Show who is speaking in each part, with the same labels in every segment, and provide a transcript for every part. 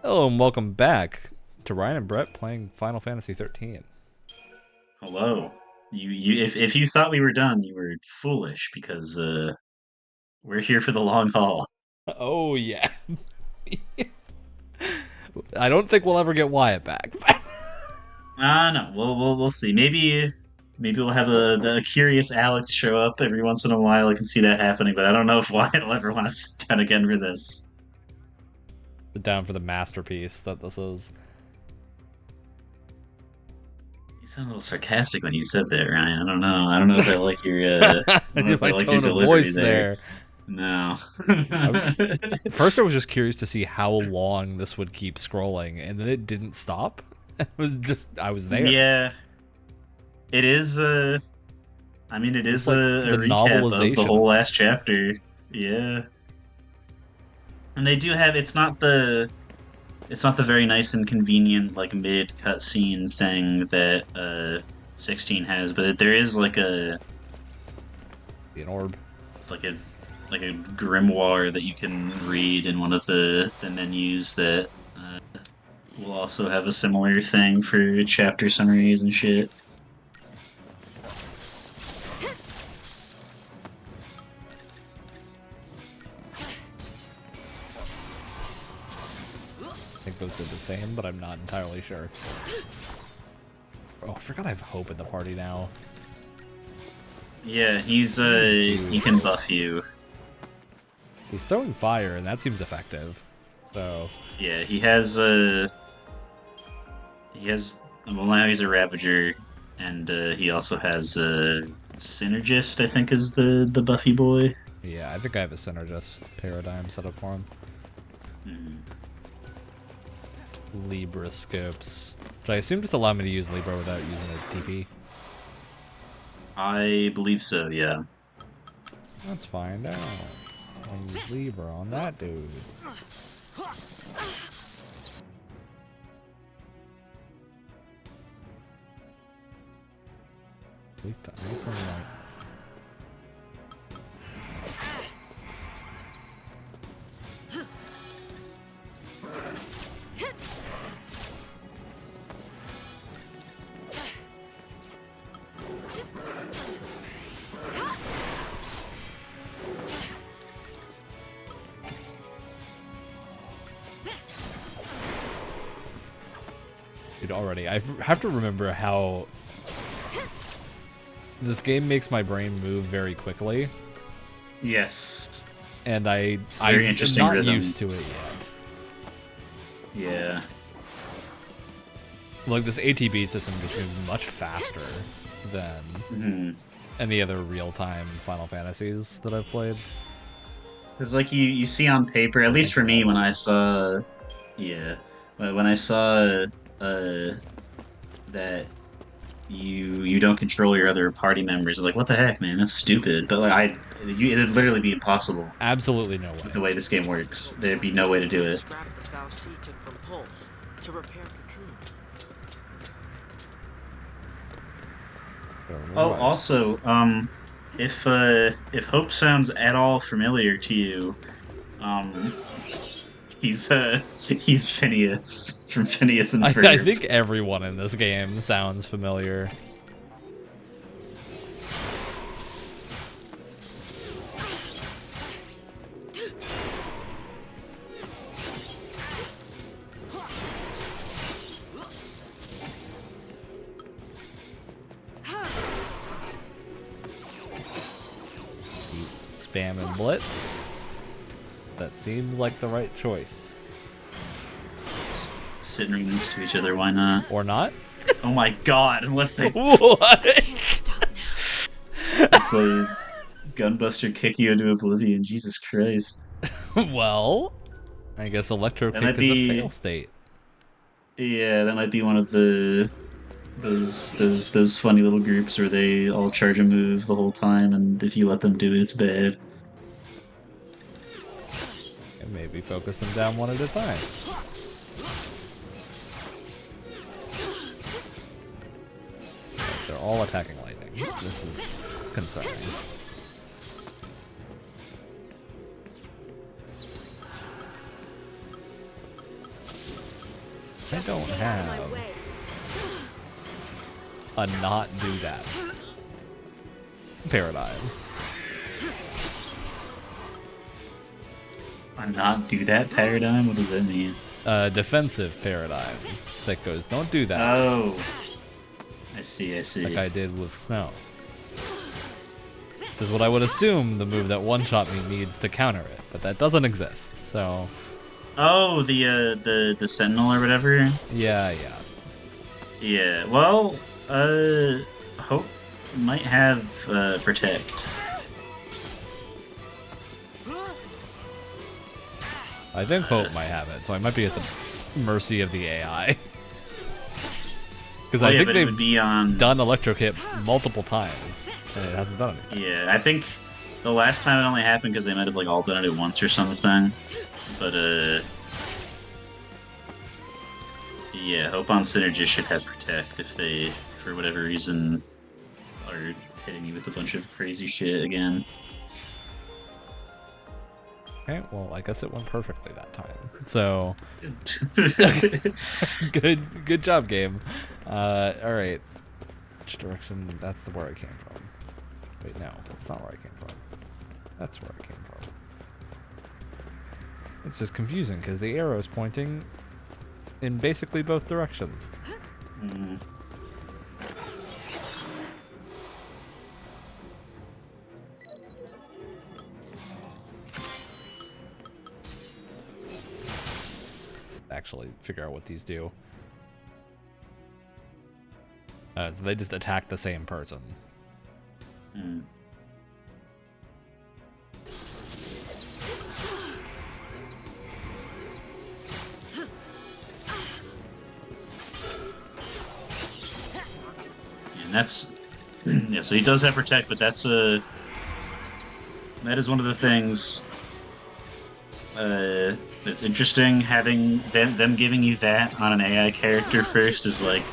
Speaker 1: Hello and welcome back to Ryan and Brett playing Final Fantasy 13.
Speaker 2: Hello. If you thought we were done, you were foolish because we're here for the long haul.
Speaker 1: Oh yeah. I don't think we'll ever get Wyatt back.
Speaker 2: No, we'll see. Maybe we'll have a curious Alex show up every once in a while. I can see that happening, but I don't know if Wyatt will ever want to sit down again for this.
Speaker 1: Down for the masterpiece that this is.
Speaker 2: You sound a little sarcastic when you said that, Ryan. I don't know. I don't know if I like your I don't know if I
Speaker 1: My
Speaker 2: like your
Speaker 1: tone of
Speaker 2: delivery
Speaker 1: voice
Speaker 2: there.
Speaker 1: there.
Speaker 2: No.
Speaker 1: I was first I was just curious to see how long this would keep scrolling, and then it didn't stop. It was just I was there.
Speaker 2: Yeah, it is. It
Speaker 1: It's
Speaker 2: is
Speaker 1: like
Speaker 2: a
Speaker 1: the
Speaker 2: recap of the
Speaker 1: novelization
Speaker 2: whole
Speaker 1: of
Speaker 2: last
Speaker 1: this.
Speaker 2: chapter. Yeah. And they do have it's not the very nice and convenient like mid cutscene thing that 16 has, but there is
Speaker 1: An orb.
Speaker 2: like a like a grimoire that you can read in one of the menus that will also have a similar thing for chapter summaries and shit.
Speaker 1: I think those did the same, but I'm not entirely sure. Oh, I forgot I have Hope in the party now.
Speaker 2: Yeah, he
Speaker 1: Dude.
Speaker 2: can buff you.
Speaker 1: He's throwing fire, and that seems effective. So,
Speaker 2: Yeah, he has well, now he's a Ravager, and he also has Synergist, I think is the Buffy boy.
Speaker 1: yeah, I think I have a Synergist paradigm set up for him.
Speaker 2: Mhm.
Speaker 1: Libra scopes. Which I assume just allow me to use Libra without using a TP.
Speaker 2: I believe so, yeah.
Speaker 1: Let's find out. I'll use Libra on that dude. Weak to ice and light. Dude, already, I have to remember how this game makes my brain move very quickly,
Speaker 2: Yes.
Speaker 1: and I'm
Speaker 2: Very interesting
Speaker 1: not
Speaker 2: rhythm.
Speaker 1: used to it yet.
Speaker 2: Yeah.
Speaker 1: Like, this ATB system just moves much faster than
Speaker 2: Hmm.
Speaker 1: any other real-time Final Fantasies that I've played.
Speaker 2: Because like you see on paper, at
Speaker 1: I
Speaker 2: least
Speaker 1: think
Speaker 2: for
Speaker 1: of all
Speaker 2: me,
Speaker 1: of
Speaker 2: when
Speaker 1: them.
Speaker 2: I saw, yeah, when I saw uh that you don't control your other party members, I'm like, what the heck, man, that's stupid. But like it'd literally be impossible
Speaker 1: Absolutely no
Speaker 2: with
Speaker 1: way.
Speaker 2: the way this game works. There'd be no way to do it.
Speaker 3: Scrap the Bow C took from Pulse to repair Cocoon.
Speaker 2: Oh,
Speaker 1: Right.
Speaker 2: also, if Hope sounds at all familiar to you, um, he's Phineas from Phineas and
Speaker 1: I
Speaker 2: Ferb.
Speaker 1: think everyone in this game sounds familiar. Keep spamming Blitz. That seems like the right choice.
Speaker 2: Sitting right next to each other, why not?
Speaker 1: Or not?
Speaker 2: Oh my God! Unless they,
Speaker 1: What?
Speaker 3: Can't stop
Speaker 2: unless they gunbuster kick you into oblivion, Jesus Christ!
Speaker 1: Well, I guess Electro
Speaker 2: That
Speaker 1: Kick
Speaker 2: might
Speaker 1: is a fail
Speaker 2: be,
Speaker 1: state.
Speaker 2: yeah, that might be one of those funny little groups where they all charge a move the whole time, and if you let them do it, it's bad.
Speaker 1: And maybe focus them down one at a time. They're all attacking lightning. This is concerning. I don't have a not do that paradigm.
Speaker 2: A not do that paradigm? What does that mean?
Speaker 1: Defensive paradigm that goes, don't do that.
Speaker 2: Oh. I see.
Speaker 1: Like I did with Snow. This is what I would assume the move that one-shot me needs to counter it, but that doesn't exist, so...
Speaker 2: Oh, the Sentinel or whatever?
Speaker 1: Yeah.
Speaker 2: Yeah, well, Hope might have, Protect.
Speaker 1: I think Hope might have it, so I might be at the mercy of the AI. Because I think they've done Electro Hit multiple times, and it hasn't done anything.
Speaker 2: Yeah, I think the last time it only happened because they might have like all done it at once or something. But yeah, Hope on Synergist should have Protect if they, for whatever reason, are hitting you with a bunch of crazy shit again.
Speaker 1: Okay, well, I guess it went perfectly that time. So, good job, game. All right, which direction? That's where I came from. Wait, no, that's not where I came from. That's where I came from. It's just confusing because the arrow is pointing in basically both directions.
Speaker 2: Mm.
Speaker 1: Actually figure out what these do. So they just attack the same person.
Speaker 2: Mm. And that's yeah. So he does have Protect, but that is one of the things. It's interesting having them giving you that on an AI character first is like,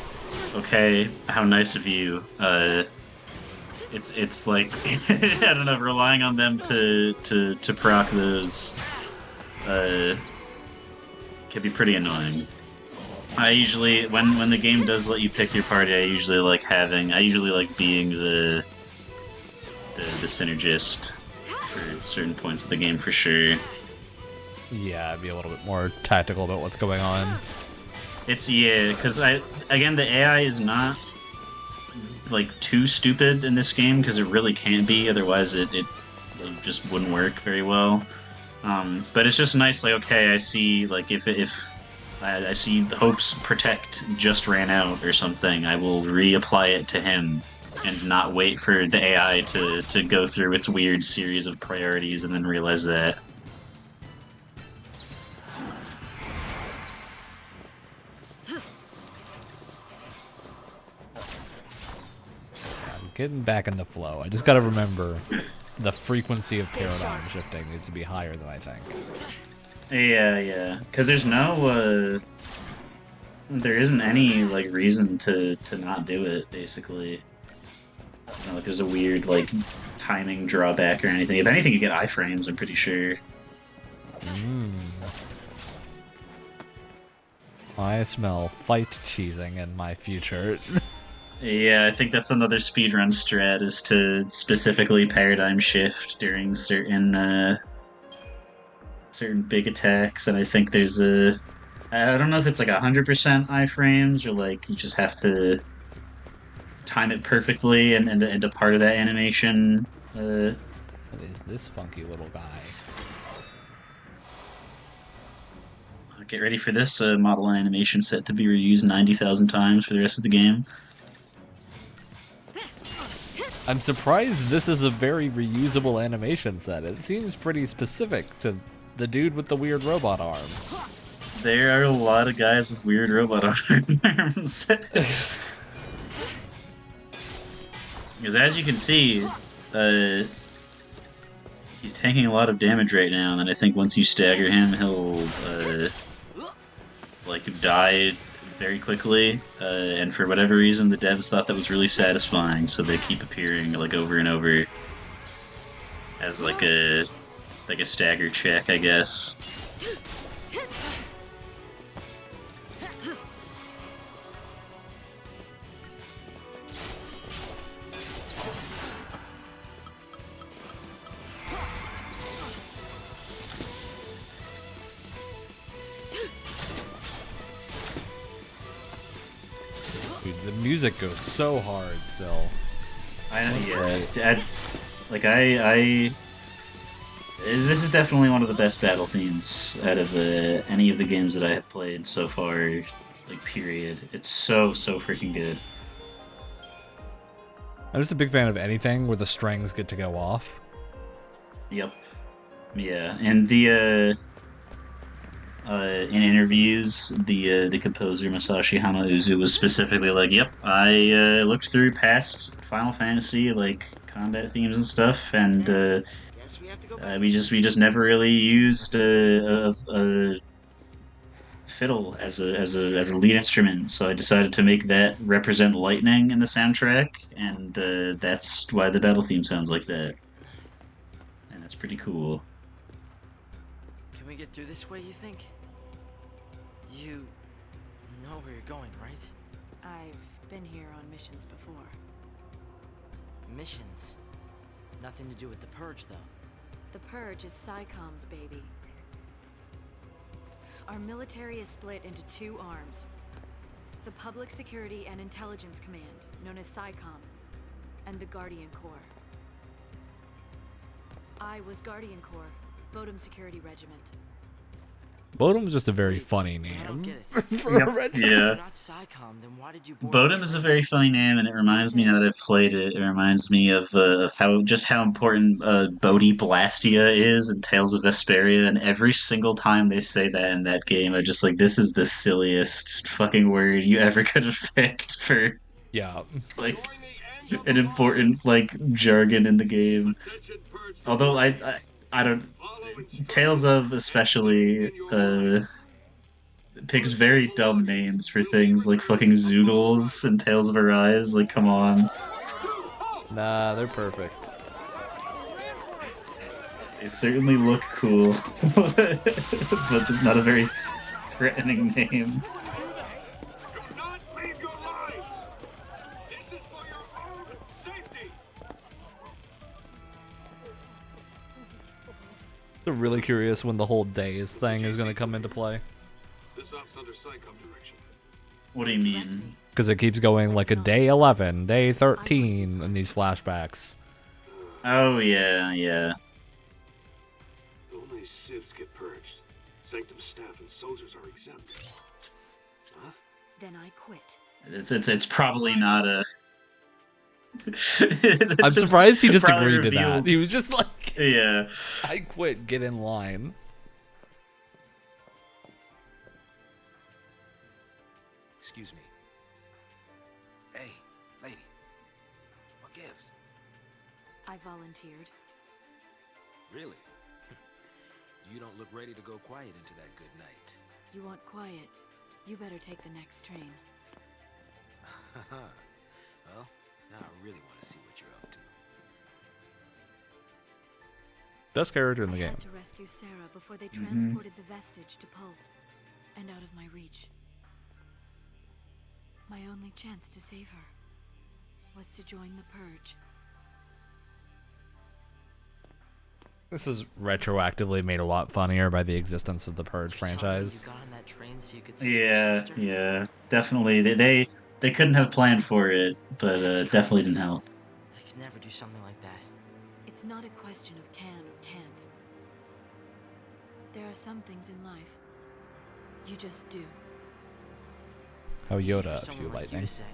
Speaker 2: okay, how nice of you. It's like I don't know, relying on them to proc those can be pretty annoying. I usually when the game does let you pick your party, I usually like being the synergist for certain points of the game for sure.
Speaker 1: Yeah, be a little bit more tactical about what's going on.
Speaker 2: Because again, the AI is not like too stupid in this game because it really can't be. Otherwise, it just wouldn't work very well. But it's just nice. Like, okay, I see. Like, if I see Hope's Protect just ran out or something, I will reapply it to him and not wait for the AI to go through its weird series of priorities and then realize that.
Speaker 1: Getting back in the flow. I just gotta remember the frequency of paradigm shifting needs to be higher than I think.
Speaker 2: Yeah. Because there's no, there isn't any like reason to not do it. Basically, it's not like there's a weird like timing drawback or anything. If anything, you get iframes. I'm pretty sure.
Speaker 1: I smell fight cheesing in my future.
Speaker 2: Yeah, I think that's another speedrun strat, is to specifically paradigm shift during certain big attacks, and I think there's I don't know if it's like 100% iframes, or like you just have to time it perfectly and into part of that animation.
Speaker 1: What is this funky little guy?
Speaker 2: Get ready for this model animation set to be reused 90,000 times for the rest of the game.
Speaker 1: I'm surprised this is a very reusable animation set. It seems pretty specific to the dude with the weird robot arm.
Speaker 2: There are a lot of guys with weird robot arms. Because as you can see, he's taking a lot of damage right now, and then I think once you stagger him, he'll like die very quickly. And for whatever reason, the devs thought that was really satisfying, so they keep appearing like over and over as like a stagger check, I guess.
Speaker 1: Dude, the music goes so hard still.
Speaker 2: This is definitely one of the best battle themes out of any of the games that I have played so far. Like, period. It's so freaking good.
Speaker 1: I'm just a big fan of anything where the strings get to go off.
Speaker 2: Yep. Yeah, and in interviews, the composer Masashi Hamauzu was specifically like, "Yep, I looked through past Final Fantasy like combat themes and stuff, and
Speaker 3: Guess we have to go back.
Speaker 2: we just never really used a fiddle as a lead instrument. So I decided to make that represent lightning in the soundtrack, and that's why the battle theme sounds like that, and that's pretty cool."
Speaker 3: Can we get through this way, you think? You know where you're going, right?
Speaker 4: I've been here on missions before.
Speaker 3: Missions. Nothing to do with the Purge, though.
Speaker 4: The Purge is PSICOM's baby. Our military is split into two arms. The Public Security and Intelligence Command, known as PSICOM, and the Guardian Corps. I was Guardian Corps, Bodum Security Regiment.
Speaker 1: Bodum's just a very
Speaker 3: Wait,
Speaker 1: funny
Speaker 3: I don't
Speaker 1: name.
Speaker 3: get it.
Speaker 1: For a
Speaker 2: Yep.
Speaker 1: regiment.
Speaker 3: If
Speaker 2: Yeah.
Speaker 3: you're not PSICOM, then why did you board
Speaker 2: Bodum
Speaker 3: the
Speaker 2: is a
Speaker 3: train?
Speaker 2: very funny name, and it reminds me, now that I've played it, it reminds me of how important Bodhi Blastia is in Tales of Vesperia, and every single time they say that in that game, I'm just like, this is the silliest fucking word you ever could have picked for,
Speaker 1: Yeah.
Speaker 2: like, an important, like, jargon in the game. Although I don't... Tales of, especially, picks very dumb names for things like fucking Zoodles and Tales of Arise. Like, come on.
Speaker 1: Nah, they're perfect.
Speaker 2: They certainly look cool, but it's not a very threatening name.
Speaker 5: Do not leave your lives! This is for your own safety!
Speaker 1: I'm really curious when the whole days thing is going to come into play.
Speaker 5: This op's under PSICOM direction.
Speaker 2: What do you mean?
Speaker 1: Because it keeps going like a day 11, day 13 in these flashbacks.
Speaker 2: Oh, yeah.
Speaker 5: Only civs get purged. Sanctum staff and soldiers are exempt. Huh?
Speaker 4: Then I quit.
Speaker 2: It's probably not a...
Speaker 1: I'm surprised he just
Speaker 2: probably
Speaker 1: agreed to that.
Speaker 2: revealed-
Speaker 1: He was just like,
Speaker 2: Yeah.
Speaker 1: I quit, get in line.
Speaker 6: Excuse me. Hey, lady. What gives?
Speaker 4: I volunteered.
Speaker 6: Really? You don't look ready to go quiet into that good night.
Speaker 4: You want quiet? You better take the next train.
Speaker 6: Well, now I really want to see what you're up to.
Speaker 1: Best character in the
Speaker 4: I
Speaker 1: game.
Speaker 4: had to rescue Sarah before they transported the vestige to Pulse, and out of my reach. My only chance to save her was to join the Purge.
Speaker 1: This is retroactively made a lot funnier by the existence of the Purge
Speaker 3: You're telling me
Speaker 1: franchise.
Speaker 3: You got on that train so you could save your
Speaker 2: Yeah,
Speaker 3: sister?
Speaker 2: yeah. Definitely. They couldn't have planned for it, but
Speaker 3: That's
Speaker 2: definitely
Speaker 3: crazy.
Speaker 2: didn't help.
Speaker 3: I could never do something like that.
Speaker 4: It's not a question of can or can't. There are some things in life you just do.
Speaker 1: How
Speaker 3: Easy for
Speaker 1: Yoda up
Speaker 3: someone
Speaker 1: you,
Speaker 3: like
Speaker 1: Lightning.
Speaker 3: to say.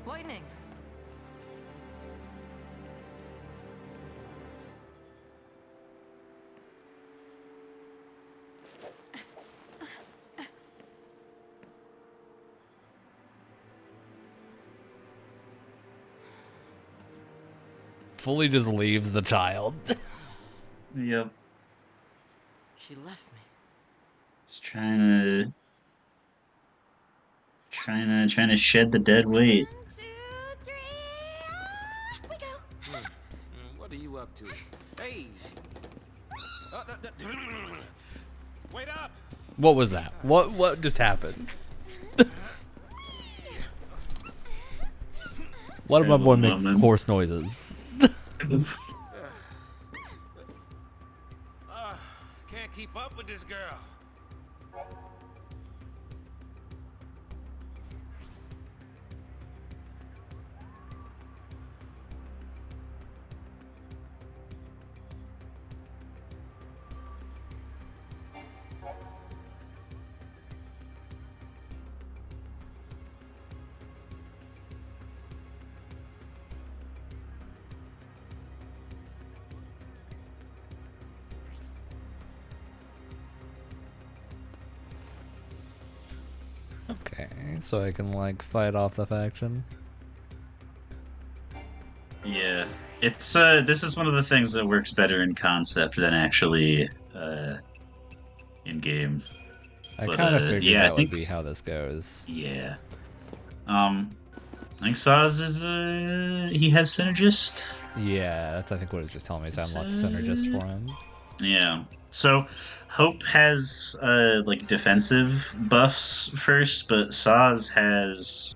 Speaker 3: Lightning!
Speaker 1: Fully just leaves the child.
Speaker 2: Yep.
Speaker 3: She left me.
Speaker 2: Just trying to shed the dead weight.
Speaker 4: 1, 2, 3, off we go.
Speaker 6: What are you up to? Hey! Wait up!
Speaker 1: What was that? What just happened? Why did my boy make
Speaker 2: Woman.
Speaker 1: horse noises?
Speaker 6: Can't keep up with this girl.
Speaker 1: Okay, so I can like fight off the faction.
Speaker 2: Yeah, it's this is one of the things that works better in concept than actually in game.
Speaker 1: I
Speaker 2: But,
Speaker 1: kind of figured
Speaker 2: yeah, I
Speaker 1: that
Speaker 2: think
Speaker 1: would be how this goes.
Speaker 2: yeah. I think Saz is he has synergist.
Speaker 1: Yeah, that's I think what it was just telling me. So I unlocked synergist for him.
Speaker 2: Yeah. So Hope has like defensive buffs first, but Saz has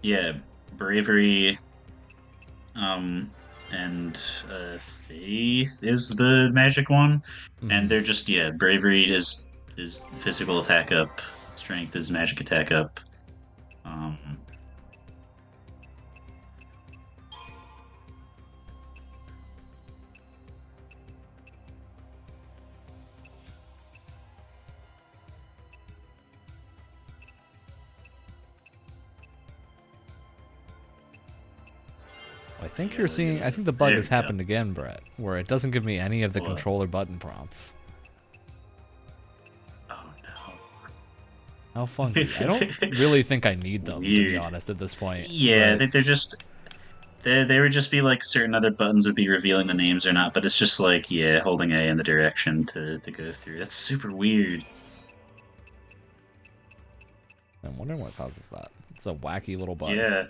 Speaker 2: yeah, bravery and faith is the magic one. And they're just bravery is physical attack up, strength is magic attack up.
Speaker 1: I think you're seeing. I think the bug
Speaker 2: There
Speaker 1: has
Speaker 2: we go.
Speaker 1: happened again, Brett, where it doesn't give me any of the
Speaker 2: What?
Speaker 1: controller button prompts.
Speaker 2: Oh no.
Speaker 1: How funky! I don't really think I need them, to be
Speaker 2: Weird.
Speaker 1: honest, at this point.
Speaker 2: Yeah,
Speaker 1: but
Speaker 2: they're just they would just be like certain other buttons would be revealing the names or not, but it's just like holding A in the direction to go through. That's super weird.
Speaker 1: I'm wondering what causes that. It's a wacky little bug.
Speaker 2: Yeah.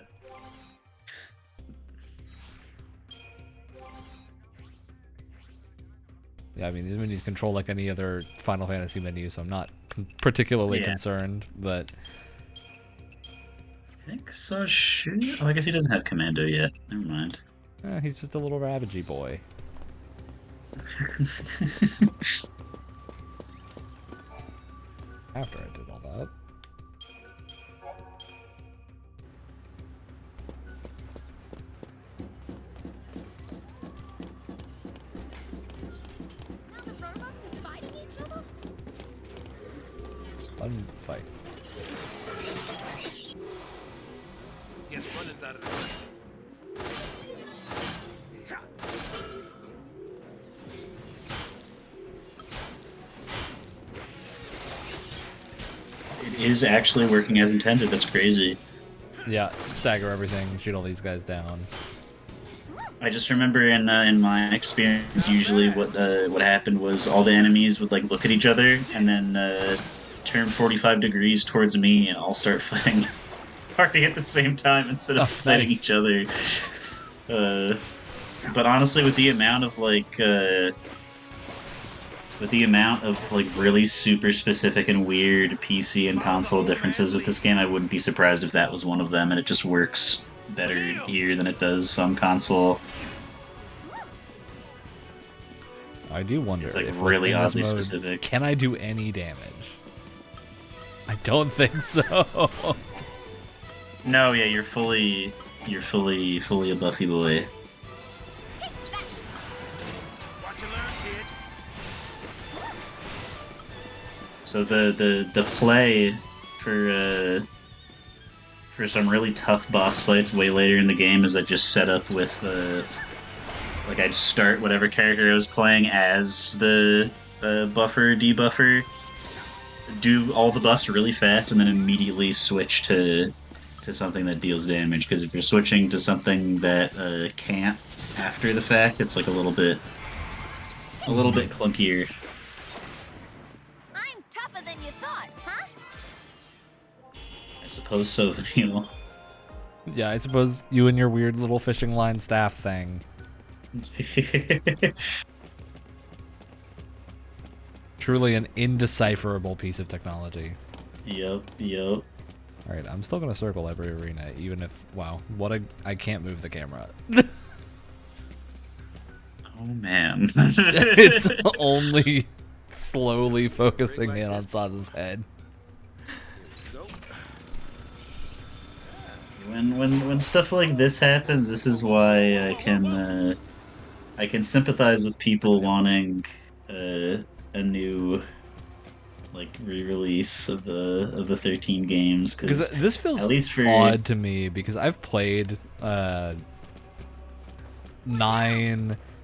Speaker 1: Yeah, I mean, these menus control like any other Final Fantasy menu, so I'm not particularly
Speaker 2: Yeah.
Speaker 1: concerned, but
Speaker 2: I think so. Shoot. Oh, I guess he doesn't have commando yet. Never mind.
Speaker 1: he's just a little Ravagy boy. After I did all that. Button fight.
Speaker 5: Guess one is out of the
Speaker 2: It is actually working as intended. That's crazy.
Speaker 1: Yeah, stagger everything, shoot all these guys down.
Speaker 2: I just remember in my experience, usually what happened was all the enemies would like look at each other and then turn 45 degrees towards me, and I'll start fighting the party at the same time instead of
Speaker 1: Oh,
Speaker 2: fighting
Speaker 1: nice.
Speaker 2: each other. But honestly, with the amount of really super specific and weird PC and console differences with this game, I wouldn't be surprised if that was one of them, and it just works better here than it does on console.
Speaker 1: I do wonder
Speaker 2: It's like
Speaker 1: if
Speaker 2: really
Speaker 1: in this
Speaker 2: oddly
Speaker 1: mode,
Speaker 2: specific.
Speaker 1: can I do any damage? I don't think so.
Speaker 2: No, yeah, you're fully a Buffy boy.
Speaker 5: Watch and learn, kid.
Speaker 2: So the play for some really tough boss fights way later in the game is I just set up with like I'd start whatever character I was playing as the buffer debuffer, do all the buffs really fast, and then immediately switch to something that deals damage. Because if you're switching to something that can't after the fact, it's like a little bit clunkier.
Speaker 7: I'm tougher than you thought, huh?
Speaker 2: I suppose so, Vanille.
Speaker 1: Yeah, I suppose you and your weird little fishing line staff thing. Truly an indecipherable piece of technology.
Speaker 2: Yep.
Speaker 1: Alright, I'm still gonna circle every arena, even if, wow, I can't move the camera.
Speaker 2: Oh man.
Speaker 1: It's only slowly focusing in on Saz's head.
Speaker 2: When stuff like this happens, this is why I can sympathize with people wanting a new like re-release of the 13 games,
Speaker 1: Because
Speaker 2: because
Speaker 1: this feels
Speaker 2: at least for
Speaker 1: odd to me, because I've played 9,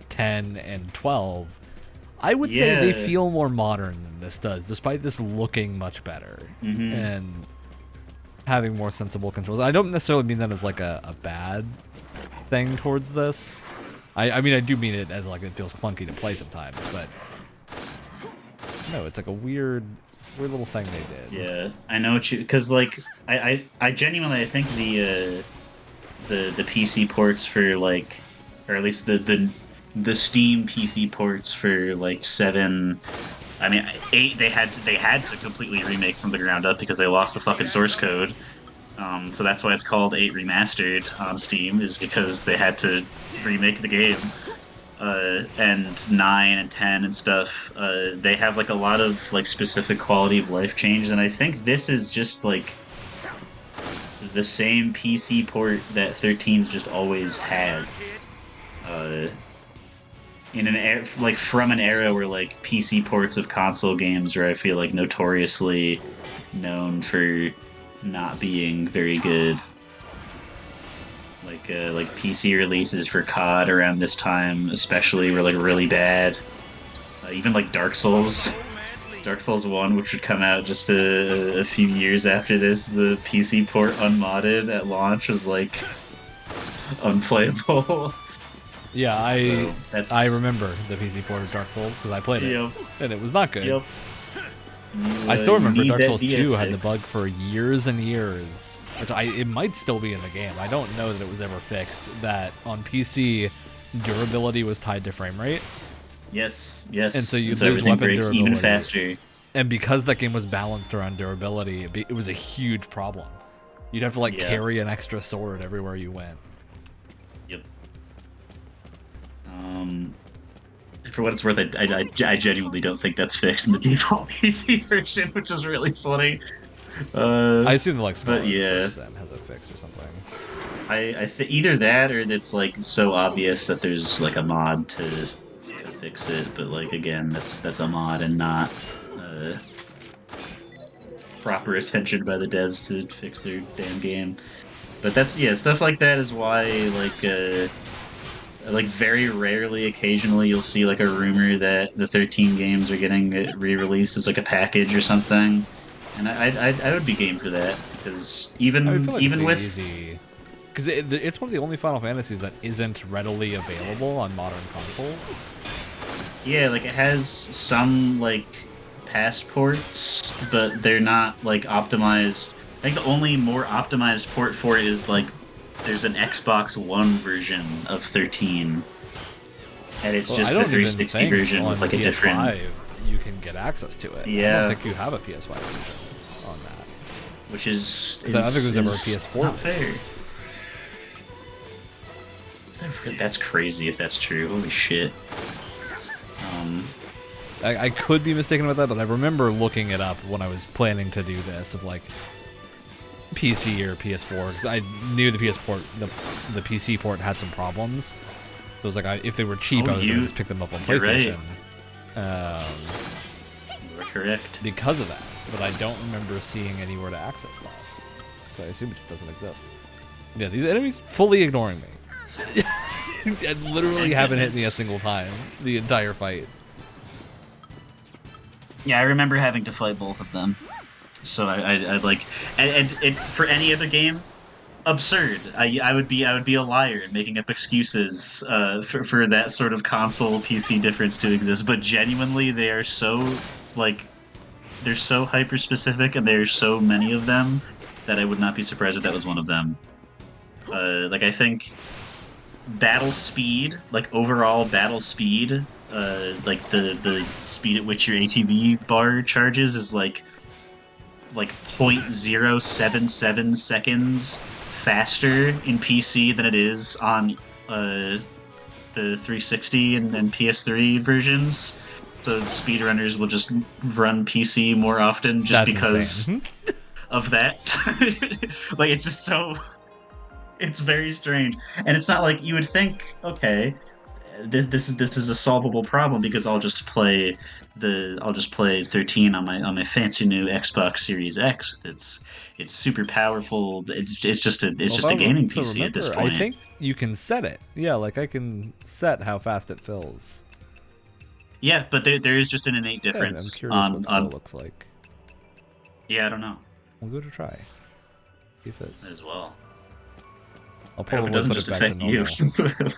Speaker 1: 10, and 12. I would say they
Speaker 2: Yeah.
Speaker 1: feel more modern than this does, despite this looking much better and having more sensible controls. I don't necessarily mean that as like a bad thing towards this. I mean, I do mean it as like it feels clunky to play sometimes, but no, it's like a weird little thing they did.
Speaker 2: Yeah, I know what you, because like I genuinely, I think the PC ports for like, or at least the Steam PC ports for like 7, I mean 8, they had to completely remake from the ground up because they lost the fucking source code. So that's why it's called 8 Remastered on Steam, is because they had to remake the game. And 9 and 10 and stuff, they have like a lot of like specific quality of life changes, and I think this is just like the same PC port that 13's just always had. In an era, like from an era where like PC ports of console games are, I feel like, notoriously known for not being very good. Like PC releases for COD around this time, especially, were like really bad. Even like Dark Souls 1, which would come out just a few years after this, the PC port unmodded at launch was like unplayable.
Speaker 1: Yeah,
Speaker 2: So
Speaker 1: I remember the PC port of Dark Souls because I played it, and it was not good.
Speaker 2: Yep.
Speaker 1: I still remember
Speaker 2: need
Speaker 1: Dark
Speaker 2: that
Speaker 1: Souls 2
Speaker 2: DS
Speaker 1: had the bug
Speaker 2: fixed.
Speaker 1: for years and years. Which it might still be in the game. I don't know that it was ever fixed. That on PC, durability was tied to frame rate.
Speaker 2: Yes.
Speaker 1: And so you'd lose
Speaker 2: everything
Speaker 1: weapon
Speaker 2: breaks
Speaker 1: durability.
Speaker 2: even faster.
Speaker 1: And because that game was balanced around durability, it was a huge problem. You'd have to like
Speaker 2: Yeah.
Speaker 1: carry an extra sword everywhere you went.
Speaker 2: Yep. For what it's worth, I genuinely don't think that's fixed in the default PC version, which is really funny.
Speaker 1: I assume the like Scarlet
Speaker 2: yeah.
Speaker 1: has it fixed or something.
Speaker 2: I either that, or it's like so obvious that there's like a mod to fix it, but like again, that's a mod and not proper attention by the devs to fix their damn game. But that's, yeah, stuff like that is why like very rarely, occasionally, you'll see like a rumor that the 13 games are getting re-released as like a package or something. And I would be game for that, because even
Speaker 1: I feel like
Speaker 2: even
Speaker 1: it's
Speaker 2: with
Speaker 1: easy. Because it's one of the only Final Fantasies that isn't readily available on modern consoles.
Speaker 2: yeah, like it has some like past ports, but they're not like optimized. I think the only more optimized port for it is like there's an Xbox One version of 13, and it's just
Speaker 1: I
Speaker 2: the
Speaker 1: don't even
Speaker 2: 360
Speaker 1: think
Speaker 2: version
Speaker 1: on
Speaker 2: with like a
Speaker 1: PS5
Speaker 2: different.
Speaker 1: you can get access to it. I
Speaker 2: Yeah.
Speaker 1: don't think you have a PS5 version on that.
Speaker 2: Which is
Speaker 1: 'Cause I don't think there was ever a
Speaker 2: is
Speaker 1: PS4
Speaker 2: not fair.
Speaker 1: release.
Speaker 2: That's crazy if that's true. Holy shit.
Speaker 1: I could be mistaken about that, but I remember looking it up when I was planning to do this, of like PC or PS4, because I knew the the PC port had some problems. So it was like, if they were cheap, I was going to just pick them up on
Speaker 2: you're
Speaker 1: PlayStation.
Speaker 2: right. You're correct.
Speaker 1: Because of that, but I don't remember seeing anywhere to access that. So I assume it just doesn't exist. Yeah, these enemies fully ignoring me. And literally haven't hit me a single time the entire fight.
Speaker 2: Yeah, I remember having to fight both of them. So I'd like, and for any other game, absurd. I would be a liar making up excuses for that sort of console PC difference to exist. But genuinely, they are so like, they're so hyper specific, and there's so many of them that I would not be surprised if that was one of them. Like I think battle speed, like overall battle speed, like the speed at which your ATB bar charges is like 0.077 seconds faster in PC than it is on the 360 and PS3 versions. So speedrunners will just run PC more often just
Speaker 1: That's
Speaker 2: because
Speaker 1: insane.
Speaker 2: of that. Like, it's just so... It's very strange. And it's not like you would think, okay, this is a solvable problem because I'll just play 13 on my fancy new Xbox Series X. It's super powerful. It's just a gaming PC at this
Speaker 1: I
Speaker 2: point.
Speaker 1: think you can set it. Yeah, like I can set how fast it fills.
Speaker 2: Yeah, but there is just an innate
Speaker 1: Yeah,
Speaker 2: difference
Speaker 1: I'm curious what
Speaker 2: on
Speaker 1: slow looks like.
Speaker 2: Yeah, I don't know
Speaker 1: We'll go to try. See if it.
Speaker 2: as well.
Speaker 1: I'll
Speaker 2: I hope
Speaker 1: probably
Speaker 2: it doesn't
Speaker 1: put
Speaker 2: just
Speaker 1: it back to
Speaker 2: affect you.
Speaker 1: normal.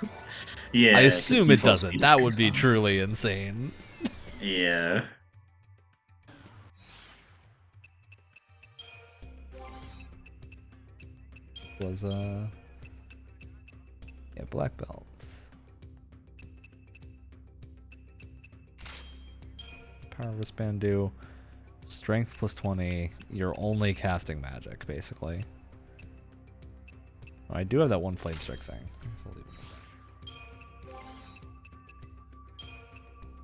Speaker 2: Yeah,
Speaker 1: I
Speaker 2: 'cause
Speaker 1: assume it
Speaker 2: default
Speaker 1: doesn't.
Speaker 2: speed is
Speaker 1: That
Speaker 2: pretty
Speaker 1: would be
Speaker 2: fast.
Speaker 1: truly insane.
Speaker 2: Yeah.
Speaker 1: Was yeah, black belt. Power wristband do strength plus 20. You're only casting magic, basically. Oh, I do have that one flame strike thing. I guess I'll leave it.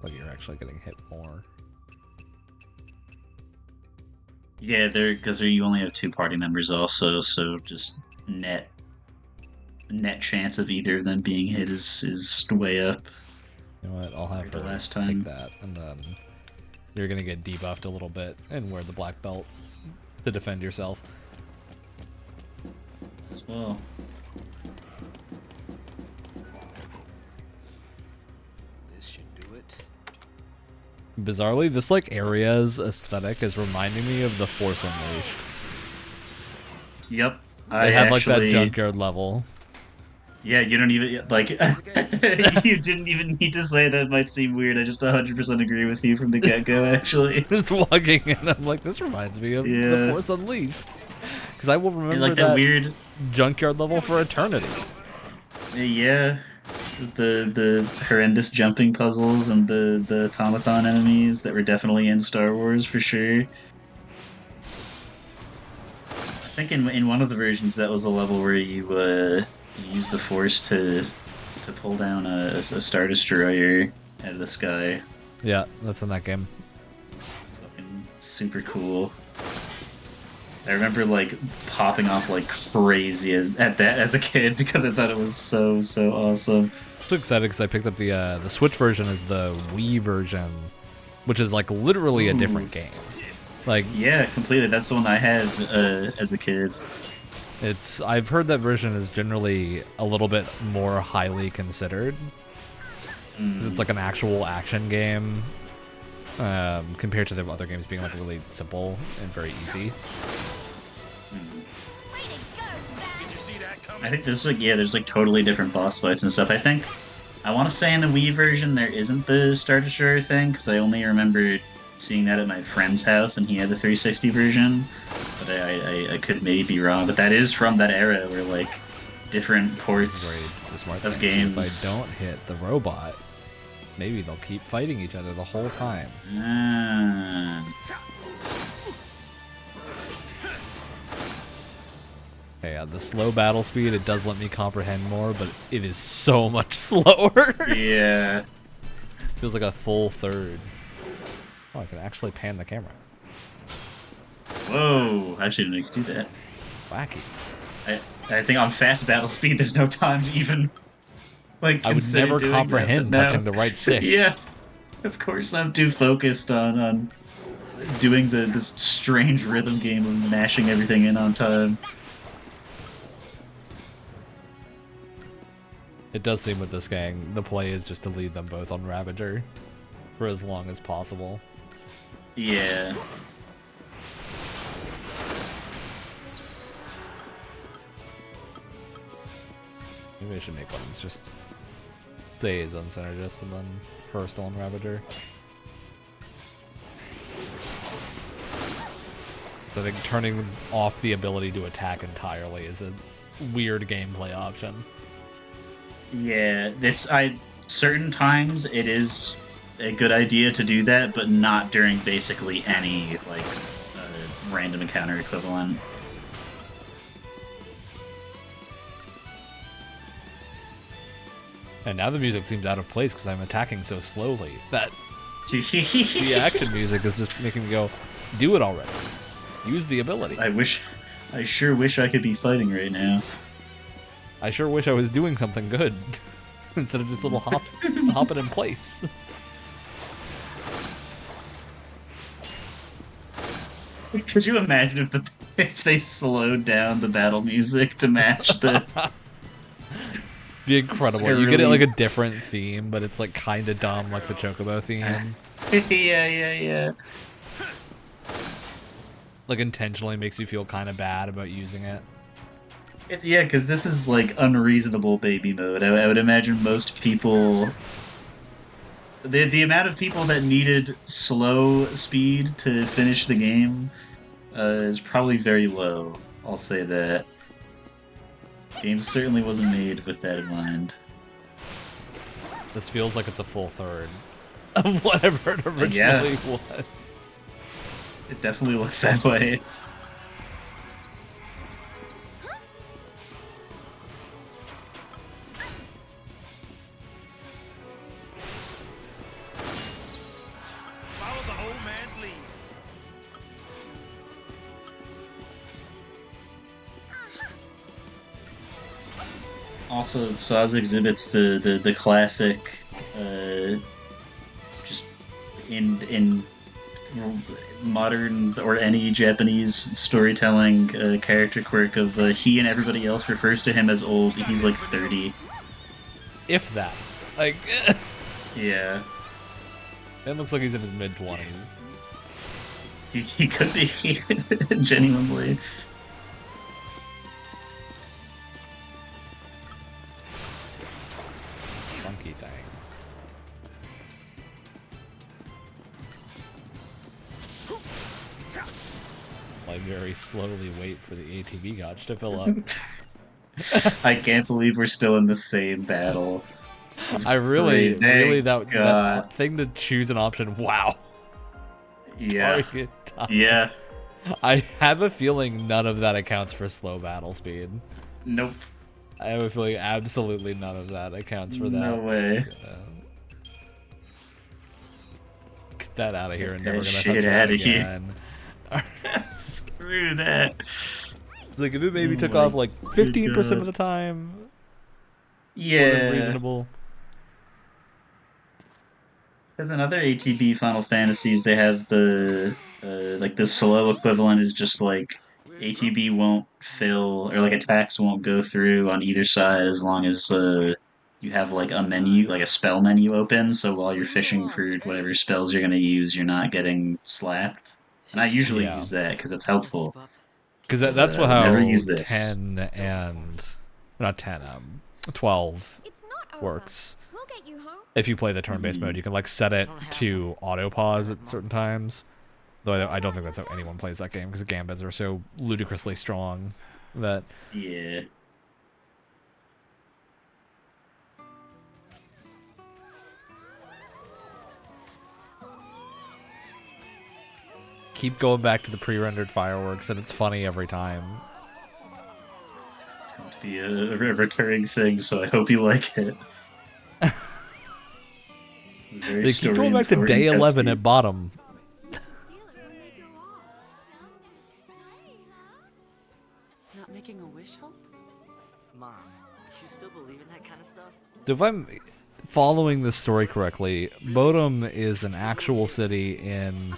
Speaker 1: Like you're actually getting hit more.
Speaker 2: Yeah, because you only have 2 party members also, so just net chance of either of them being hit is way up.
Speaker 1: You know what? I'll have
Speaker 2: Like the
Speaker 1: her
Speaker 2: last
Speaker 1: take
Speaker 2: time.
Speaker 1: that, and then you're gonna get debuffed a little bit and wear the black belt to defend yourself.
Speaker 2: As well.
Speaker 6: This should do it.
Speaker 1: Bizarrely, this like area's aesthetic is reminding me of the Force Unleashed.
Speaker 2: Yep.
Speaker 1: They had like that junkyard level.
Speaker 2: Yeah, you don't even like. You didn't even need to say that. Might seem weird. I just 100% agree with you from the get-go. Actually,
Speaker 1: Just walking in, I'm like, this reminds me of the
Speaker 2: Yeah.
Speaker 1: Force Unleashed. Because I will remember
Speaker 2: and like
Speaker 1: that
Speaker 2: that weird.
Speaker 1: junkyard level for eternity.
Speaker 2: Yeah. The horrendous jumping puzzles and the automaton enemies that were definitely in Star Wars for sure. I think in one of the versions that was a level where you use the Force to pull down a Star Destroyer out of the sky.
Speaker 1: Yeah, that's in that game.
Speaker 2: Fucking super cool. I remember like popping off like crazy at that as a kid because I thought it was so awesome.
Speaker 1: I'm so excited because I picked up the Switch version as the Wii version, which is like literally a different game. Like
Speaker 2: Yeah, completely. That's the one I had as a kid.
Speaker 1: I've heard that version is generally a little bit more highly considered. 'Cause it's like an actual action game, compared to the other games being like really simple and very easy.
Speaker 2: I think there's there's like totally different boss fights and stuff. I want to say in the Wii version there isn't the Star Destroyer thing because I only remember seeing that at my friend's house and he had the 360 version. But I could maybe be wrong. But that is from that era where like different ports
Speaker 1: Very smart
Speaker 2: of
Speaker 1: thing.
Speaker 2: games.
Speaker 1: So if I don't hit the robot, maybe they'll keep fighting each other the whole time.
Speaker 2: Ah.
Speaker 1: Okay, the slow battle speed, it does let me comprehend more, but it is so much slower.
Speaker 2: Yeah.
Speaker 1: Feels like a full third. Oh, I can actually pan the camera.
Speaker 2: Whoa! I actually didn't know you could do that.
Speaker 1: Wacky.
Speaker 2: I think on fast battle speed, there's no time to even like.
Speaker 1: I would
Speaker 2: consider
Speaker 1: never
Speaker 2: doing that,
Speaker 1: comprehend
Speaker 2: but no.
Speaker 1: touching the right stick.
Speaker 2: Yeah, of course I'm too focused on doing this strange rhythm game of mashing everything in on time.
Speaker 1: It does seem with this gang, the play is just to lead them both on Ravager for as long as possible.
Speaker 2: Yeah.
Speaker 1: Maybe I should make one that's just Zay's on Synergist and then her still on Ravager. So I think turning off the ability to attack entirely is a weird gameplay option.
Speaker 2: Yeah, certain times it is a good idea to do that, but not during basically any like random encounter equivalent.
Speaker 1: And now the music seems out of place because I'm attacking so slowly that The action music is just making me go, do it already. Use the ability.
Speaker 2: I sure wish I could be fighting right now.
Speaker 1: I sure wish I was doing something good instead of just little hopping in place.
Speaker 2: Could you imagine if they slowed down the battle music to match the?
Speaker 1: Be incredible. You get it like a different theme, but it's like kind of dumb, like the Chocobo theme.
Speaker 2: Yeah.
Speaker 1: Like intentionally makes you feel kind of bad about using it.
Speaker 2: Yeah, because this is like unreasonable baby mode. I would imagine most people. The amount of people that needed slow speed to finish the game is probably very low. I'll say that. Game certainly wasn't made with that in mind.
Speaker 1: This feels like it's a full third of whatever it originally was.
Speaker 2: It definitely looks that way.
Speaker 5: Follow the old man's lead.
Speaker 2: Also, Saz exhibits the classic, just in modern or any Japanese storytelling character quirk of he and everybody else refers to him as old. He's like 30.
Speaker 1: If that. Like,
Speaker 2: Yeah.
Speaker 1: it looks like he's in his mid-20s.
Speaker 2: He could be, genuinely.
Speaker 1: Funky thing. I very slowly wait for the ATV gauge to fill up.
Speaker 2: I can't believe we're still in the same battle.
Speaker 1: I really,
Speaker 2: Thank
Speaker 1: that
Speaker 2: God.
Speaker 1: thing to choose an option, wow.
Speaker 2: Yeah.
Speaker 1: Target time.
Speaker 2: Yeah.
Speaker 1: I have a feeling none of that accounts for slow battle speed.
Speaker 2: Nope.
Speaker 1: I have a feeling absolutely none of that accounts for that.
Speaker 2: No way.
Speaker 1: Get that out of here and
Speaker 2: Get
Speaker 1: never
Speaker 2: that
Speaker 1: gonna
Speaker 2: shit
Speaker 1: touch that
Speaker 2: outta here.
Speaker 1: again.
Speaker 2: Screw that.
Speaker 1: It's like if it maybe took
Speaker 2: my
Speaker 1: off like 15%
Speaker 2: God.
Speaker 1: of the time,
Speaker 2: Yeah.
Speaker 1: reasonable.
Speaker 2: Because in other ATB Final Fantasies, they have the like the slow equivalent is just like ATB won't fill or like attacks won't go through on either side as long as you have like a menu, like a spell menu open. So while you're fishing for whatever spells you're gonna use, you're not getting slapped. And I usually
Speaker 1: Yeah.
Speaker 2: use that because it's helpful.
Speaker 1: Because that's
Speaker 2: I would
Speaker 1: how
Speaker 2: never use this.
Speaker 1: 10 and not 10, 12
Speaker 7: It's not over.
Speaker 1: works.
Speaker 7: We'll get you home.
Speaker 1: If you play the turn-based mode, you can like set it to auto pause at certain times. Though I don't think that's how anyone plays that game because the gambits are so ludicrously strong that
Speaker 2: Yeah.
Speaker 1: keep going back to the pre-rendered fireworks, and it's funny every time.
Speaker 2: It's going to be a recurring thing, so I hope you like it. Very
Speaker 1: They keep going back to day 11 at bottom.
Speaker 3: Not making a wish, Hope? Mom, you still believe in that kind of stuff?
Speaker 1: So if I'm following this story correctly, Bodum is an actual city in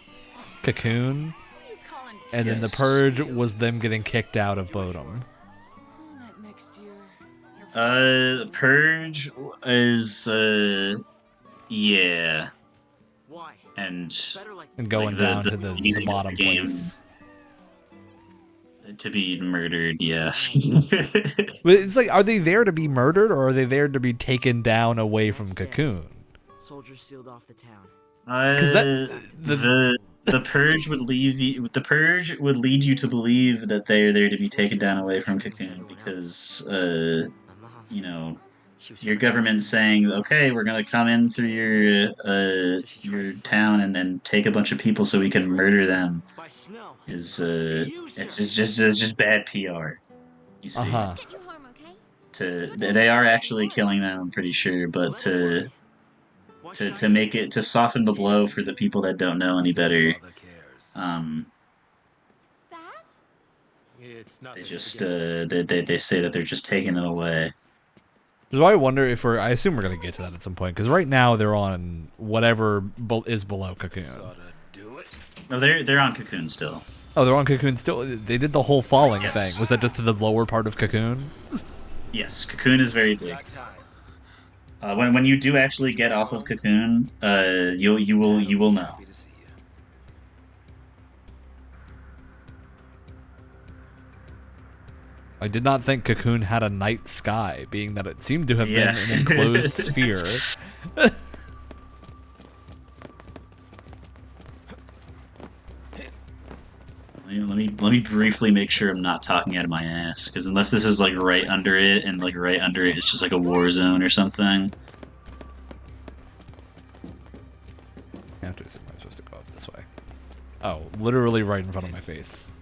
Speaker 1: Cocoon, and then the
Speaker 2: Yes.
Speaker 1: Purge was them getting kicked out of Bodum.
Speaker 2: Purge is yeah,
Speaker 3: Why?
Speaker 2: and
Speaker 3: Better like
Speaker 1: And going
Speaker 2: Like
Speaker 1: down
Speaker 2: the
Speaker 1: to the
Speaker 2: beginning of the
Speaker 1: bottom
Speaker 2: game.
Speaker 1: place.
Speaker 2: to be murdered. Yeah.
Speaker 1: But it's like, are they there to be murdered, or are they there to be taken down away from Cocoon?
Speaker 3: soldiers sealed off the town.
Speaker 2: The purge would leave you. The purge would lead you to believe that they are there to be taken down away from Cocoon because,
Speaker 3: My mom,
Speaker 2: you know,
Speaker 3: she was
Speaker 2: your
Speaker 3: friends
Speaker 2: government saying, "Okay, we're gonna come in through your town and then take a bunch of people so we can murder them."
Speaker 3: by snow.
Speaker 2: Is it's just bad PR. You see,
Speaker 1: Uh-huh.
Speaker 7: Get you home, okay?
Speaker 2: they are actually killing them. I'm pretty sure, but to
Speaker 3: Why
Speaker 2: to make it to soften the blow for the people that don't know any better.
Speaker 6: Father cares.
Speaker 7: Sass?
Speaker 6: It's
Speaker 2: They
Speaker 6: nothing.
Speaker 2: just
Speaker 6: Forget it.
Speaker 2: they say that they're just taking them away.
Speaker 1: Which is why I wonder if I assume we're gonna get to that at some point, because right now they're on whatever is below Cocoon.
Speaker 6: Sorta do it.
Speaker 2: No, they're on Cocoon still.
Speaker 1: Oh, they're on Cocoon still. They did the whole falling
Speaker 2: Yes.
Speaker 1: thing. Was that just to the lower part of Cocoon?
Speaker 2: Yes, Cocoon is very big.
Speaker 6: Got time.
Speaker 2: When you do actually get off of Cocoon, you will know.
Speaker 6: Happy to see you.
Speaker 1: I did not think Cocoon had a night sky, being that it seemed to have
Speaker 2: Yeah.
Speaker 1: been an enclosed sphere.
Speaker 2: Let me briefly make sure I'm not talking out of my ass, because unless this is like right under it, and like right under it, it's just like a war zone or something.
Speaker 1: I have to assume I'm supposed to go up this way. Oh, literally right in front of my face.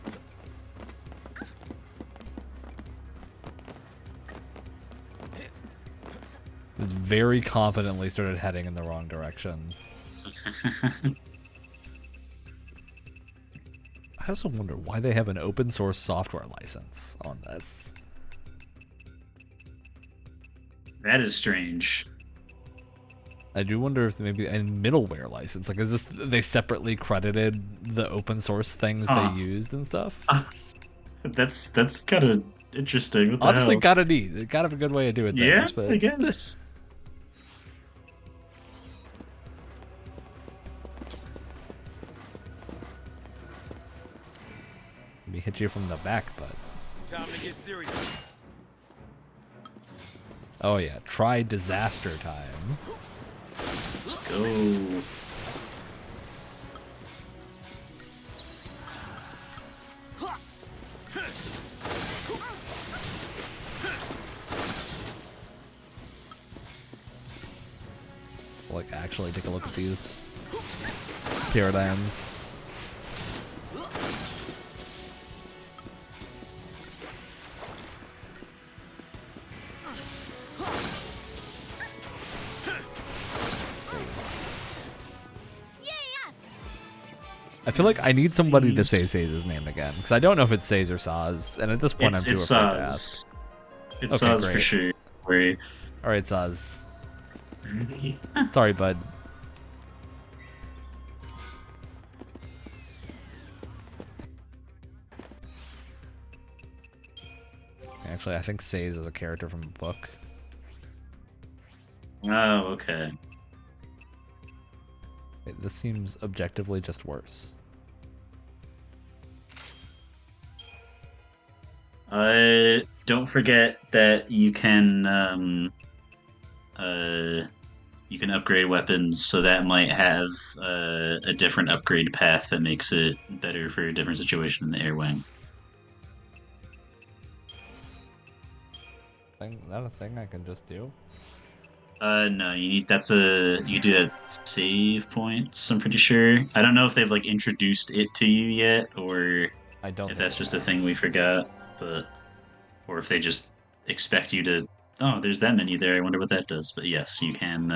Speaker 1: This very confidently started heading in the wrong direction. I also wonder why they have an open source software license on this.
Speaker 2: That is strange.
Speaker 1: I do wonder if maybe a middleware license. Like, is this they separately credited the open source things
Speaker 2: Huh.
Speaker 1: they used and stuff?
Speaker 2: That's kind of interesting. What the
Speaker 1: Honestly,
Speaker 2: hell?
Speaker 1: gotta neat. They gotta have a good way of doing things.
Speaker 2: Yeah,
Speaker 1: But
Speaker 2: I guess.
Speaker 1: Let me hit you from the back, but
Speaker 6: Time to get serious.
Speaker 1: oh yeah, try disaster time.
Speaker 2: Let's go.
Speaker 1: Like, actually take a look at these paradigms. I feel like I need somebody to say Saze's name again, because I don't know if it's Saze or Saz, and at this point I'm too
Speaker 2: It's
Speaker 1: afraid to ask.
Speaker 2: Saz. It's
Speaker 1: Okay,
Speaker 2: Saz for
Speaker 1: great.
Speaker 2: sure. Where
Speaker 1: Alright, Saz. Sorry, bud. Actually, I think Saze is a character from a book.
Speaker 2: Oh, okay.
Speaker 1: Wait, this seems objectively just worse.
Speaker 2: Don't forget that you can upgrade weapons, so that might have a different upgrade path that makes it better for a different situation in the air wing.
Speaker 1: Is that a thing I can just do?
Speaker 2: No, you do that save points, I'm pretty sure. I don't know if they've like introduced it to you yet, or
Speaker 1: I don't
Speaker 2: if
Speaker 1: think
Speaker 2: that's
Speaker 1: they
Speaker 2: just a
Speaker 1: have.
Speaker 2: thing we forgot, or if they just expect you to, oh, there's that menu there, I wonder what that does. But yes, you can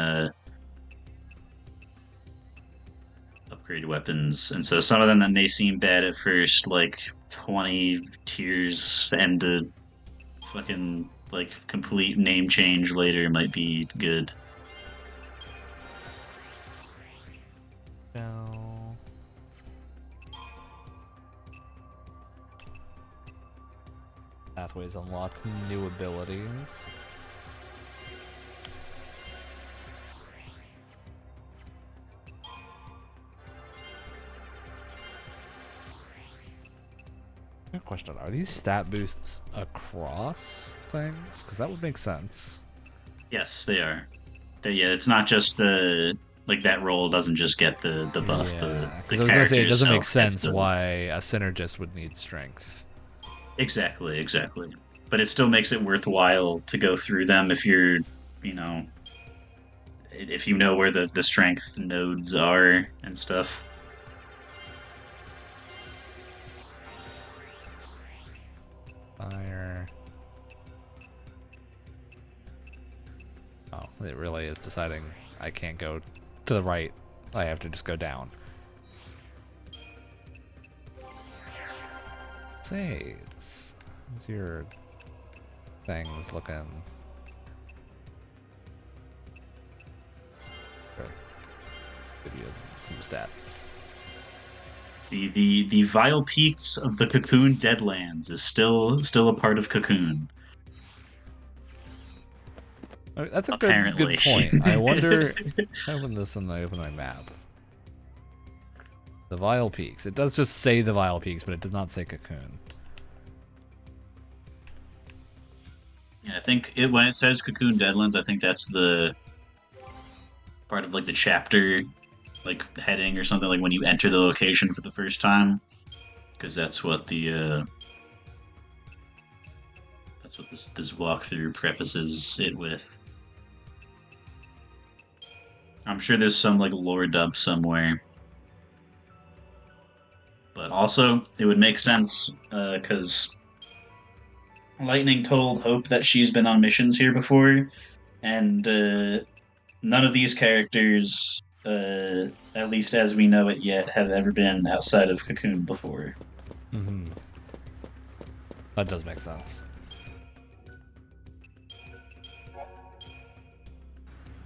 Speaker 2: upgrade weapons, and so some of them that may seem bad at first, like 20 tiers and the fucking like complete name change later, might be good.
Speaker 1: No. Pathways unlock new abilities. Good question. Are these stat boosts across things? Because that would make sense.
Speaker 2: Yes, they are. Yeah, it's not just like that roll doesn't just get the buff.
Speaker 1: Yeah,
Speaker 2: The
Speaker 1: 'cause I was gonna say it doesn't make
Speaker 2: itself gets
Speaker 1: sense why a synergist would need strength.
Speaker 2: Exactly. But it still makes it worthwhile to go through them if you're, if you know where the strength nodes are and stuff.
Speaker 1: Fire. Oh, it really is deciding I can't go to the right. I have to just go down. Saves. How's your things looking? Okay. Give you some stats.
Speaker 2: The Vile Peaks of the Cocoon Deadlands is still a part of Cocoon.
Speaker 1: That's a
Speaker 2: Apparently.
Speaker 1: good point. I wonder. I open this and I open my map. The Vile Peaks. It does just say the Vile Peaks, but it does not say Cocoon.
Speaker 2: Yeah, I think when it says Cocoon Deadlands, I think that's the part of like the chapter, like heading or something, like when you enter the location for the first time, because that's what the that's what this walkthrough prefaces it with. I'm sure there's some like lore dump somewhere. But also, it would make sense, because Lightning told Hope that she's been on missions here before, and none of these characters, at least as we know it yet, have ever been outside of Cocoon before.
Speaker 1: Mm-hmm. That does make sense.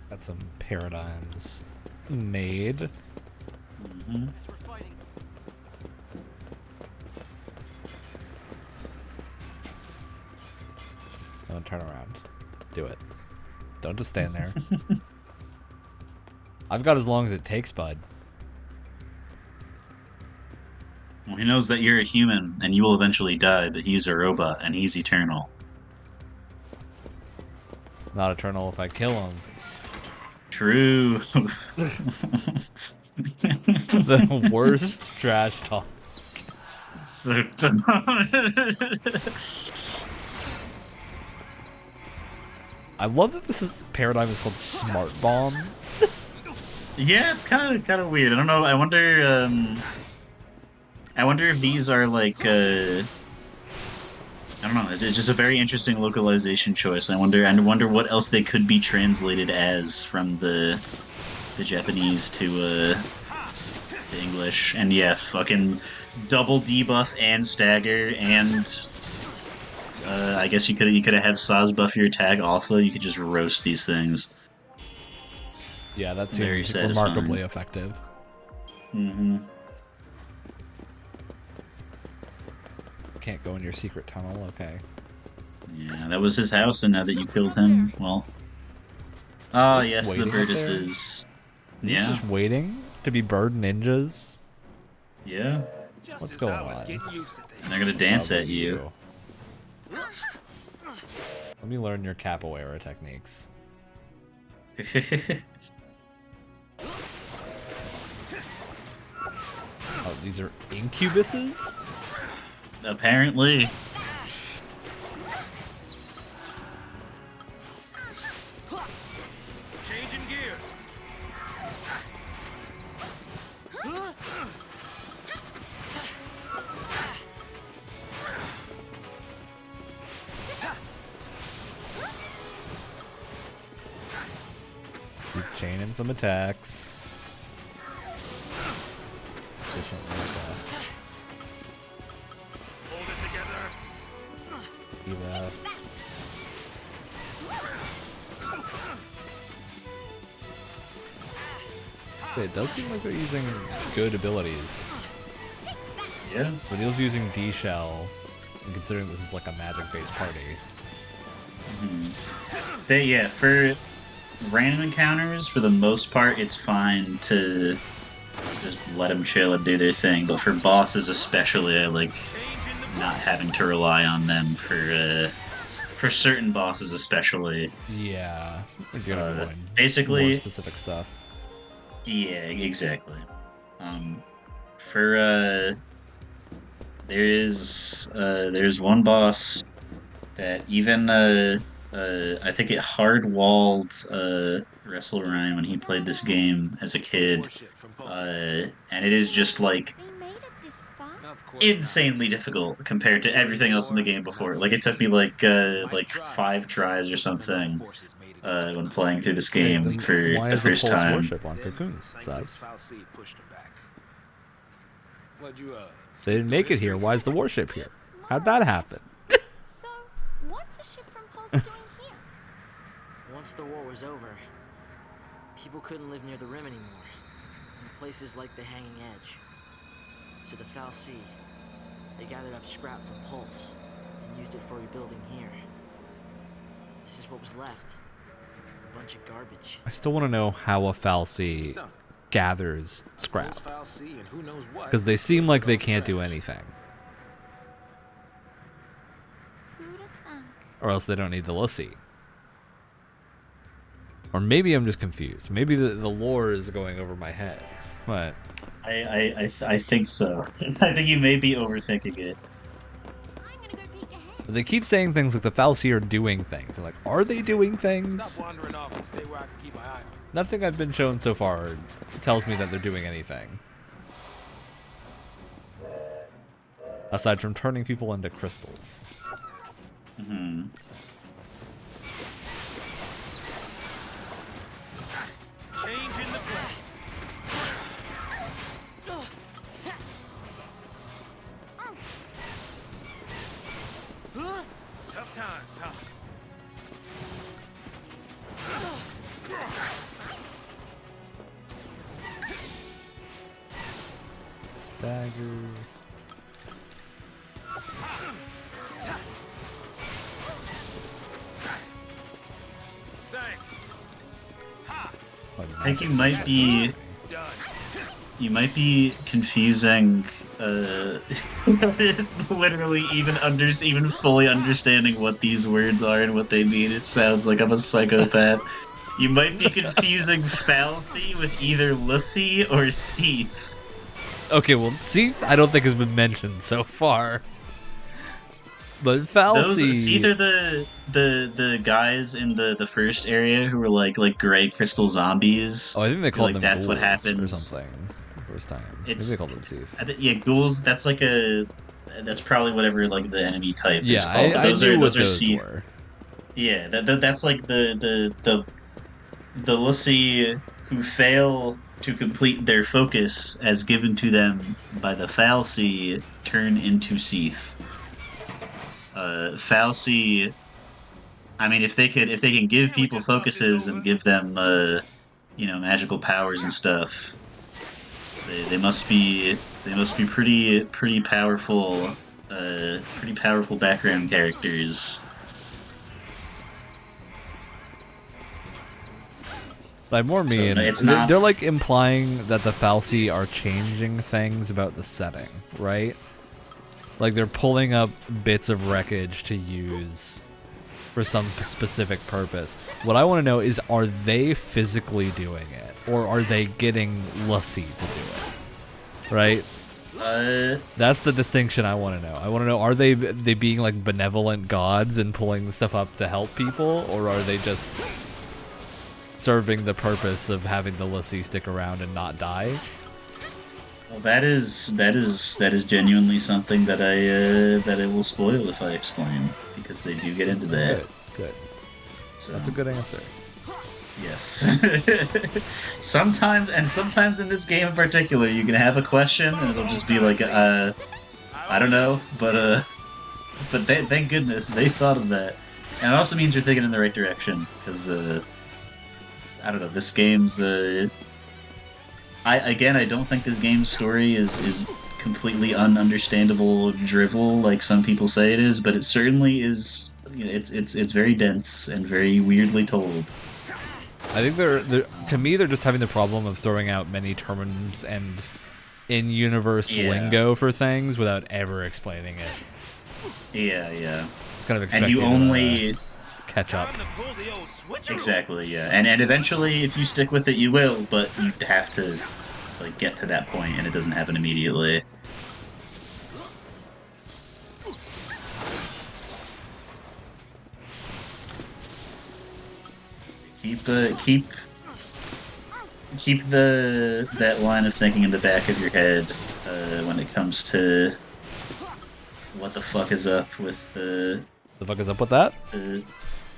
Speaker 1: Got some paradigms made.
Speaker 2: Mm-hmm.
Speaker 1: Don't turn around. Do it. Don't just stand there. I've got as long as it takes, bud.
Speaker 2: Well, he knows that you're a human, and you will eventually die, but he's a robot, and he's eternal.
Speaker 1: Not eternal if I kill him.
Speaker 2: True.
Speaker 1: The worst trash talk.
Speaker 2: So dumb.
Speaker 1: I love that this paradigm is called Smart Bomb.
Speaker 2: Yeah, it's kind of weird. I don't know. I wonder if these are like I don't know. It's just a very interesting localization choice. I wonder what else they could be translated as from the Japanese to English. And yeah, fucking double debuff and stagger, and I guess you could have Saz buff your attack also. You could just roast these things.
Speaker 1: Yeah, that
Speaker 2: Very
Speaker 1: seems
Speaker 2: satisfying.
Speaker 1: remarkably effective.
Speaker 2: Mm-hmm.
Speaker 1: Can't go in your secret tunnel, okay.
Speaker 2: Yeah, that was his house, and now that you killed him, well... Oh,
Speaker 1: He's
Speaker 2: yes, the
Speaker 1: waiting up there?
Speaker 2: Burtisses.
Speaker 1: He's
Speaker 2: Yeah.
Speaker 1: just waiting to be bird ninjas.
Speaker 2: Yeah.
Speaker 1: What's going on?
Speaker 2: And they're gonna dance at you.
Speaker 1: Let me learn your capoeira techniques. Oh, these are incubuses?
Speaker 2: Apparently.
Speaker 5: Changing gears.
Speaker 1: Keep chaining some attacks. Efficiently like that.
Speaker 5: Hold it together.
Speaker 1: Do that. It does seem like they're using good abilities.
Speaker 2: Yeah.
Speaker 1: Vanille's using D-Shell, and considering this is like a magic-based party.
Speaker 2: But yeah, for random encounters, for the most part, it's fine to just let them chill and do their thing. But for bosses especially, I like not having to rely on them for certain bosses especially.
Speaker 1: Yeah, if you're gonna go in
Speaker 2: basically-
Speaker 1: more specific stuff.
Speaker 2: Yeah, exactly. There's one boss that even I think it hard-walled Wrestle Ryan when he played this game as a kid, and it is just like
Speaker 7: They made it this far?
Speaker 2: insanely difficult compared to everything else in the game before. Like it took me like 5 tries or something, when playing through this
Speaker 1: Then
Speaker 2: game for
Speaker 1: why
Speaker 2: the
Speaker 1: is the
Speaker 2: first
Speaker 1: Pulse
Speaker 2: time.
Speaker 1: warship on Cocoon? Says
Speaker 6: pushed him back. What'd you,
Speaker 1: they didn't make it here. Why is the warship here? How'd that happen?
Speaker 7: So, what's a ship from Pulse doing here?
Speaker 3: Once the war was over, people couldn't live near the rim anymore, in places like the Hanging Edge. So the Foul Sea, they gathered up scrap from Pulse and used it for rebuilding here. This is what was left. A bunch of garbage.
Speaker 1: I still want to know how a Fal'Cie gathers scrap. Because they seem like they can't do anything.
Speaker 7: Who'da thunk?
Speaker 1: Or else they don't need the Lassie. Or maybe I'm just confused. Maybe the lore is going over my head. But
Speaker 2: I think so. I think you may be overthinking it.
Speaker 7: I'm gonna go peek ahead.
Speaker 1: they keep saying things like the Fal'Cie are doing things. I'm like, are they doing things?
Speaker 6: Stop wandering off and stay where I can keep my eye on you.
Speaker 1: Nothing I've been shown so far tells me that they're doing anything. Aside from turning people into crystals.
Speaker 2: Mm-hmm.
Speaker 5: Changing the plan. Tough times, huh?
Speaker 1: Stagger.
Speaker 5: Thanks.
Speaker 2: I think you might be confusing it's literally even fully understanding what these words are and what they mean. It sounds like I'm a psychopath. You might be confusing Fal'Cie with either Lassie or Seath.
Speaker 1: Okay, well, Seath I don't think has been mentioned so far. But Fal'Cie...
Speaker 2: Seath are the guys in the first area who were like gray crystal zombies.
Speaker 1: Oh, I think they called them
Speaker 2: that's what
Speaker 1: ghouls
Speaker 2: happens
Speaker 1: or something the first time. Maybe
Speaker 2: It's-
Speaker 1: they called them Seath.
Speaker 2: Yeah, ghouls. That's probably whatever the enemy type is
Speaker 1: Yeah,
Speaker 2: called. But
Speaker 1: I
Speaker 2: those
Speaker 1: knew
Speaker 2: are
Speaker 1: what
Speaker 2: those are
Speaker 1: those
Speaker 2: Seath.
Speaker 1: were.
Speaker 2: Yeah, that's like the Lassie who fail to complete their focus as given to them by the Fal'Cie turn into Seath. Fal'Cie, I mean, if they can give people focuses and give them magical powers and stuff, they must be pretty powerful background characters.
Speaker 1: By more mean,
Speaker 2: So, it's not-
Speaker 1: they're like implying that the Fal'Cie are changing things about the setting, right? Like they're pulling up bits of wreckage to use for some specific purpose. What I want to know is, are they physically doing it, or are they getting Lassie to do it? Right? That's the distinction I want to know. I want to know, are they being like benevolent gods and pulling stuff up to help people, or are they just serving the purpose of having the Lassie stick around and not die?
Speaker 2: Well, that is genuinely something that I will spoil if I explain, because they do get into that.
Speaker 1: Good.
Speaker 2: So,
Speaker 1: That's a good answer.
Speaker 2: Yes. Sometimes in this game in particular, you can have a question and it'll just be like, I don't know, but thank goodness they thought of that. And it also means you're thinking in the right direction, because I don't know, this game's I don't think this game's story is completely ununderstandable drivel like some people say it is, but it certainly is. It's very dense and very weirdly told.
Speaker 1: I think to me they're just having the problem of throwing out many terms and in-universe lingo for things without ever explaining it.
Speaker 2: Yeah.
Speaker 1: It's kind of
Speaker 2: And
Speaker 1: expected
Speaker 2: you only
Speaker 1: catch up.
Speaker 5: Time to pull the old switcheroo.
Speaker 2: exactly, yeah, and eventually, if you stick with it, you will. But you have to get to that point, and it doesn't happen immediately. Keep that line of thinking in the back of your head when it comes to what the fuck is up with
Speaker 1: The fuck is up with that?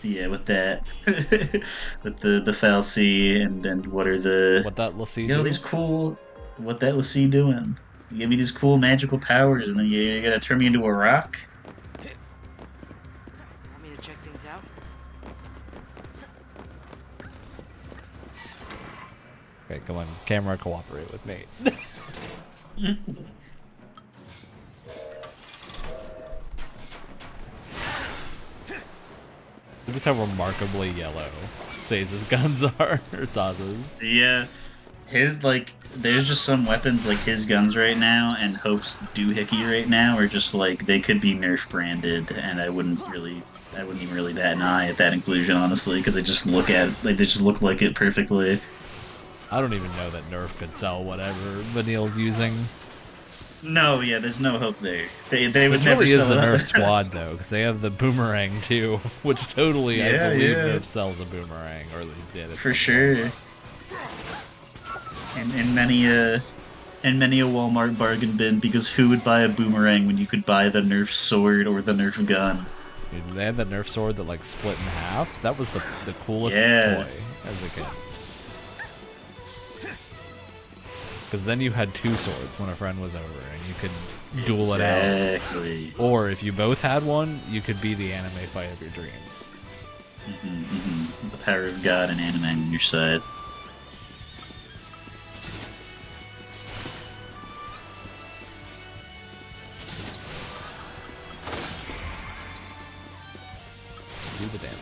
Speaker 2: Yeah, with that, with the fallacy, and what are the
Speaker 1: What that Lassie
Speaker 2: you know
Speaker 1: do?
Speaker 2: these cool what that Lassie doing? You give me these cool magical powers, and then you gotta turn me into a rock.
Speaker 3: Want me to check things out?
Speaker 1: Okay, come on, camera, cooperate with me. Notice how remarkably yellow Saze's guns are, or Saz's.
Speaker 2: Yeah, his like there's just some weapons like his guns right now and Hope's doohickey right now are just like they could be Nerf branded, and I wouldn't even really bat an eye at that inclusion honestly because they just look like it perfectly.
Speaker 1: I don't even know that Nerf could sell whatever Vanille's using.
Speaker 2: No, yeah, there's no hope there. They would
Speaker 1: This
Speaker 2: never
Speaker 1: really is
Speaker 2: sell
Speaker 1: the
Speaker 2: it.
Speaker 1: Nerf squad, though, because they have the boomerang, too, which totally, I
Speaker 2: Yeah,
Speaker 1: believe,
Speaker 2: yeah.
Speaker 1: Nerf sells a boomerang, or at least did. At
Speaker 2: For
Speaker 1: some
Speaker 2: sure.
Speaker 1: point.
Speaker 2: And many a Walmart bargain bin because who would buy a boomerang when you could buy the Nerf sword or the Nerf gun?
Speaker 1: Dude, they had that Nerf sword that, like, split in half. That was the coolest
Speaker 2: Yeah.
Speaker 1: toy as a kid. Because then you had two swords when a friend was over, and you could duel it out.
Speaker 2: Exactly.
Speaker 1: Or if you both had one, you could be the anime fight of your dreams.
Speaker 2: The power of God and anime on your side.
Speaker 1: Do the damage.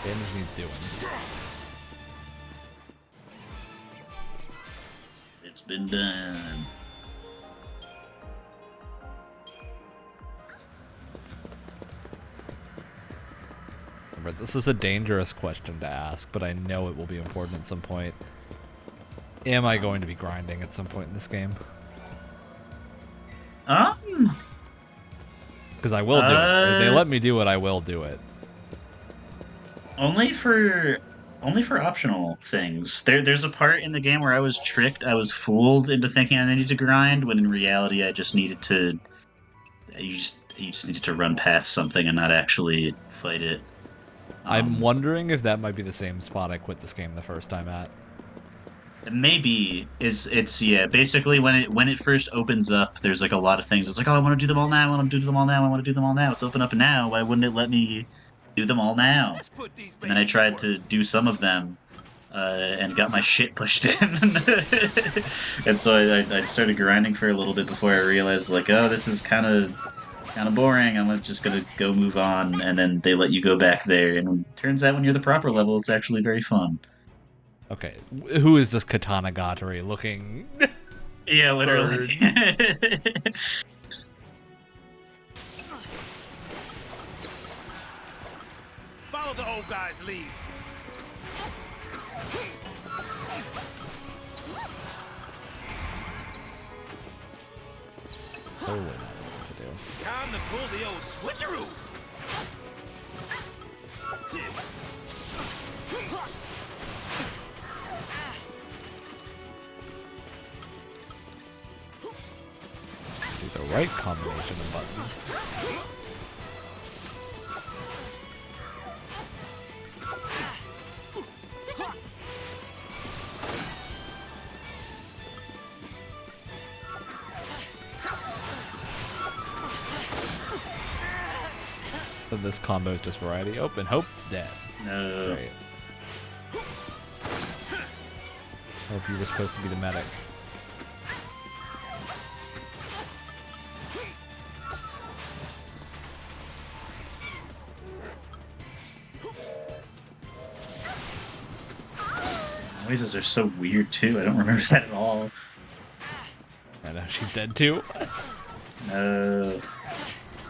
Speaker 1: Damage needs doing.
Speaker 2: It's been done.
Speaker 1: Remember, this is a dangerous question to ask, but I know it will be important at some point. Am I going to be grinding at some point in this game? Because I will do it. If they let me do it, I will do it.
Speaker 2: Only for optional things. There's a part in the game where I was tricked, I was fooled into thinking I needed to grind, when in reality I just needed to you just needed to run past something and not actually fight it.
Speaker 1: I'm wondering if that might be the same spot I quit this game the first time at.
Speaker 2: Maybe it's yeah. Basically, when it first opens up, there's like a lot of things. It's like, oh, I want to do them all now. I want to do them all now. I want to do them all now. It's open up now. Why wouldn't it let me do them all now?
Speaker 5: Let's put these
Speaker 2: And then I tried to do some of them, and got my shit pushed in. And so I started grinding for a little bit before I realized, like, oh, this is kind of boring. I'm just gonna go move on. And then they let you go back there, and it turns out when you're the proper level, it's actually very fun.
Speaker 1: Okay, who is this Katana Gatari looking?
Speaker 2: Yeah, literally.
Speaker 5: Follow the old guy's lead.
Speaker 1: Totally not what to do.
Speaker 5: Time to pull the old switcheroo.
Speaker 1: Do the right combination of buttons. So this combo is just variety. Open. Hope's dead.
Speaker 2: No.
Speaker 1: Great. Hope you were supposed to be the medic.
Speaker 2: Noises are so weird too. I don't remember that at all.
Speaker 1: I know she's dead too.
Speaker 2: No.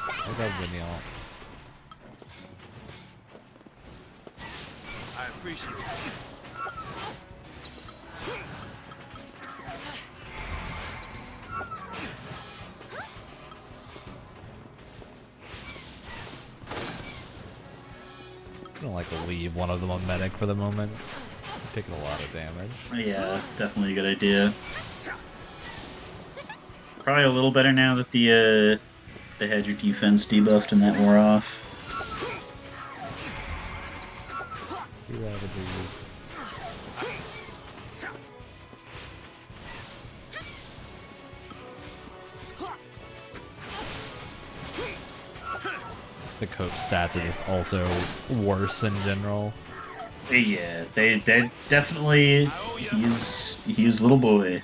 Speaker 1: I love Vanille.
Speaker 5: I appreciate it.
Speaker 1: I'm gonna like leave one of them on medic for the moment. They're taking a lot of damage.
Speaker 2: Yeah, definitely a good idea. Probably a little better now that they had your defense debuffed and that wore off.
Speaker 1: please. The coach stats are just also worse in general.
Speaker 2: Yeah, they definitely he's a little boy,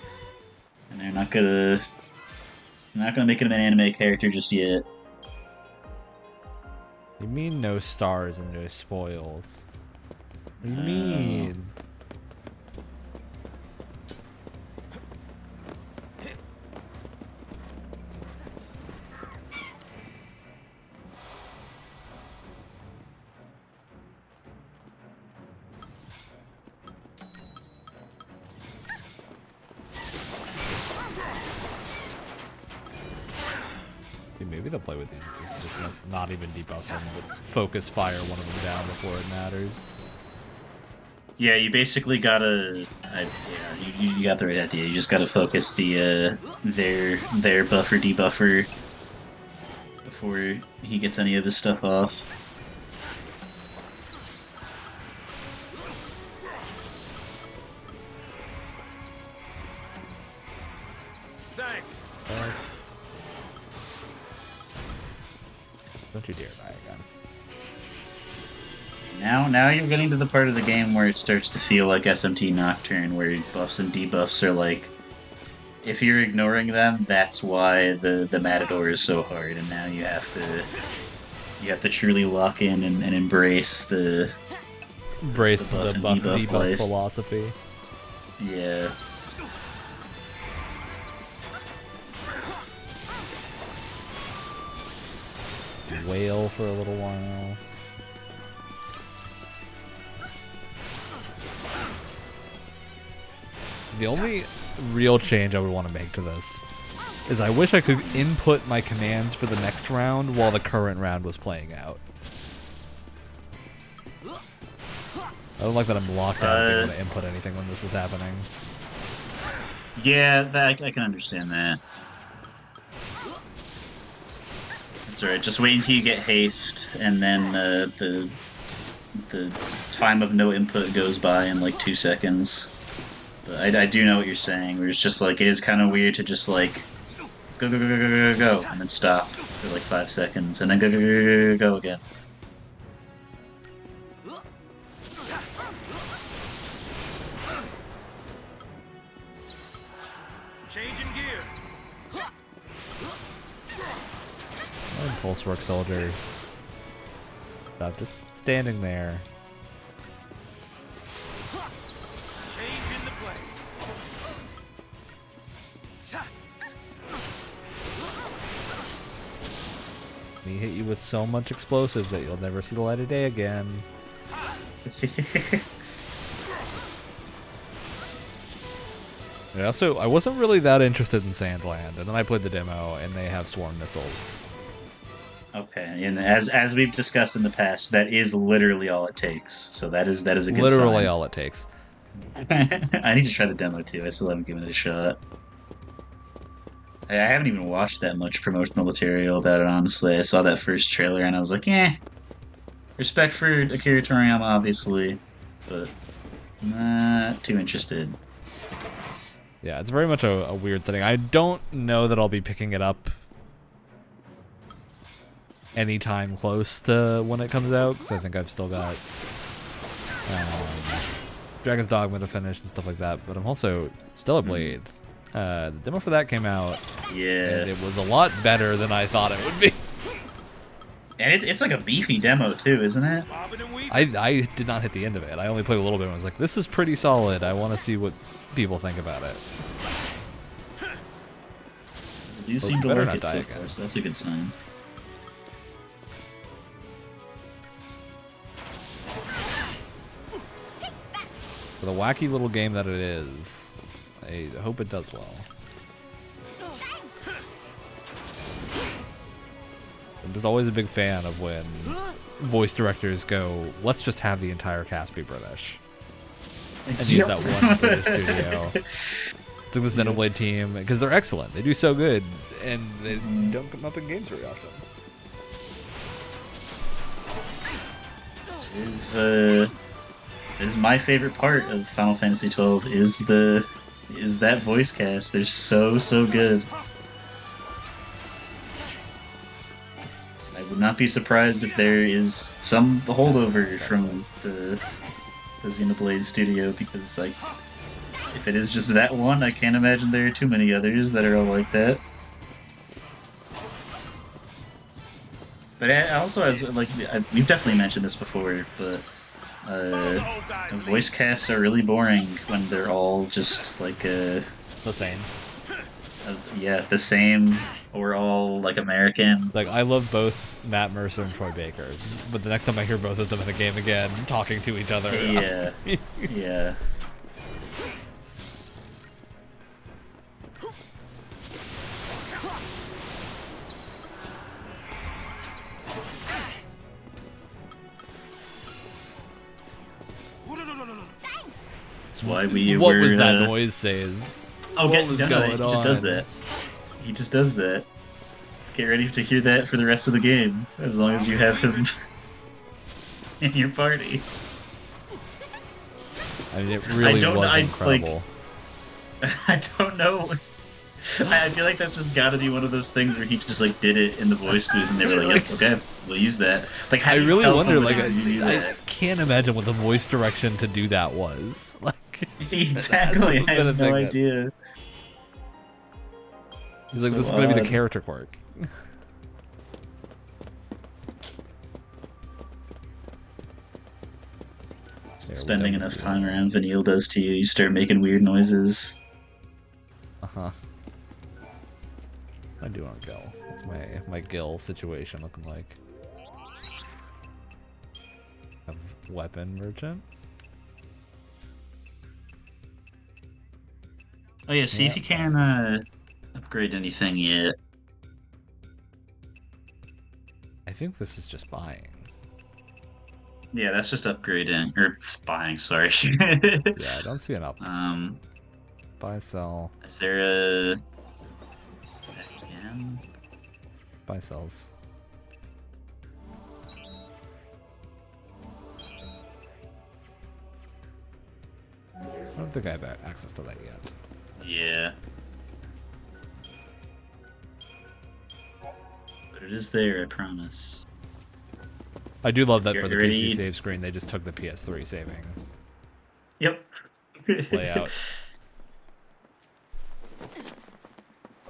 Speaker 2: and they're not gonna make him an anime character just yet.
Speaker 1: You mean no stars and no spoils? What do you mean? Maybe they'll play with these. This is just not even debuff them, but focus fire one of them down before it matters.
Speaker 2: Yeah, you basically gotta. You got the right idea. You just gotta focus the their buffer debuffer before he gets any of his stuff off.
Speaker 1: Don't you dare die again.
Speaker 2: Now you're getting to the part of the game where it starts to feel like SMT Nocturne, where buffs and debuffs are like, if you're ignoring them, that's why the Matador is so hard, and now you have to truly lock in and embrace the
Speaker 1: buff and debuff
Speaker 2: life.
Speaker 1: Philosophy.
Speaker 2: Yeah.
Speaker 1: Wail for a little while. The only real change I would want to make to this is I wish I could input my commands for the next round while the current round was playing out. I don't like that I'm locked out of being able to input anything when this is happening.
Speaker 2: Yeah, I can understand that. That's alright, just wait until you get haste, and then the time of no input goes by in like 2 seconds. But I do know what you're saying, where it's just like, it is kind of weird to just like, go, go, go, go, go, go, go, and then stop for like 5 seconds, and then go, go, go, go, go, go again.
Speaker 5: Changing gears.
Speaker 1: Pulse work soldier. Stop just standing there.
Speaker 5: Changing the play.
Speaker 1: Me hit you with so much explosives that you'll never see the light of day again. I wasn't really that interested in Sandland, and then I played the demo, and they have swarm missiles.
Speaker 2: Okay, and as we've discussed in the past, that is literally all it takes. So that is a good
Speaker 1: Literally
Speaker 2: sign.
Speaker 1: all it takes.
Speaker 2: I need to try the demo too. I still haven't given it a shot. I haven't even watched that much promotional material about it, honestly. I saw that first trailer and I was like, eh. Respect for Akira Toriyama, obviously, but not too interested.
Speaker 1: Yeah, it's very much a weird setting. I don't know that I'll be picking it up anytime close to when it comes out, because I think I've still got Dragon's Dogma to finish and stuff like that, but I'm also still at Blade. The demo for that came out,
Speaker 2: Yeah.
Speaker 1: and it was a lot better than I thought it would be.
Speaker 2: And it's like a beefy demo too, isn't it?
Speaker 1: I did not hit the end of it. I only played a little bit and I was like, this is pretty solid. I want to see what people think about it.
Speaker 2: You seem to
Speaker 1: better
Speaker 2: like
Speaker 1: not
Speaker 2: it
Speaker 1: die
Speaker 2: so
Speaker 1: again.
Speaker 2: far, so that's a good sign.
Speaker 1: For the wacky little game that it is, I hope it does well. I'm just always a big fan of when voice directors go, let's just have the entire cast be British. And use that one British studio. It's like the Xenoblade team, because they're excellent. They do so good, and they don't come up in games very often.
Speaker 2: is my favorite part of Final Fantasy XII is that voice cast. They're so good. I would not be surprised if there is some holdover from the Xenoblade studio, because like, if it is just that one, I can't imagine there are too many others that are all like that. But I also, as like, we've definitely mentioned this before, but voice casts are really boring when they're all just like
Speaker 1: The same.
Speaker 2: yeah, the same, or all like American.
Speaker 1: Like, I love both Matt Mercer and Troy Baker, but the next time I hear both of them in a game again, talking to each other...
Speaker 2: Yeah, yeah. That's why we
Speaker 1: What
Speaker 2: were...
Speaker 1: was that noise says?
Speaker 2: Oh,
Speaker 1: what was going
Speaker 2: he just does that. He just does that. Get ready to hear that for the rest of the game, as long as you have him in your party.
Speaker 1: I mean, it really was incredible.
Speaker 2: I don't know. I feel like that's just gotta be one of those things where he just like did it in the voice booth, and they were like, "Yep, okay, we'll use that." Like, how
Speaker 1: I
Speaker 2: do you
Speaker 1: really
Speaker 2: tell
Speaker 1: wonder.
Speaker 2: somebody
Speaker 1: Like,
Speaker 2: to do
Speaker 1: I
Speaker 2: that?
Speaker 1: can't imagine what the voice direction to do that was. Like,
Speaker 2: Exactly, I have no idea.
Speaker 1: He's like,
Speaker 2: So
Speaker 1: "This is gonna be the
Speaker 2: odd.
Speaker 1: character quirk."
Speaker 2: Spending enough time around Vanille does to you. You start making weird noises.
Speaker 1: Uh-huh. I do want to go. What's my Gil situation looking like? Have weapon merchant?
Speaker 2: Oh yeah, see if you can upgrade anything yet.
Speaker 1: I think this is just buying.
Speaker 2: Yeah, that's just upgrading or buying. Sorry.
Speaker 1: Yeah, I don't see an up. Buy, sell.
Speaker 2: Is there a again?
Speaker 1: Buy, sells. I don't think I have access to that yet.
Speaker 2: Yeah. But it is there, I promise.
Speaker 1: I do love that
Speaker 2: You're
Speaker 1: for the
Speaker 2: ready?
Speaker 1: PC save screen, they just took the PS3 saving
Speaker 2: Yep.
Speaker 1: layout.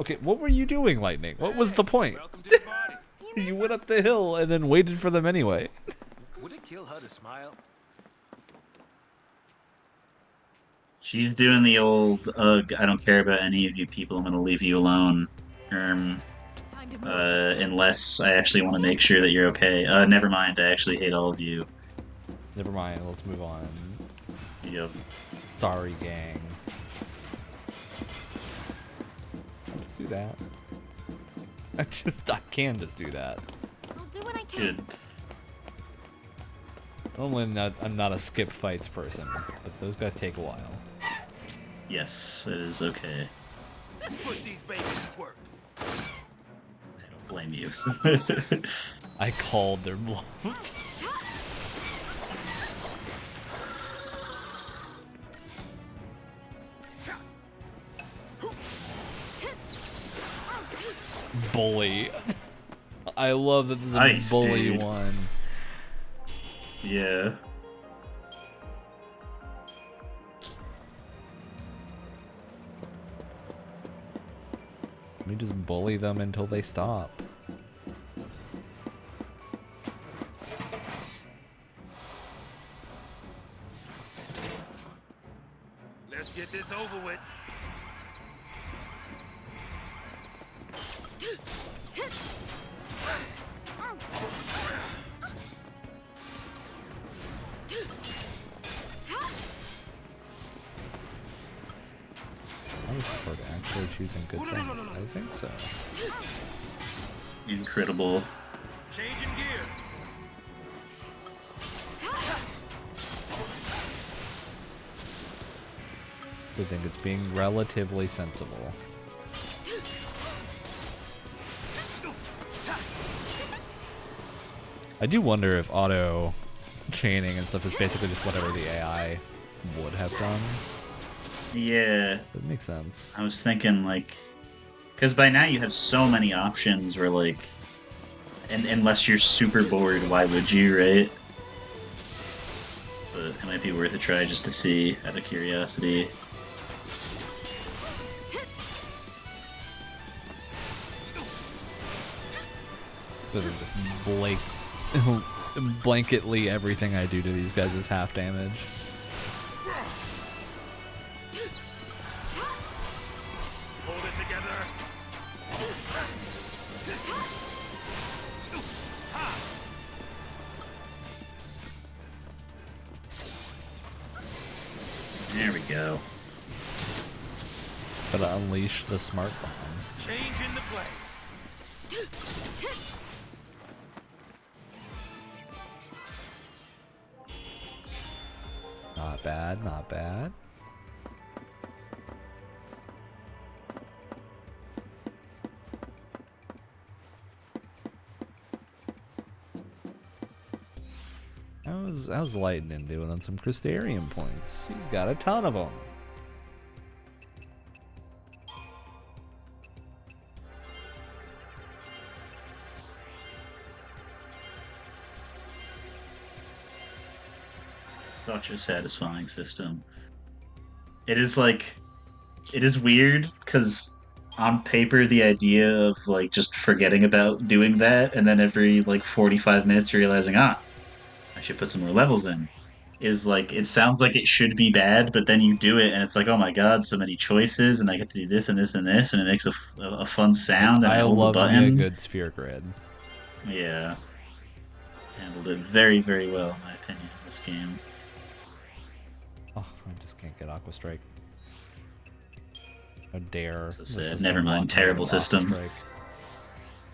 Speaker 1: Okay, what were you doing, Lightning? What was the point?
Speaker 6: Welcome to the party.
Speaker 1: You went up the hill and then waited for them anyway.
Speaker 6: Would it kill her to smile?
Speaker 2: She's doing the old, ugh, I don't care about any of you people, I'm gonna leave you alone. Unless I actually want to make sure that you're okay. Never mind, I actually hate all of you.
Speaker 1: Never mind, let's move on.
Speaker 2: Yep.
Speaker 1: Sorry, gang. Let's do that. I can just do that.
Speaker 7: I'll do what I can.
Speaker 2: Good.
Speaker 1: Normally I'm not a skip fights person, but those guys take a while.
Speaker 2: Yes, it is okay.
Speaker 6: Let's put these babies to work.
Speaker 2: I don't blame you.
Speaker 1: I called their bluff. Bully. I love that there's a
Speaker 2: Nice,
Speaker 1: bully
Speaker 2: dude.
Speaker 1: one.
Speaker 2: Yeah.
Speaker 1: Let me just bully them until they stop.
Speaker 6: Let's get this over with.
Speaker 1: I was for actually choosing good things. I think so.
Speaker 2: Incredible.
Speaker 6: Changing gears.
Speaker 1: I think it's being relatively sensible. I do wonder if auto chaining and stuff is basically just whatever the AI would have done.
Speaker 2: Yeah.
Speaker 1: That makes sense.
Speaker 2: I was thinking, like... Because by now you have so many options where, like... And unless you're super bored, why would you, right? But it might be worth a try just to see, out of curiosity.
Speaker 1: Just blanketly everything I do to these guys is half damage.
Speaker 5: Hold it together.
Speaker 2: There we go.
Speaker 1: Gotta unleash the smart bomb.
Speaker 5: Change in the play.
Speaker 1: Not bad, not bad. How's Lightning doing on some Crystarium points? He's got a ton of them.
Speaker 2: Such a satisfying system. It is like... It is weird, because on paper the idea of like just forgetting about doing that, and then every like 45 minutes realizing, I should put some more levels in, is like, it sounds like it should be bad, but then you do it and it's like, oh my god, so many choices, and I get to do this and this and this, and it makes a fun sound, and I hold the
Speaker 1: love
Speaker 2: button.
Speaker 1: me a good sphere grid.
Speaker 2: Yeah. Handled it very, very well, in my opinion, in this game.
Speaker 1: Oh, I just can't get Aqua Strike. How dare.
Speaker 2: So
Speaker 1: the
Speaker 2: sad.
Speaker 1: system
Speaker 2: Never mind.
Speaker 1: want me to
Speaker 2: Terrible
Speaker 1: have Aqua
Speaker 2: system.
Speaker 1: Strike.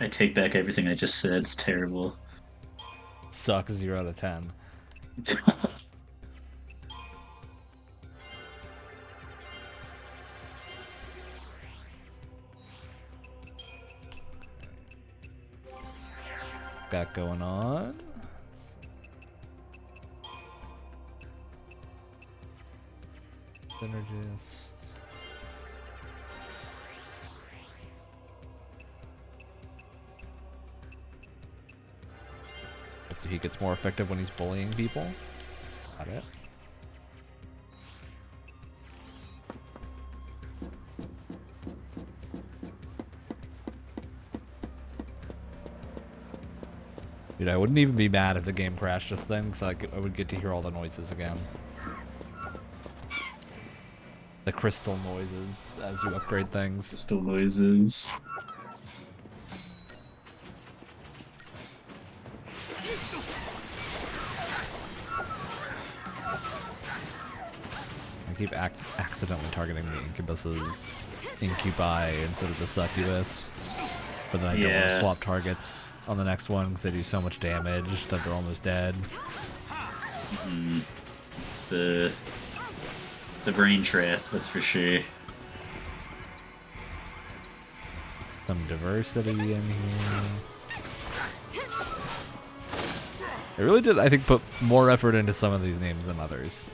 Speaker 2: I take back everything I just said. It's terrible.
Speaker 1: Sucks 0 out of 10. Got going on. Synergist. So he gets more effective when he's bullying people. Got it. Dude, I wouldn't even be mad if the game crashed just then, because I would get to hear all the noises again. The crystal noises as you upgrade things.
Speaker 2: Crystal noises.
Speaker 1: I keep accidentally targeting the incubus's incubi instead of the succubus. But then I don't want to swap targets on the next one because they do so much damage that they're almost dead.
Speaker 2: It's the brain trap, that's for sure.
Speaker 1: Some diversity in here. They really did, I think, put more effort into some of these names than others.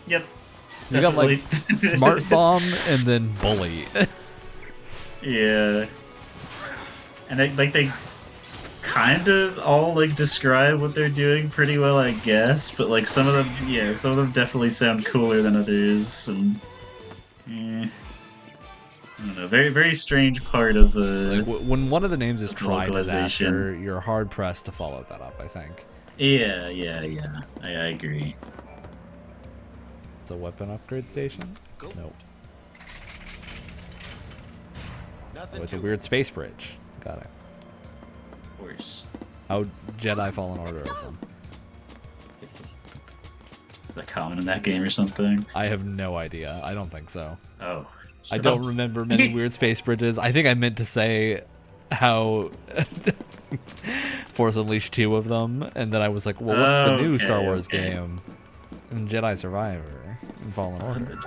Speaker 2: Yep.
Speaker 1: You got like Smart Bomb and then Bully.
Speaker 2: Yeah. And they kind of all like describe what they're doing pretty well, I guess. But like some of them definitely sound cooler than others. And I don't know. Very, very strange part of
Speaker 1: like when one of the names is Try
Speaker 2: localization.
Speaker 1: Disaster, you're hard pressed to follow that up, I think.
Speaker 2: Yeah. I agree.
Speaker 1: It's a weapon upgrade station?
Speaker 6: Cool.
Speaker 1: Nope.
Speaker 6: Nothing
Speaker 1: Oh, it's a
Speaker 6: to
Speaker 1: weird space bridge. Got it.
Speaker 2: Of course.
Speaker 1: How Jedi Fallen Order of them?
Speaker 2: Is that common in that game or something?
Speaker 1: I have no idea. I don't think so.
Speaker 2: Oh.
Speaker 1: I don't remember many weird space bridges. I think I meant to say how Force Unleashed 2 of them, and then I was like, well, what's the new Star Wars game? And Jedi Survivor and Fallen Order.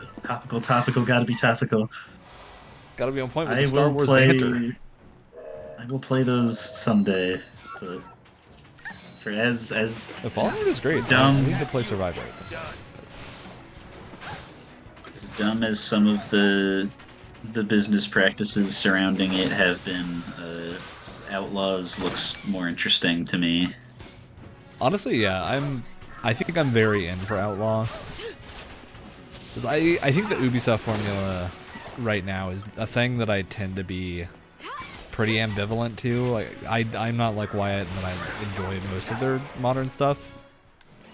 Speaker 2: Topical, gotta be topical.
Speaker 1: Gotta be on point with the Star Wars banter.
Speaker 2: I will play those someday, but For as
Speaker 1: The Fallout is great.
Speaker 2: Dumb.
Speaker 1: I need to play Survivor.
Speaker 2: as dumb as some of the business practices surrounding it have been, Outlaws looks more interesting to me.
Speaker 1: Honestly, yeah, I think I'm very in for Outlaw. Because I think the Ubisoft formula right now is a thing that I tend to be pretty ambivalent to. Like I'm not like Wyatt, and that I enjoy most of their modern stuff.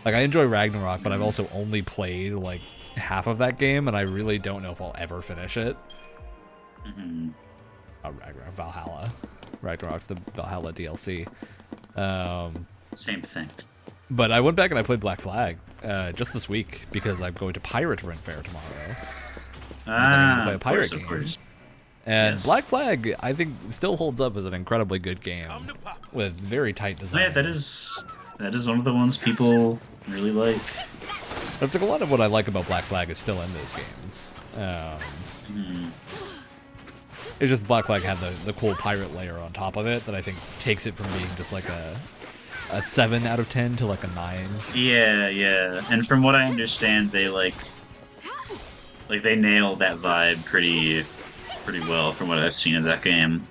Speaker 1: Like I enjoy Ragnarok, but I've also only played like half of that game, and I really don't know if I'll ever finish it.
Speaker 2: Mm-hmm.
Speaker 1: Ragnarok, Valhalla. Ragnarok's the Valhalla DLC.
Speaker 2: Same thing.
Speaker 1: But I went back and I played Black Flag just this week because I'm going to Pirate Ren Fair tomorrow. I need to play a pirate game.
Speaker 2: Of course.
Speaker 1: And
Speaker 2: Yes.
Speaker 1: Black Flag, I think, still holds up as an incredibly good game with very tight design.
Speaker 2: Yeah, that is one of the ones people really like.
Speaker 1: That's like a lot of what I like about Black Flag is still in those games. It's just Black Flag had the cool pirate layer on top of it that I think takes it from being just like a 7 out of 10 to like a 9.
Speaker 2: Yeah. And from what I understand, they like they nail that vibe pretty well from what I've seen of that game.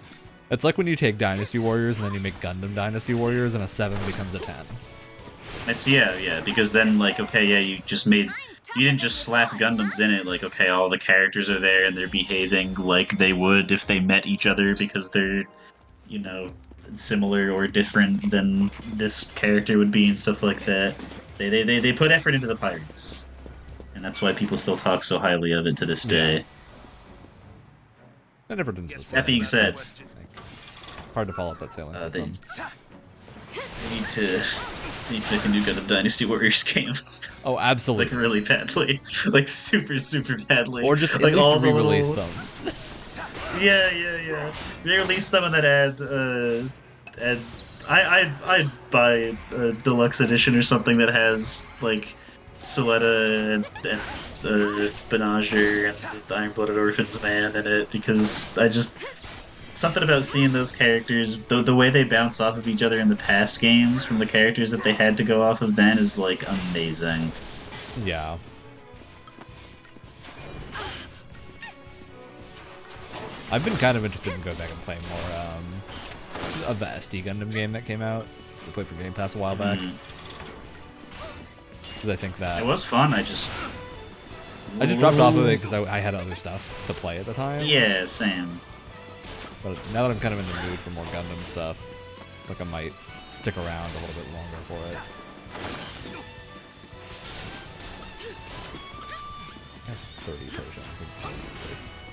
Speaker 1: It's like when you take Dynasty Warriors and then you make Gundam Dynasty Warriors and a 7 becomes a 10.
Speaker 2: It's yeah, because then like okay, yeah, you didn't just slap Gundams in it, like okay, all the characters are there and they're behaving like they would if they met each other because they're, you know, similar or different than this character would be and stuff like that. They put effort into the pirates. And that's why people still talk so highly of it to this day.
Speaker 1: I never did the
Speaker 2: That being said,
Speaker 1: hard to follow up that sailing system.
Speaker 2: they need to make a new Gundam Dynasty Warriors game.
Speaker 1: Oh, absolutely.
Speaker 2: Like really badly. Like super badly.
Speaker 1: Or just at
Speaker 2: like
Speaker 1: least
Speaker 2: all the
Speaker 1: re-release
Speaker 2: little...
Speaker 1: them.
Speaker 2: Yeah. They release them and then add I'd buy a deluxe edition or something that has like Suletta and Benager and the Iron-Blooded Orphans Man in it, because I just something about seeing those characters, the way they bounce off of each other in the past games from the characters that they had to go off of then is like amazing.
Speaker 1: Yeah. I've been kind of interested in going back and playing more of the SD Gundam game that came out. We played for Game Pass a while back. Because I think that
Speaker 2: It was fun. I just
Speaker 1: dropped off of it because I had other stuff to play at the time.
Speaker 2: Yeah, same.
Speaker 1: But now that I'm kind of in the mood for more Gundam stuff, like I might stick around a little bit longer for it. That's 30 potions. It's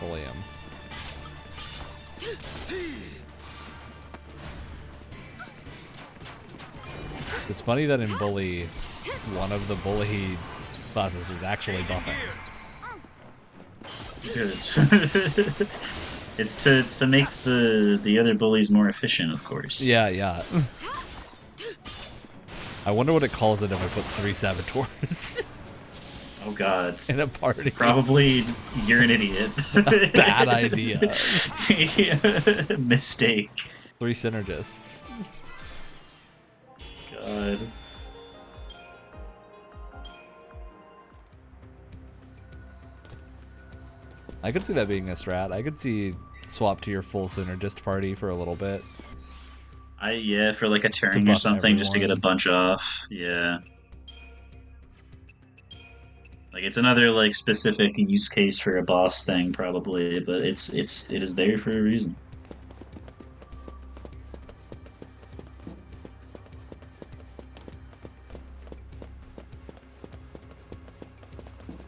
Speaker 1: William. It's funny that in Bully, one of the Bully classes is actually buffing.
Speaker 2: Good. It's to make the other bullies more efficient, of course.
Speaker 1: Yeah. I wonder what it calls it if I put 3 saboteurs
Speaker 2: Oh god.
Speaker 1: in a party.
Speaker 2: Probably you're an idiot.
Speaker 1: Bad idea.
Speaker 2: Yeah. Mistake.
Speaker 1: 3 synergists.
Speaker 2: God.
Speaker 1: I could see that being a strat. I could see swap to your full synergist party for a little bit.
Speaker 2: Yeah, for like a turn or
Speaker 1: buff
Speaker 2: something, just to get a
Speaker 1: everyone.
Speaker 2: bunch off. Yeah. Like it's another like specific use case for a boss thing, probably, but it is there for a reason.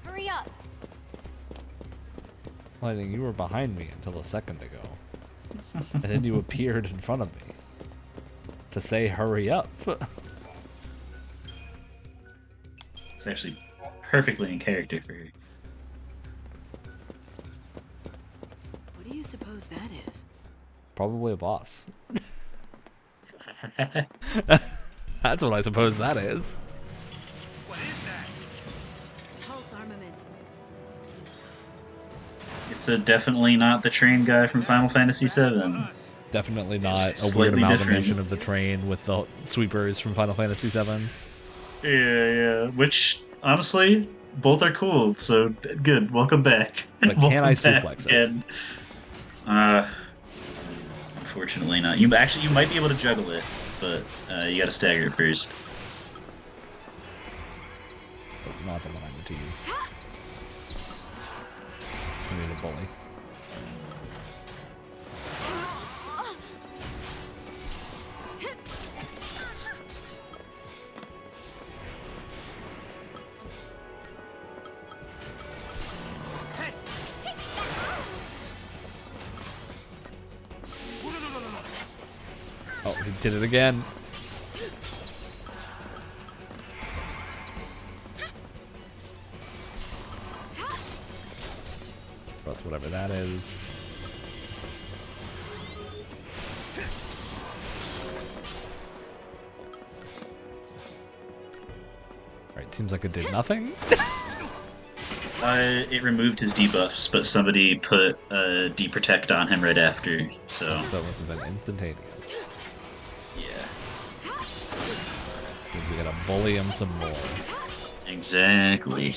Speaker 7: Hurry up.
Speaker 1: Lightning, you were behind me until a second ago. And then you appeared in front of me. To say hurry up.
Speaker 2: It's actually perfectly in character for her.
Speaker 4: What do you suppose that is?
Speaker 1: Probably a boss. That's what I suppose that is.
Speaker 5: What is that?
Speaker 3: Oh
Speaker 2: So definitely not the train guy from Final Fantasy VII.
Speaker 1: Definitely not a
Speaker 2: Slightly
Speaker 1: weird amalgamation
Speaker 2: different.
Speaker 1: of the train with the sweepers from Final Fantasy VII.
Speaker 2: Yeah. Which, honestly, both are cool, so good. Welcome back.
Speaker 1: But can I suplex it?
Speaker 2: again. Uh, unfortunately not. You might be able to juggle it, but you gotta stagger it first.
Speaker 1: But not the one I need to use. I need a bully. Oh, he did it again. Trust whatever that is. Alright, seems like it did nothing.
Speaker 2: It removed his debuffs, but somebody put deprotect on him right after, so
Speaker 1: That must have been instantaneous.
Speaker 2: yeah.
Speaker 1: Means we gotta bully him some more.
Speaker 2: Exactly.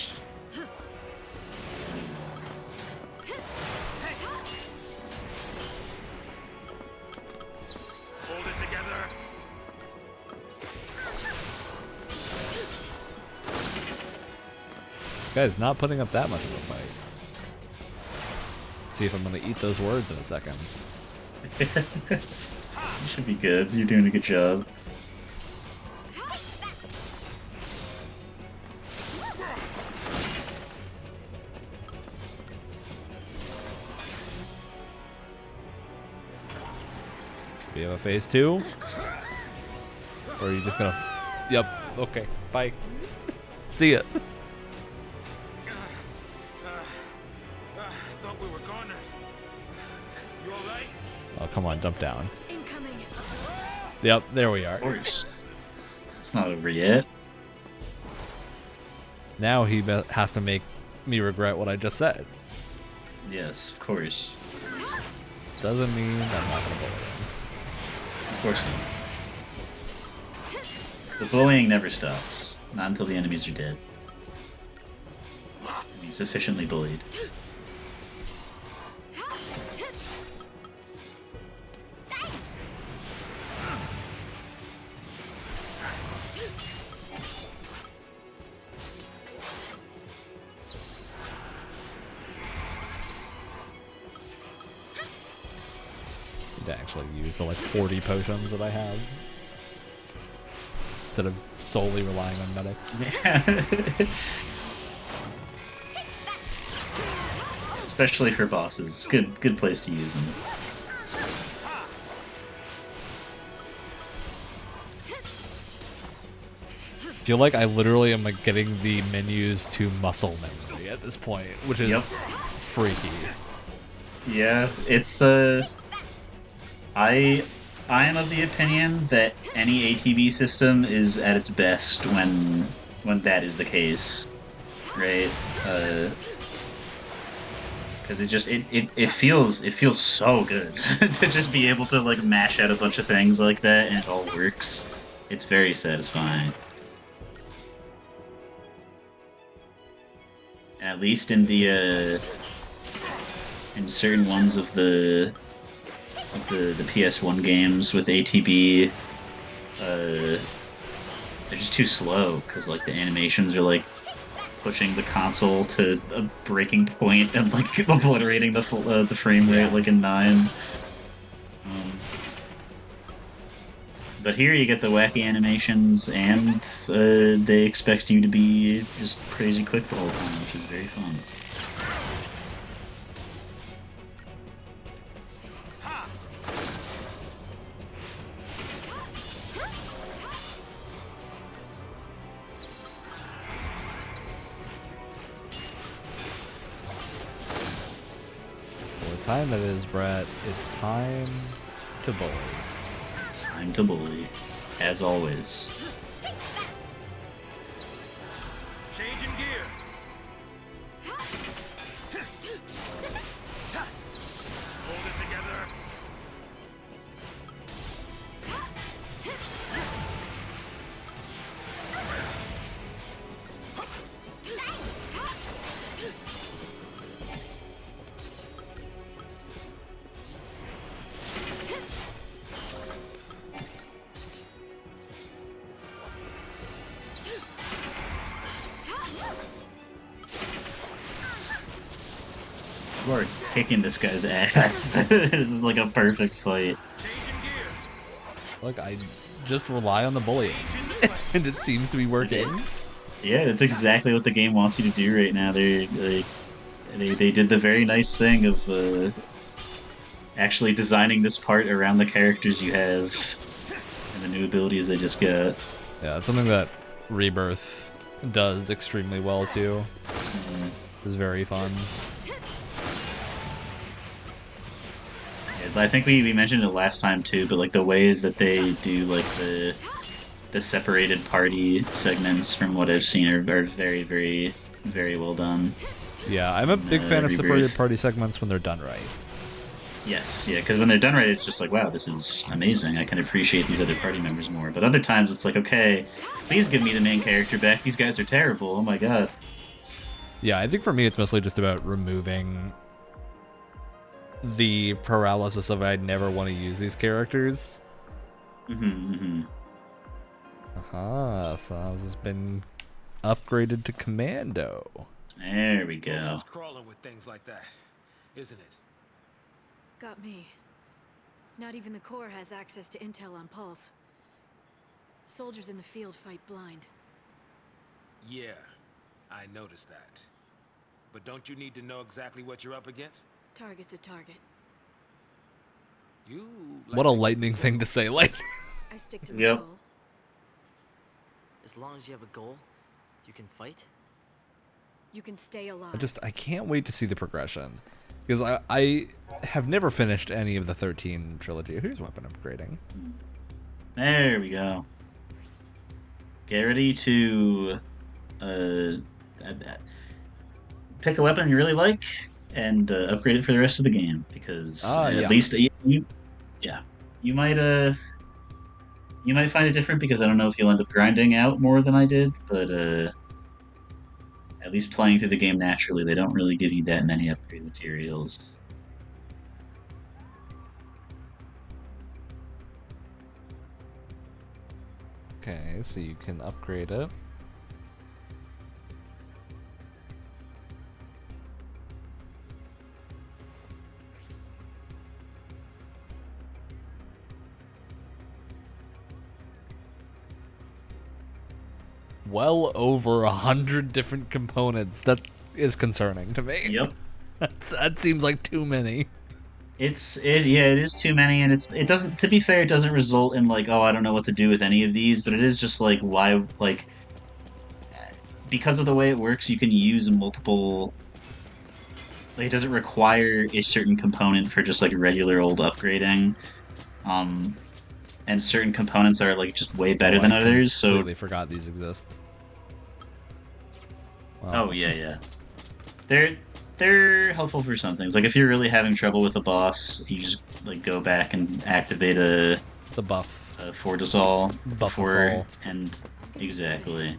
Speaker 5: Hold it together.
Speaker 1: This guy's not putting up that much of a fight. See if I'm gonna eat those words in a second.
Speaker 2: You should be good. You're doing a good job.
Speaker 1: Do you have a phase 2? Or are you just gonna... Yep, okay, bye. See ya.
Speaker 5: Thought we were goners. You alright?
Speaker 1: Oh, come on, dump down.
Speaker 4: Incoming.
Speaker 1: Yep, there we are.
Speaker 2: Of course. It's not over yet.
Speaker 1: Now he has to make me regret what I just said.
Speaker 2: Yes, of course.
Speaker 1: Doesn't mean I'm not gonna bully him.
Speaker 2: Of course not. The bullying never stops. Not until the enemies are dead. He's sufficiently bullied.
Speaker 1: To actually use the like 40 potions that I have. Instead of solely relying on medics.
Speaker 2: Especially for bosses. Good place to use them.
Speaker 1: I feel like I literally am like getting the menus to muscle memory at this point, which is freaky.
Speaker 2: Yeah, it's I am of the opinion that any ATB system is at its best when that is the case, right? Because it feels so good to just be able to like mash out a bunch of things like that and it all works. It's very satisfying. And at least in the in certain ones of the PS1 games with ATB, they're just too slow because like the animations are like pushing the console to a breaking point and like obliterating the frame rate like in 9. But here you get the wacky animations and they expect you to be just crazy quick the whole time, which is very fun.
Speaker 1: What time it is, Brett? It's time to bully.
Speaker 2: Time to bully, as always.
Speaker 5: Changing gears.
Speaker 2: You are kicking this guy's ass. This is like a perfect fight.
Speaker 1: Look, I just rely on the bullying, and it seems to be working.
Speaker 2: Yeah, that's exactly what the game wants you to do right now. They did the very nice thing of actually designing this part around the characters you have and the new abilities they just got.
Speaker 1: Yeah, it's something that Rebirth does extremely well too. It's very fun.
Speaker 2: Yeah, I think we mentioned it last time too, but like the ways that they do like the separated party segments from what I've seen are very, very, very well done.
Speaker 1: Yeah, I'm a big fan of
Speaker 2: Rebirth.
Speaker 1: separated party segments when they're done right.
Speaker 2: Yes, yeah, because when they're done right, it's just like, wow, this is amazing. I can appreciate these other party members more. But other times, it's like, okay, please give me the main character back. These guys are terrible. Oh my god.
Speaker 1: Yeah, I think for me, it's mostly just about removing the paralysis of I never want to use these characters. Aha, so this has been upgraded to Commando.
Speaker 2: There we go.
Speaker 6: It's crawling with things like that, isn't it?
Speaker 4: Got me. Not even the Corps has access to intel on Pulse. Soldiers in the field fight blind.
Speaker 6: Yeah, I noticed that. But don't you need to know exactly what you're up against?
Speaker 4: Target's a target.
Speaker 6: You.
Speaker 1: What a lightning thing to say, like.
Speaker 4: I stick to my
Speaker 2: Yep.
Speaker 4: goal.
Speaker 3: As long as you have a goal, you can fight.
Speaker 4: You can stay alive.
Speaker 1: I can't wait to see the progression. Because I have never finished any of the 13 trilogy. Here's weapon upgrading.
Speaker 2: There we go. Get ready to pick a weapon you really like and upgrade it for the rest of the game. Because at least you might find it different because I don't know if you'll end up grinding out more than I did, but at least playing through the game naturally, they don't really give you that many upgrade materials.
Speaker 1: Okay, so you can upgrade it. Well over 100 different components. That is concerning to me.
Speaker 2: Yep.
Speaker 1: That seems like too many.
Speaker 2: It is too many, and it doesn't. To be fair, it doesn't result in like, oh, I don't know what to do with any of these. But it is just like, why, like, because of the way it works, you can use multiple. Like, it doesn't require a certain component for just like regular old upgrading, and certain components are like just way better than others. So
Speaker 1: completely forgot these exist. Wow.
Speaker 2: Oh yeah. They're helpful for some things. Like if you're really having trouble with a boss, you just like go back and activate
Speaker 1: the buff.
Speaker 2: Fortisol before, and exactly.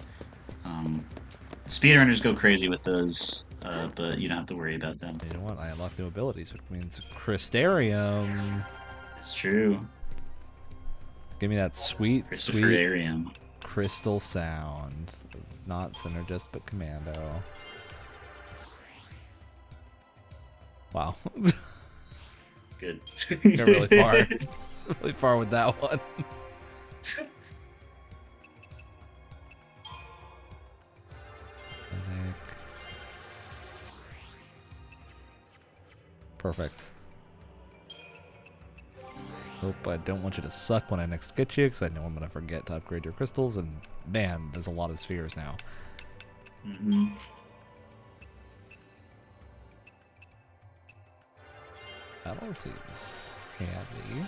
Speaker 2: Speedrunners go crazy with those, but you don't have to worry about them.
Speaker 1: You know what? I unlocked new abilities, which means Crystarium.
Speaker 2: It's true.
Speaker 1: Give me that sweet
Speaker 2: Christopher-arium.
Speaker 1: crystal sound. Not Synergist, but Commando. Wow.
Speaker 2: Good.
Speaker 1: Got really far. Really far with that one. Perfect. Hope I don't want you to suck when I next get you, because I know I'm going to forget to upgrade your crystals, and man, there's a lot of spheres now.
Speaker 2: Mm-hmm.
Speaker 1: That all seems handy.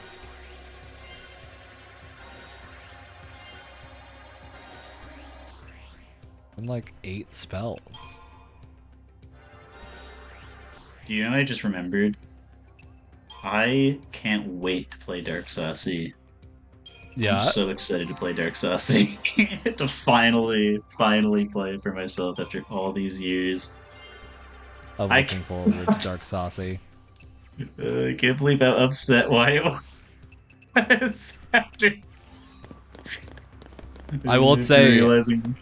Speaker 1: And like 8 spells.
Speaker 2: Do you know what I just remembered? I can't wait to play Dark Saucy.
Speaker 1: Yeah.
Speaker 2: I'm so excited to play Dark Saucy. To finally play it for myself after all these years.
Speaker 1: Of looking forward to Dark Saucy.
Speaker 2: I can't believe how upset Wyatt was after.
Speaker 1: I will say
Speaker 2: realizing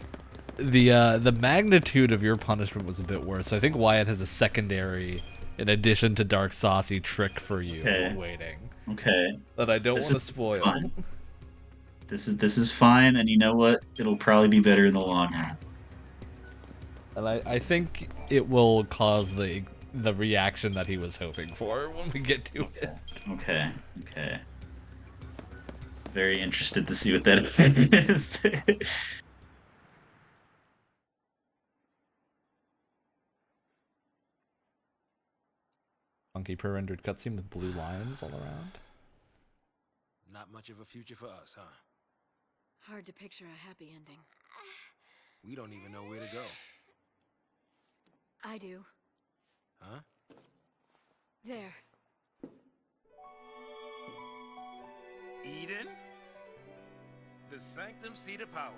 Speaker 1: the magnitude of your punishment was a bit worse. I think Wyatt has a secondary in addition to dark saucy trick for you waiting.
Speaker 2: Okay.
Speaker 1: That I don't want to spoil.
Speaker 2: Fine. This is fine, and you know what? It'll probably be better in the long run.
Speaker 1: And I think it will cause the reaction that he was hoping for when we get to it.
Speaker 2: Okay. Very interested to see what that is.
Speaker 1: Funky pre-rendered cutscene with blue lines all around.
Speaker 6: Not much of a future for us, huh?
Speaker 4: Hard to picture a happy ending.
Speaker 6: We don't even know where to go.
Speaker 4: I do.
Speaker 6: Huh?
Speaker 4: There.
Speaker 6: Eden? The Sanctum Seat of Power.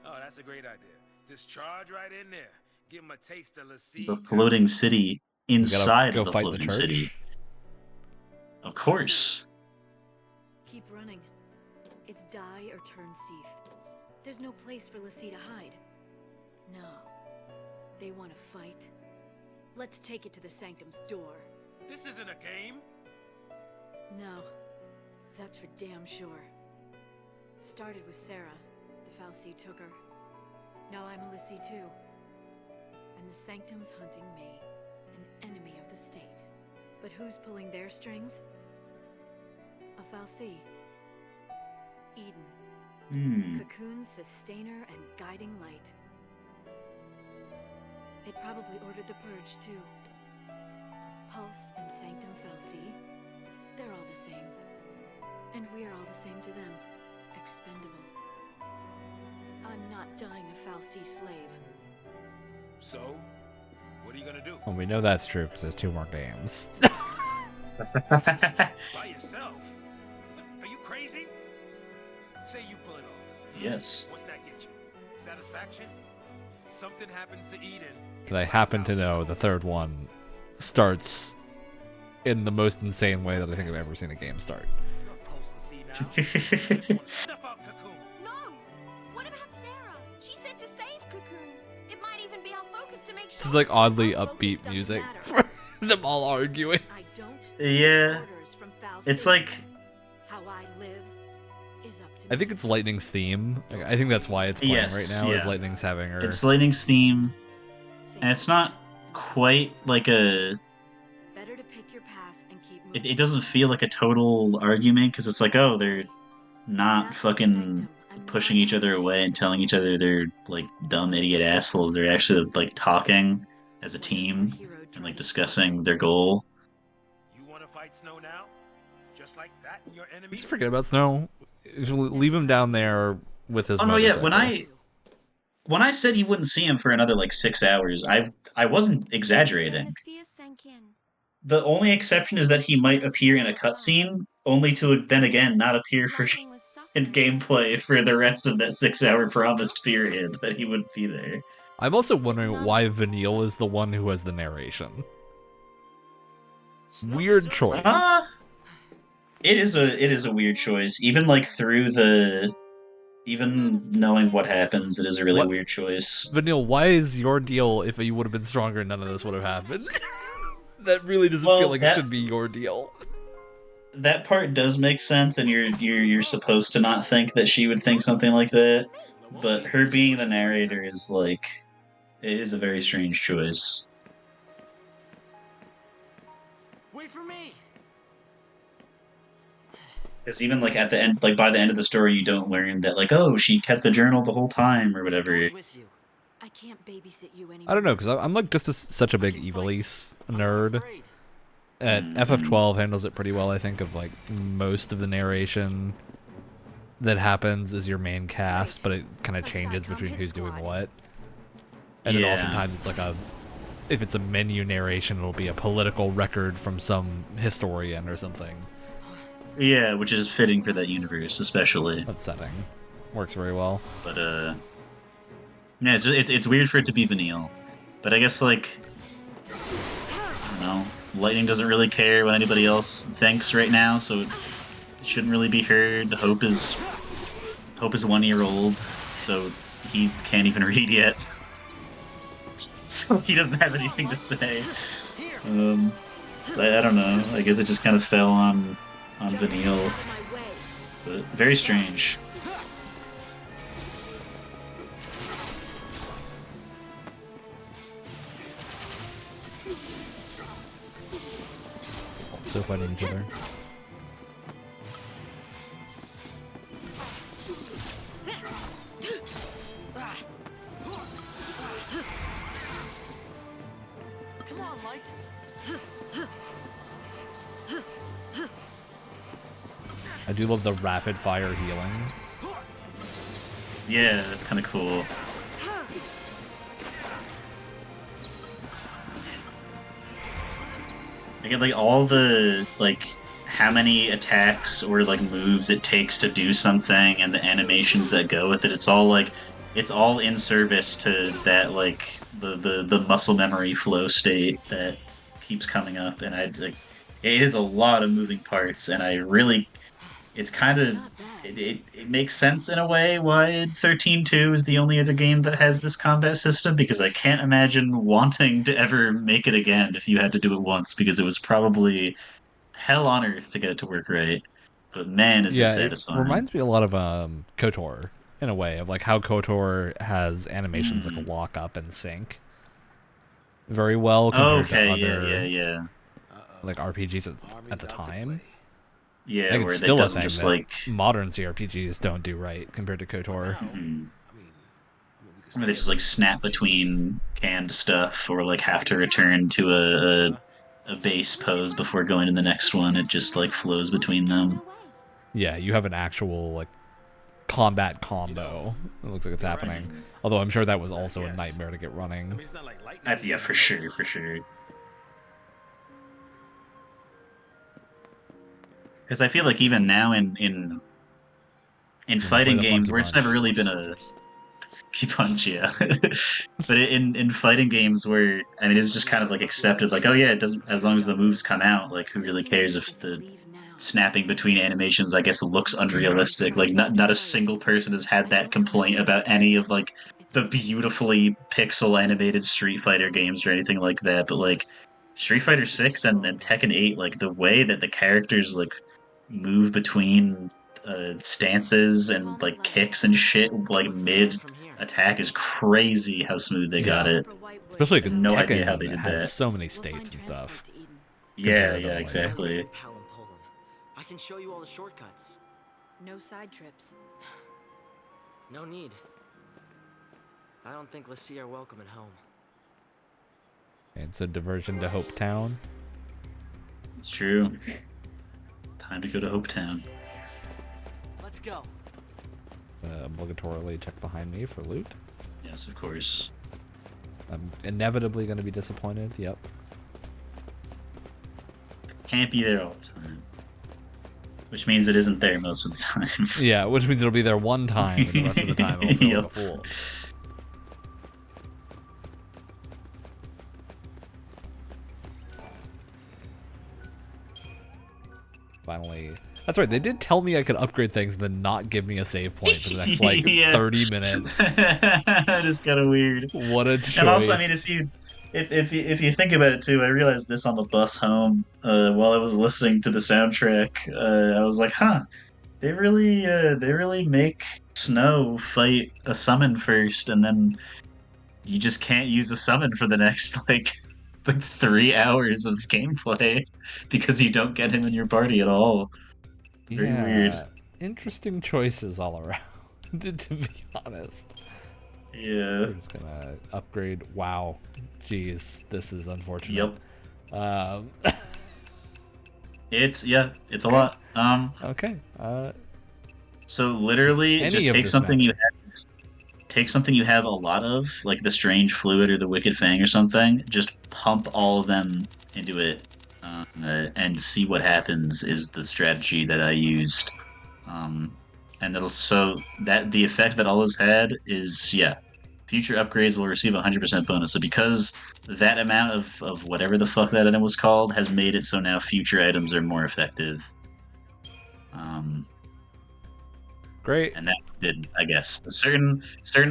Speaker 6: Oh, that's a great idea. Just charge right in there. Give him a taste of
Speaker 2: The floating city inside of the
Speaker 1: fight
Speaker 2: floating
Speaker 1: the church?
Speaker 2: city. Of course.
Speaker 4: Keep running. It's die or turn Seath. There's no place for Lassie to hide. No. They want to fight. Let's take it to the Sanctum's door.
Speaker 6: This isn't a game.
Speaker 4: No. That's for damn sure. Started with Sarah. The Fal'Cie took her. Now I'm a Lassie too. And the Sanctum's hunting me, an enemy of the state. But who's pulling their strings? A Fal'Cie. Eden. Cocoon's sustainer and guiding light. It probably ordered the purge too. Pulse and Sanctum Fal'Cie, they're all the same. And we're all the same to them. Expendable. I'm not dying a Fal'Cie slave.
Speaker 6: So, what are you gonna do?
Speaker 1: Well, we know that's true because there's 2 more games.
Speaker 6: By yourself? Are you crazy? Say you pull it off.
Speaker 2: Yes.
Speaker 6: What's that get you? Satisfaction? Something happens to Eden.
Speaker 1: But I happen to know the 3rd one starts in the most insane way that I think I've ever seen a game start.
Speaker 6: You're supposed to see now. Step up, Cocoon.
Speaker 7: No! What about Sarah? She said to save Cocoon. It might even be our focus to make sure.
Speaker 1: This is like oddly
Speaker 4: Our focus
Speaker 1: upbeat
Speaker 4: doesn't
Speaker 1: music
Speaker 4: matter.
Speaker 1: for them all arguing.
Speaker 4: I don't
Speaker 2: Yeah.
Speaker 4: take orders from Fal'Cie.
Speaker 2: It's like
Speaker 4: How I live is up to
Speaker 1: I think
Speaker 4: me.
Speaker 1: it's Lightning's theme. I think that's why it's playing
Speaker 2: Yes,
Speaker 1: right now. Is
Speaker 2: yeah.
Speaker 1: Lightning's having her.
Speaker 2: it's Lightning's theme,
Speaker 4: Think
Speaker 2: and it's not quite like a.
Speaker 4: better to pick your path and keep moving.
Speaker 2: It doesn't feel like a total argument because it's like, oh, they're not
Speaker 4: That's the
Speaker 2: fucking
Speaker 4: Sanctum. I'm
Speaker 2: pushing
Speaker 4: not
Speaker 2: each other
Speaker 4: going to
Speaker 2: away and telling each other they're like dumb idiot assholes. They're actually like talking as a team and like discussing their goal.
Speaker 6: You want to fight Snow now? Just like that, and your enemies?
Speaker 1: Just forget about Snow. Leave him down there with his.
Speaker 2: Oh no, yeah.
Speaker 1: motorcycle.
Speaker 2: When I said he wouldn't see him for another like 6 hours, I wasn't exaggerating.
Speaker 7: The fear sank in.
Speaker 2: The only exception is that he might appear in a cutscene, only to then again not appear for
Speaker 7: Lightning was
Speaker 2: in
Speaker 7: suffering.
Speaker 2: gameplay for the rest of that 6-hour promised period that he wouldn't be there.
Speaker 1: I'm also wondering why Vanille is the one who has the narration. Weird choice.
Speaker 2: It is a weird choice. Even like through the, even knowing what happens, it is a really
Speaker 1: What-
Speaker 2: weird choice.
Speaker 1: Vanille, why is your deal if you would have been stronger, none of this would have happened? That really doesn't
Speaker 2: Well,
Speaker 1: feel like
Speaker 2: that-
Speaker 1: it should be your deal.
Speaker 2: That part does make sense, and you're supposed to not think that she would think something like that. But her being the narrator is like, it is a very strange choice.
Speaker 3: Wait for me!
Speaker 2: Because even like at the end, like by the end of the story, you don't learn that like, oh, she kept the journal the whole time or whatever.
Speaker 3: I'm with you.
Speaker 4: I can't babysit you anymore.
Speaker 1: I don't know, because I'm like just such a big Evilise nerd.
Speaker 3: Afraid.
Speaker 1: And FF12 handles it pretty well, I think, of like most of the narration that happens is your main cast, but it kind of changes between who's doing what. And then
Speaker 2: Yeah.
Speaker 1: oftentimes it's like if it's a menu narration, it'll be a political record from some historian or something.
Speaker 2: Yeah, which is fitting for that universe, especially.
Speaker 1: That setting works very well.
Speaker 2: But yeah, it's weird for it to be Vanille. But I guess like, I don't know, Lightning doesn't really care what anybody else thinks right now, so it shouldn't really be heard. Hope is 1 year old, so he can't even read yet. So he doesn't have anything to say.
Speaker 3: Here!
Speaker 2: I don't know. I guess it just kind of fell on Vanille, but very strange.
Speaker 1: Also fighting each other.
Speaker 3: Come on, Light.
Speaker 1: I do love the rapid fire healing.
Speaker 2: Yeah, that's kind of cool. I get like all the how many attacks or like moves it takes to do something and the animations that go with it. It's all in service to that the muscle memory flow state that keeps coming up, and it is a lot of moving parts, and it's kind of it makes sense in a way why 13.2 is the only other game that has this combat system, because I can't imagine wanting to ever make it again if you had to do it once, because it was probably hell on earth to get it to work right. But man, is it
Speaker 1: Yeah, it
Speaker 2: satisfying.
Speaker 1: reminds me a lot of KOTOR in a way, of like how KOTOR has animations that can lock up and sync very well compared to other
Speaker 2: yeah.
Speaker 1: like RPGs at the time.
Speaker 2: Yeah,
Speaker 1: I think
Speaker 2: where
Speaker 1: it's
Speaker 2: it
Speaker 1: still a
Speaker 2: doesn't
Speaker 1: thing
Speaker 2: just
Speaker 1: that modern CRPGs don't do right compared to KOTOR.
Speaker 2: Where they just snap between canned stuff, or have to return to a base pose before going to the next one. It just flows between them.
Speaker 1: Yeah, you have an actual combat combo. It looks like it's happening. Although I'm sure that was also a nightmare to get running.
Speaker 2: Yeah, for sure. Because I feel like even now in fighting games where it's never really been a key punch, yeah. But in fighting games where it was just kind of accepted, oh yeah, it doesn't, as long as the moves come out, who really cares if the snapping between animations, I guess, looks unrealistic. Not a single person has had that complaint about any of the beautifully pixel animated Street Fighter games or anything like that. But Street Fighter 6 and Tekken 8, the way that the characters move between stances and kicks and shit mid attack is crazy how smooth they got it.
Speaker 1: Especially because
Speaker 2: no
Speaker 1: Tekken
Speaker 2: idea how they did
Speaker 1: has
Speaker 2: that.
Speaker 1: so many states and stuff.
Speaker 2: Yeah, exactly.
Speaker 3: I can show you all the shortcuts.
Speaker 4: No side trips.
Speaker 3: No need. I don't think Lassie are welcome at home.
Speaker 1: And it's a diversion to Hope Town.
Speaker 2: It's true. Time to go to Hope Town.
Speaker 3: Let's go.
Speaker 1: Obligatorily check behind me for loot.
Speaker 2: Yes, of course.
Speaker 1: I'm inevitably going to be disappointed. Yep.
Speaker 2: Can't be there all the time. Which means it isn't there most of the time.
Speaker 1: Yeah, which means it'll be there one time, and the rest of the time it'll feel like a fool. Finally. That's right, they did tell me I could upgrade things and then not give me a save point for the next, 30 minutes.
Speaker 2: That is kind of weird.
Speaker 1: What a choice.
Speaker 2: And also, if you think about it too, I realized this on the bus home while I was listening to the soundtrack. I was like, huh, they really make Snow fight a summon first, and then you just can't use a summon for the next 3 hours of gameplay because you don't get him in your party at all. Very weird.
Speaker 1: Interesting choices all around, to be honest.
Speaker 2: Yeah.
Speaker 1: We're just gonna upgrade. Wow. Jeez, this is unfortunate.
Speaker 2: Yep. It's a lot.
Speaker 1: Okay.
Speaker 2: So literally, just take something you have a lot of, like the Strange Fluid or the Wicked Fang or something. Just pump all of them into it, and see what happens. Is the strategy that I used, and the effect that all those had is future upgrades will receive 100% bonus. So because that amount of whatever the fuck that item was called has made it so now future items are more effective.
Speaker 1: Great.
Speaker 2: And that did, I guess. But certain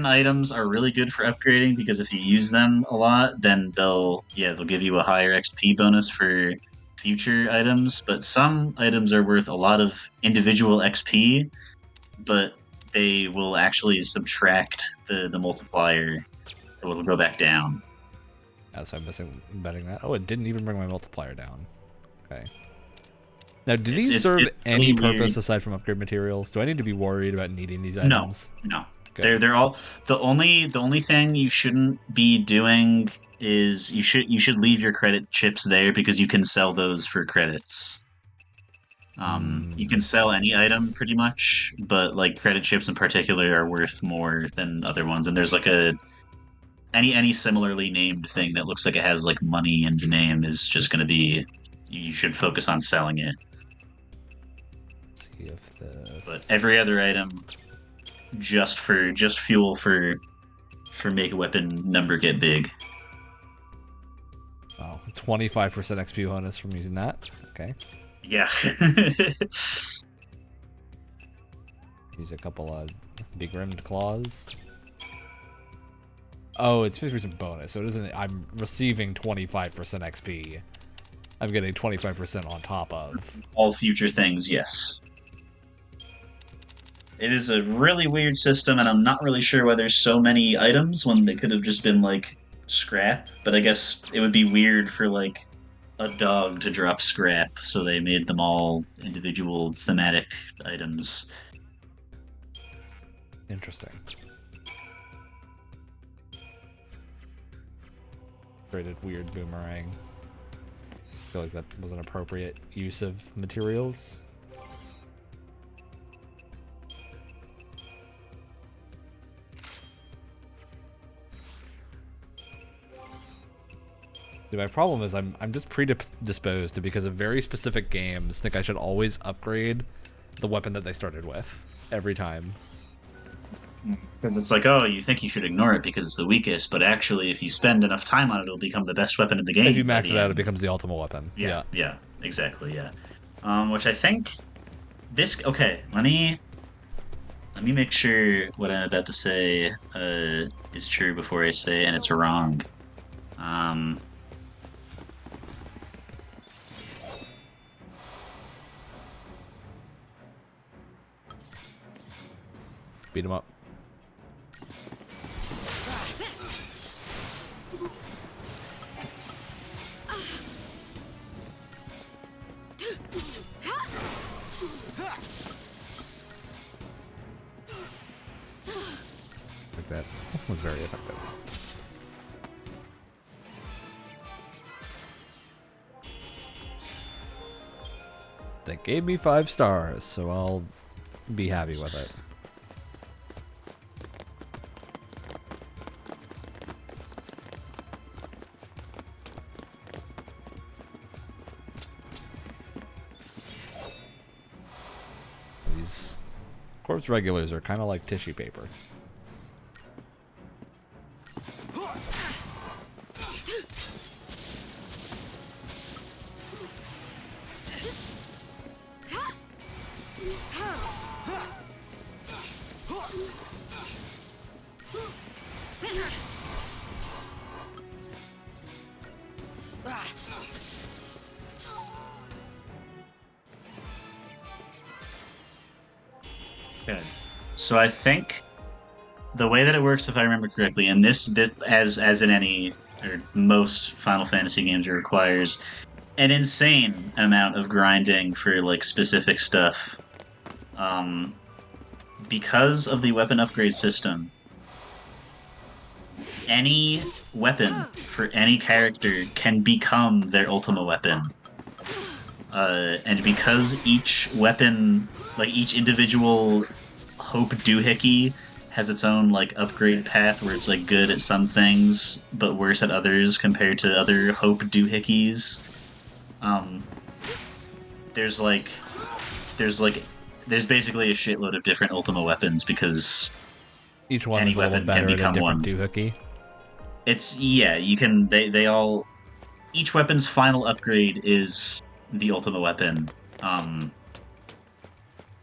Speaker 2: items are really good for upgrading because if you use them a lot, then they'll give you a higher XP bonus for future items. But some items are worth a lot of individual XP, but they will actually subtract the multiplier, so it'll go back down.
Speaker 1: So I'm missing betting that. Oh, it didn't even bring my multiplier down. Okay. Now, do these serve any purpose
Speaker 2: weird.
Speaker 1: aside from upgrade materials? Do I need to be worried about needing these items?
Speaker 2: No.
Speaker 1: Okay.
Speaker 2: They're all the only thing you shouldn't be doing is you should leave your credit chips there because you can sell those for credits. You can sell any item pretty much, but like credit chips in particular are worth more than other ones. And there's like any similarly named thing that looks like it has like money in the name is just going to be, you should focus on selling it.
Speaker 1: Let's see if this...
Speaker 2: But every other item, just fuel for make a weapon number get big.
Speaker 1: Oh, 25% XP bonus from using that. Okay.
Speaker 2: Yeah.
Speaker 1: Use a couple of big rimmed claws. Oh, it's 50% bonus, so it isn't. I'm receiving 25% XP. I'm getting 25% on top of
Speaker 2: all future things, yes. It is a really weird system, and I'm not really sure why there's so many items when they could have just been, like, scrap. But I guess it would be weird for, like, a dog to drop scrap, so they made them all individual thematic items.
Speaker 1: Interesting. Created weird boomerang. I feel like that was an appropriate use of materials. Dude, my problem is I'm just predisposed to, because of very specific games, think I should always upgrade the weapon that they started with every time.
Speaker 2: Because it's like, oh, you think you should ignore it because it's the weakest, but actually, if you spend enough time on it, it'll become the best weapon in the game.
Speaker 1: If you max it out, it becomes the ultimate weapon.
Speaker 2: Yeah, exactly, yeah. Which I think this. Okay, let me make sure what I'm about to say is true before I say it, and it's wrong.
Speaker 1: Beat him up. Like that was very effective. That gave me 5 stars, so I'll be happy with it. These corpse regulars are kind of like tissue paper.
Speaker 2: Good. So I think the way that it works, if I remember correctly, and this as in any or most Final Fantasy games, it requires an insane amount of grinding for like specific stuff. Because of the weapon upgrade system, any weapon for any character can become their ultimate weapon. And because each weapon, like each individual Hope Doohickey has its own like upgrade path where it's like good at some things but worse at others compared to other Hope Doohickeys. There's basically a shitload of different Ultima weapons because
Speaker 1: Each one
Speaker 2: any
Speaker 1: is a little
Speaker 2: weapon
Speaker 1: better
Speaker 2: can
Speaker 1: at a
Speaker 2: become
Speaker 1: different
Speaker 2: one.
Speaker 1: doohickey.
Speaker 2: It's you can they all each weapon's final upgrade is the Ultima weapon.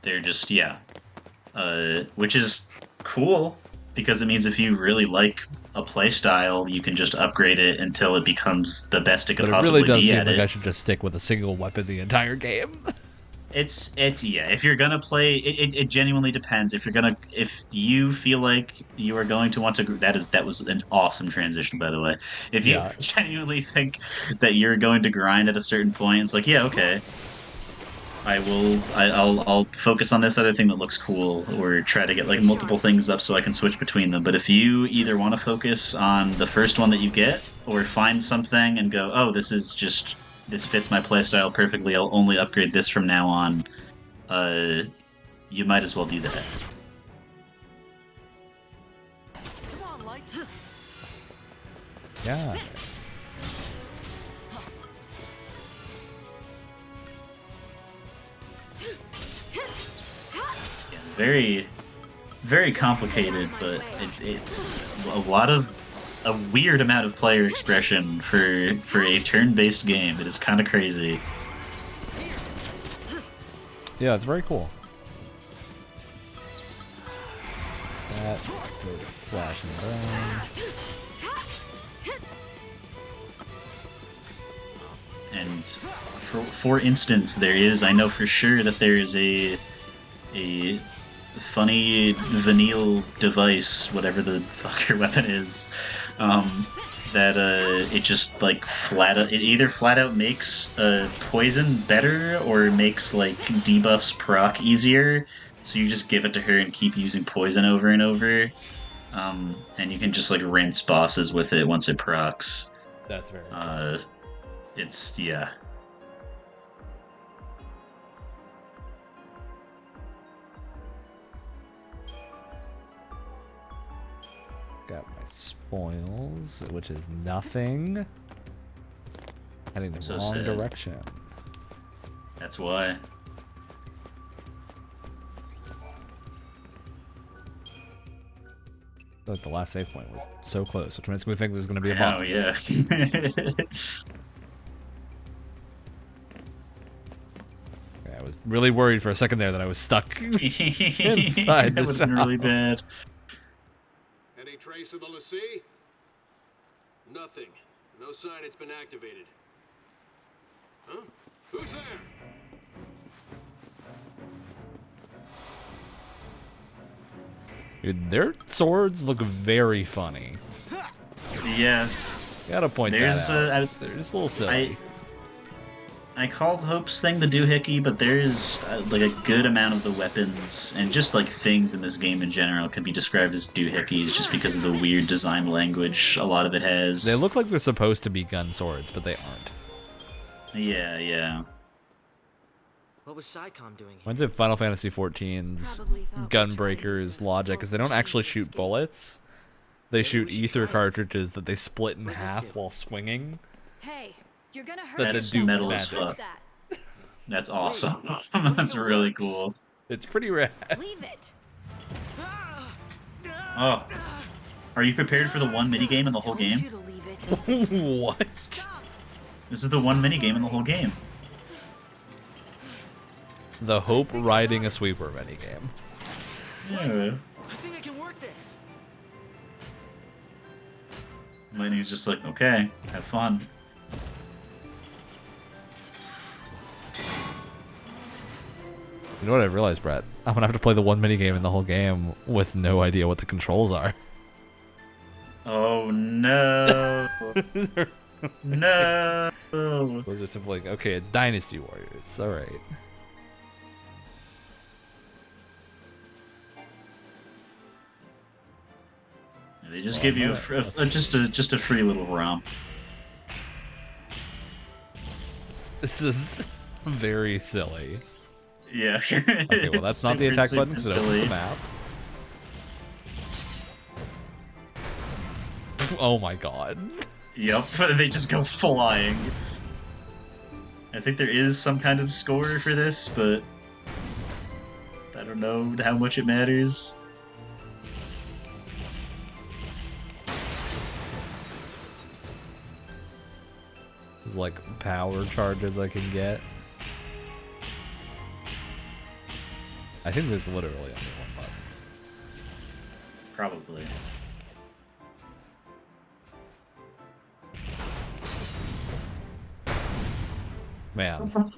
Speaker 2: They're just which is cool because it means if you really like a playstyle, you can just upgrade it until it becomes the best it could
Speaker 1: But it
Speaker 2: possibly
Speaker 1: really does
Speaker 2: be
Speaker 1: seem
Speaker 2: at
Speaker 1: like
Speaker 2: it.
Speaker 1: I should just stick with a single weapon the entire game.
Speaker 2: It's yeah. If you're gonna play, it genuinely depends. If you feel like you are going to want to, that was an awesome transition, by the way. If you
Speaker 1: Yeah.
Speaker 2: genuinely think that you're going to grind at a certain point, it's like, yeah, okay, I'll focus on this other thing that looks cool, or try to get like multiple things up so I can switch between them. But if you either want to focus on the first one that you get, or find something and go, oh, this fits my playstyle perfectly, I'll only upgrade this from now on, you might as well do that.
Speaker 3: Come on, Light.
Speaker 1: Yeah.
Speaker 2: Very, very complicated, but a weird amount of player expression for a turn-based game. It is kind of crazy.
Speaker 1: Yeah, it's very cool. That, slash and burn.
Speaker 2: And for instance, I know for sure that there is a funny Vanille device, whatever the fuck your weapon is, that it just like it either flat out makes poison better or makes like debuffs proc easier. So you just give it to her and keep using poison over and over, and you can just like rinse bosses with it once it procs.
Speaker 1: That's very cool.
Speaker 2: It's yeah.
Speaker 1: Got my spoils, which is nothing. Heading the
Speaker 2: So
Speaker 1: wrong
Speaker 2: sad.
Speaker 1: direction.
Speaker 2: That's why.
Speaker 1: But the last save point was so close, which makes me think there's going to be a
Speaker 2: Oh
Speaker 1: boss.
Speaker 2: yeah.
Speaker 1: I was really worried for a second there that I was stuck inside
Speaker 2: That
Speaker 1: the
Speaker 2: would have been really bad.
Speaker 5: Any trace of the Lassie? Nothing. No sign it's been activated. Huh? Who's there?
Speaker 1: Dude, their swords look very funny.
Speaker 2: Yeah.
Speaker 1: Gotta point
Speaker 2: There's
Speaker 1: that out. They're just a little silly.
Speaker 2: I called Hope's thing the doohickey, but there's like a good amount of the weapons and just like things in this game in general can be described as doohickeys just because of the weird design language a lot of it has.
Speaker 1: They look like they're supposed to be gun swords, but they aren't.
Speaker 2: Yeah, yeah.
Speaker 3: What was SciComm doing here?
Speaker 1: When's it Final Fantasy XIV's
Speaker 4: Probably thought
Speaker 1: Gunbreaker's logic is they don't actually shoot bullets. They shoot ether cartridges that they split in half while swinging.
Speaker 4: Hey, you're gonna hurt
Speaker 1: That
Speaker 2: That's
Speaker 1: do
Speaker 2: metal as
Speaker 1: magic.
Speaker 2: fuck. That's awesome. That's really cool.
Speaker 1: It's pretty rad.
Speaker 4: Leave it.
Speaker 2: Oh. Are you prepared for the one minigame in the whole
Speaker 4: Told you
Speaker 2: game?
Speaker 4: to leave it.
Speaker 1: What?
Speaker 2: This is the one minigame in the whole game.
Speaker 1: The Hope riding a sweeper minigame.
Speaker 2: Yeah.
Speaker 3: I think I can work this.
Speaker 2: Lightning's just like, okay, have fun.
Speaker 1: You know what I realized, Brett? I'm gonna have to play the one minigame in the whole game with no idea what the controls are.
Speaker 2: Oh no. No.
Speaker 1: Those are simply like, okay, it's Dynasty Warriors. Alright.
Speaker 2: They just give you just a free little romp.
Speaker 1: This is very silly.
Speaker 2: Yeah.
Speaker 1: Okay, well that's not the attack button because it opens the map. Oh my god.
Speaker 2: Yep, they just go flying. I think there is some kind of score for this, but I don't know how much it matters.
Speaker 1: There's like power charges I can get. I think there's literally only one button.
Speaker 2: Probably.
Speaker 1: Man.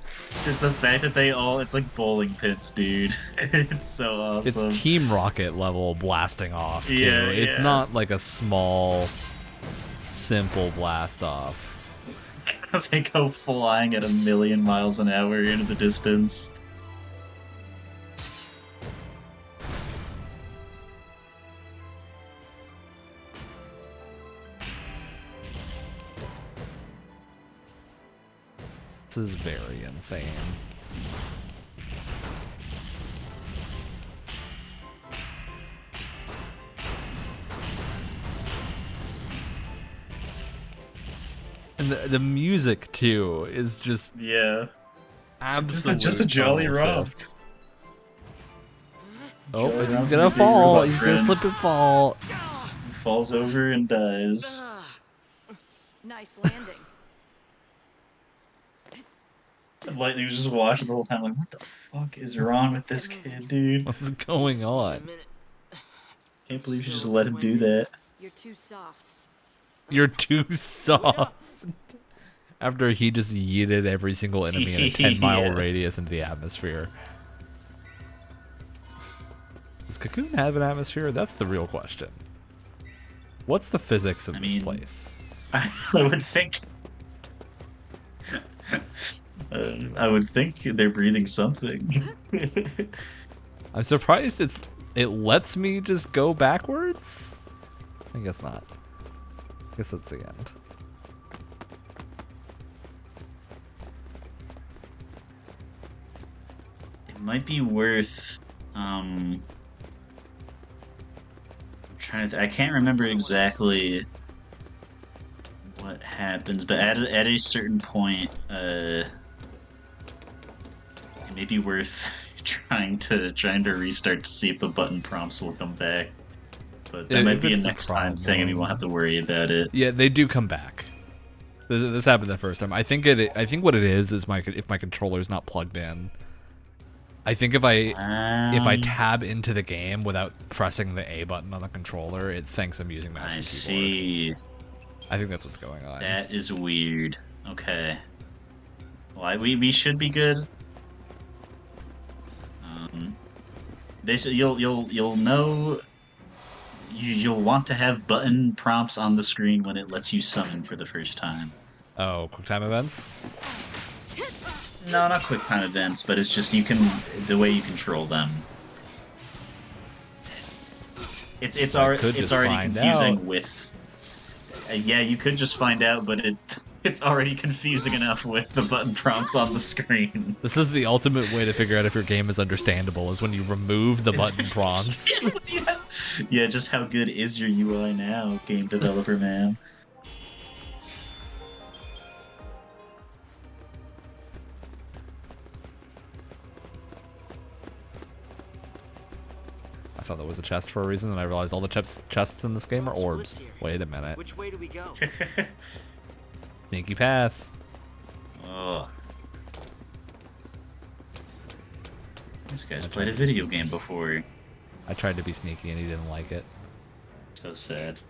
Speaker 2: Just the fact that they all, it's like bowling pits, dude. It's so awesome.
Speaker 1: It's Team Rocket level blasting off, too.
Speaker 2: Yeah,
Speaker 1: It's
Speaker 2: yeah.
Speaker 1: not like a small, simple blast off.
Speaker 2: They go flying at 1,000,000 miles an hour into the distance.
Speaker 1: This is very insane. And the music too is just
Speaker 2: Yeah.
Speaker 1: absolutely
Speaker 2: Just a jolly romp.
Speaker 1: Oh,
Speaker 2: Jolly
Speaker 1: and he's
Speaker 2: romp
Speaker 1: gonna
Speaker 2: with your
Speaker 1: fall.
Speaker 2: robot
Speaker 1: He's gonna
Speaker 2: friend.
Speaker 1: slip and fall.
Speaker 2: Falls over and dies.
Speaker 4: Nice landing.
Speaker 2: And Lightning was just watching the whole time, like, what the fuck is wrong with this kid, dude?
Speaker 1: What's going on?
Speaker 2: Can't believe you just let him do that.
Speaker 4: You're too soft.
Speaker 1: You're too soft. After he just yeeted every single enemy in a 10-mile
Speaker 2: Yeah.
Speaker 1: radius into the atmosphere. Does Cocoon have an atmosphere? That's the real question. What's the physics of this place?
Speaker 2: I would think. I would think they're breathing something.
Speaker 1: I'm surprised it lets me just go backwards? I guess not. I guess that's the end.
Speaker 2: It might be worth. I'm trying to. I can't remember exactly what happens, but at a certain point, it may be worth trying to restart to see if the button prompts will come back. But that might be a next time thing, and we won't have to worry about it.
Speaker 1: Yeah, they do come back. This happened the first time. I think what it is if my controller's not plugged in. I think if I tab into the game without pressing the A button on the controller, it thinks I'm using mouse and keyboard.
Speaker 2: See.
Speaker 1: I think that's what's going on.
Speaker 2: That is weird. Okay. Well, we should be good. Basically, you'll know. You'll want to have button prompts on the screen when it lets you summon for the first time.
Speaker 1: Oh, QuickTime events?
Speaker 2: No, not QuickTime events, but it's just the way you control them. It's already confusing
Speaker 1: out.
Speaker 2: with. Yeah, you could just find out, but it's already confusing enough with the button prompts on the screen.
Speaker 1: This is the ultimate way to figure out if your game is understandable, is when you remove the button prompts.
Speaker 2: Yeah, just how good is your UI now, game developer man?
Speaker 1: I thought that was a chest for a reason, and I realized all the chests in this game are orbs. Wait a minute.
Speaker 3: Which way do we go?
Speaker 1: Sneaky path.
Speaker 2: Oh. This guy's played a video game before.
Speaker 1: I tried to be sneaky and he didn't like it.
Speaker 2: So sad.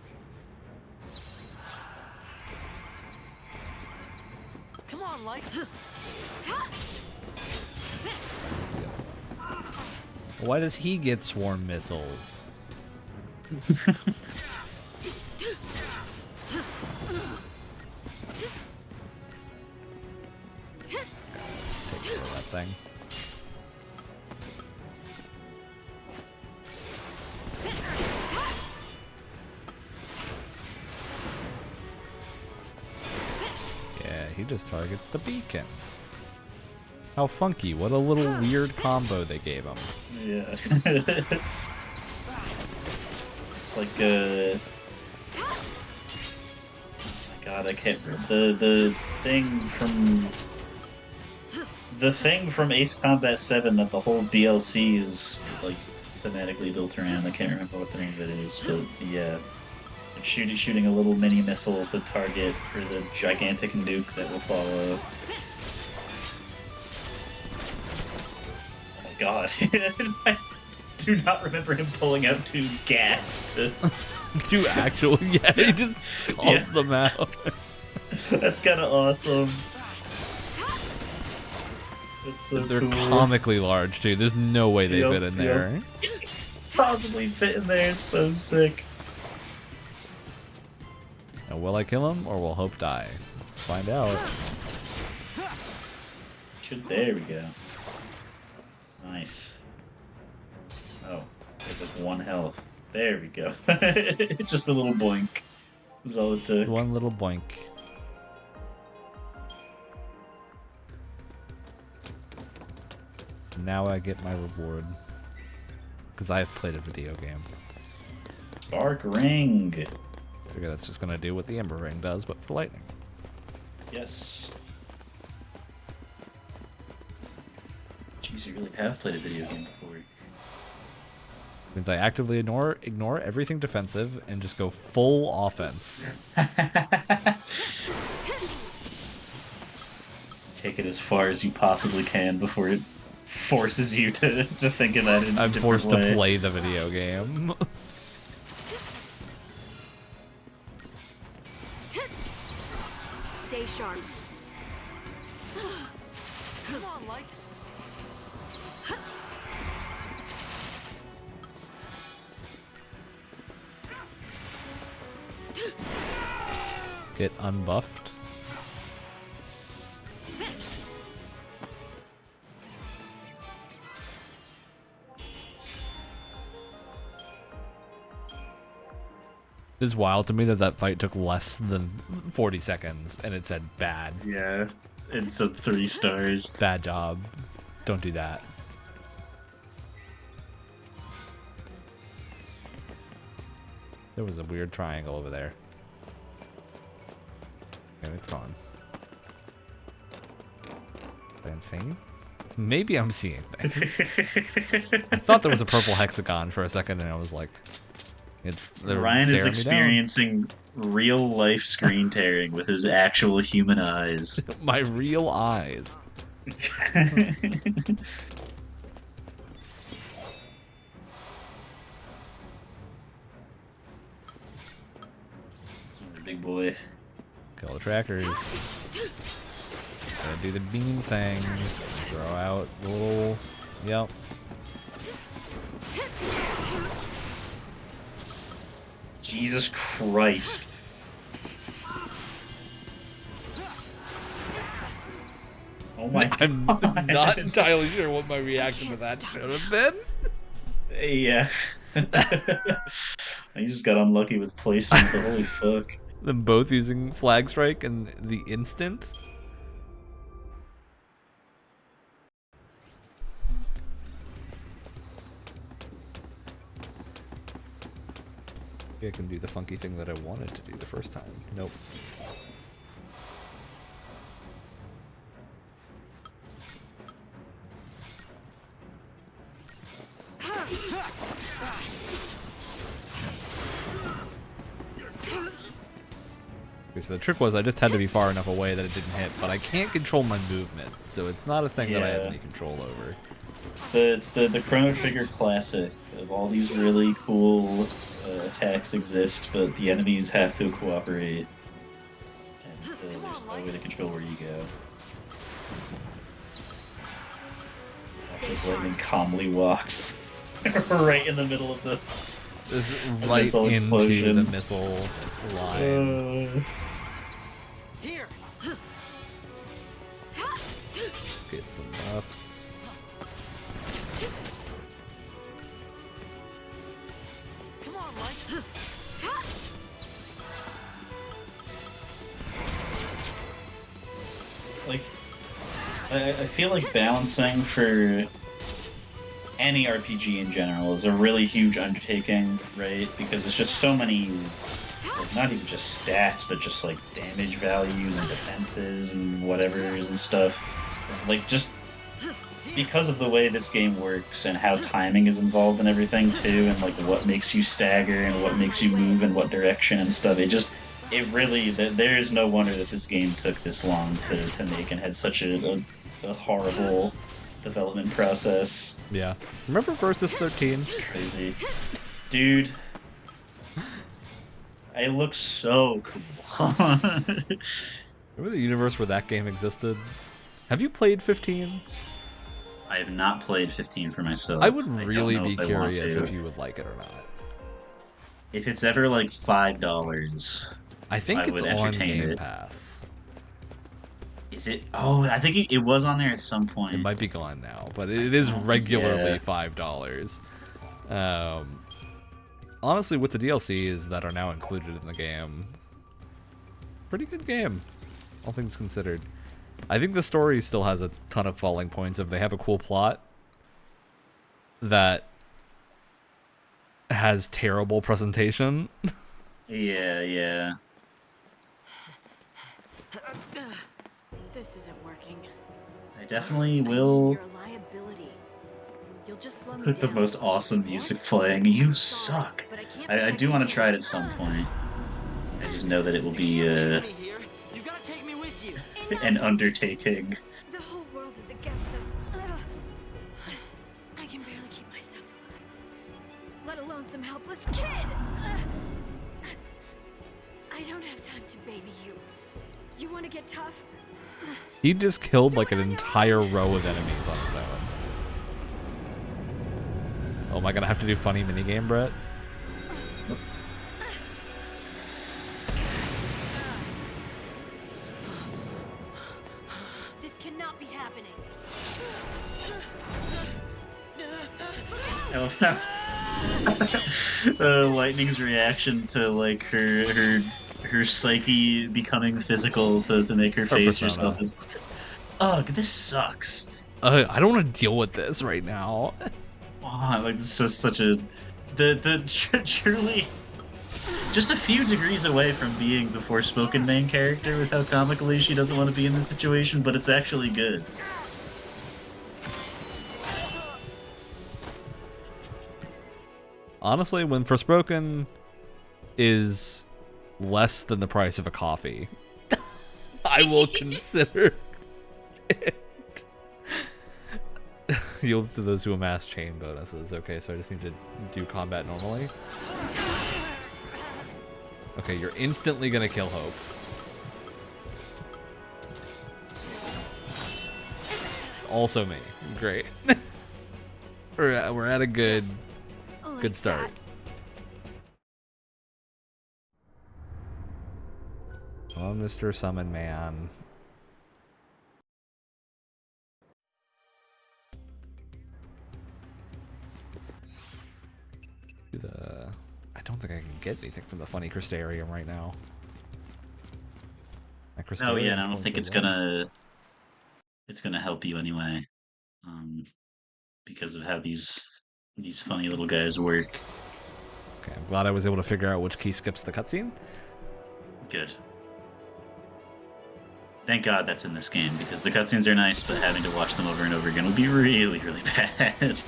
Speaker 3: Come on, Light.
Speaker 1: Why does he get swarm missiles? Take care of that thing. Yeah, he just targets the beacon. How funky. What a little weird combo they gave him.
Speaker 2: Yeah. It's like oh my god, I can't remember the thing from Ace Combat 7 that the whole DLC is like thematically built around. I can't remember what the name of it is, but yeah. Shooting a little mini missile to target for the gigantic nuke that will follow. Oh my god. do not remember him pulling out 2 gats to...
Speaker 1: 2 actual... Yeah, he just calls them out.
Speaker 2: That's kind of awesome. That's so
Speaker 1: They're
Speaker 2: cool.
Speaker 1: comically large, too. There's no way they fit in there.
Speaker 2: Possibly fit in there. It's so sick.
Speaker 1: Now, will I kill him, or will Hope die? Let's find out.
Speaker 2: There we go. Nice. Oh, there's like 1 health. There we go. Just a little boink. That's all it took.
Speaker 1: 1 little boink. Now I get my reward. Because I have played a video game.
Speaker 2: Dark ring.
Speaker 1: I figure that's just gonna do what the Ember Ring does, but for lightning.
Speaker 2: Yes. Jeez, you really have played a video game before.
Speaker 1: Means I actively ignore everything defensive and just go full offense.
Speaker 2: Take it as far as you possibly can before it forces you to think of that in a
Speaker 1: I'm
Speaker 2: different
Speaker 1: forced
Speaker 2: way.
Speaker 1: to play the video game.
Speaker 7: Stay sharp.
Speaker 3: Come on, Light.
Speaker 1: Get unbuffed. It is wild to me that that fight took less than 40 seconds and it said bad.
Speaker 2: Yeah, it's a 3 stars.
Speaker 1: Bad job. Don't do that. There was a weird triangle over there. And it's gone. Am I insane? Maybe I'm seeing things. I thought there was a purple hexagon for a second and I was like,
Speaker 2: Ryan is experiencing real life screen tearing with his actual human eyes.
Speaker 1: My real eyes.
Speaker 2: Big boy.
Speaker 1: Kill the trackers. Gotta do the beam things. Throw out the little... Yep.
Speaker 2: Jesus Christ. Oh my god.
Speaker 1: I'm not entirely sure what my reaction to that should have been.
Speaker 2: Yeah. I just got unlucky with placement. Holy fuck.
Speaker 1: Them both using Flag Strike and the instant. Maybe I can do the funky thing that I wanted to do the first time. Nope. Okay, so the trick was I just had to be far enough away that it didn't hit, but I can't control my movement, so it's not a thing that I have any control over.
Speaker 2: It's the Chrono Trigger classic of all these really cool attacks exist, but the enemies have to cooperate, and there's no way to control where you go. This lightning calmly walks right in the middle of the
Speaker 1: Right
Speaker 2: missile
Speaker 1: into
Speaker 2: explosion.
Speaker 1: the missile line.
Speaker 3: Here.
Speaker 1: Get some buffs.
Speaker 3: Come on, Light.
Speaker 2: Like, I feel like balancing for any RPG in general is a really huge undertaking, right? Because it's just so many, like, not even just stats, but just like damage values and defenses and whatevers and stuff. Like, just because of the way this game works and how timing is involved in everything too, and like what makes you stagger and what makes you move in what direction and stuff, it really, there is no wonder that this game took this long to make and had such a horrible development process.
Speaker 1: Yeah. Remember Versus 13?
Speaker 2: Crazy. Dude. It looks so cool.
Speaker 1: Remember the universe where that game existed? Have you played 15?
Speaker 2: I have not played 15 for myself.
Speaker 1: I would really be
Speaker 2: I
Speaker 1: curious if you would like it or not.
Speaker 2: If it's ever like $5,
Speaker 1: I think
Speaker 2: I
Speaker 1: it's
Speaker 2: would
Speaker 1: on
Speaker 2: entertain
Speaker 1: Game
Speaker 2: it.
Speaker 1: Pass.
Speaker 2: Is it? Oh, I think it was on there at some point.
Speaker 1: It might be gone now, but it is regularly $5. Honestly, with the DLCs that are now included in the game, pretty good game, all things considered. I think the story still has a ton of falling points. If they have a cool plot that has terrible presentation.
Speaker 2: Yeah.
Speaker 4: This isn't working.
Speaker 2: I definitely will
Speaker 4: You're a liability. You'll just slow me
Speaker 2: put the
Speaker 4: down.
Speaker 2: most awesome music playing. You suck.
Speaker 4: But I can't
Speaker 2: I
Speaker 4: protect
Speaker 2: do want to
Speaker 4: you.
Speaker 2: try it at some point. I just know that it will be
Speaker 3: You gotta take me with you.
Speaker 2: an undertaking.
Speaker 4: The whole world is against us. I can barely keep myself alive, let alone some helpless kid. I don't have time to baby you. You want to get tough?
Speaker 1: He just killed like an entire row of enemies on his own. Oh, am I gonna have to do funny minigame, Brett?
Speaker 4: This cannot be happening.
Speaker 2: I love how Lightning's reaction to like her psyche becoming physical to make her face
Speaker 1: persona.
Speaker 2: herself is, ugh, this sucks.
Speaker 1: I don't want to deal with this right now.
Speaker 2: Oh, like it's just such a truly just a few degrees away from being the Forspoken main character with how comically she doesn't want to be in this situation, but it's actually good.
Speaker 1: Honestly, when Forspoken is less than the price of a coffee, I will consider it. Yields to those who amass chain bonuses. Okay, so I just need to do combat normally. Okay, you're instantly gonna kill Hope. Also me. Great. We're at a good start. Oh, Mr. Summon Man. I don't think I can get anything from the funny Crystarium right now.
Speaker 2: Oh yeah, and I don't think it's gonna help you anyway, because of how these funny little guys work.
Speaker 1: Okay, I'm glad I was able to figure out which key skips the cutscene.
Speaker 2: Good. Thank God that's in this game, because the cutscenes are nice, but having to watch them over and over again would be really, really bad.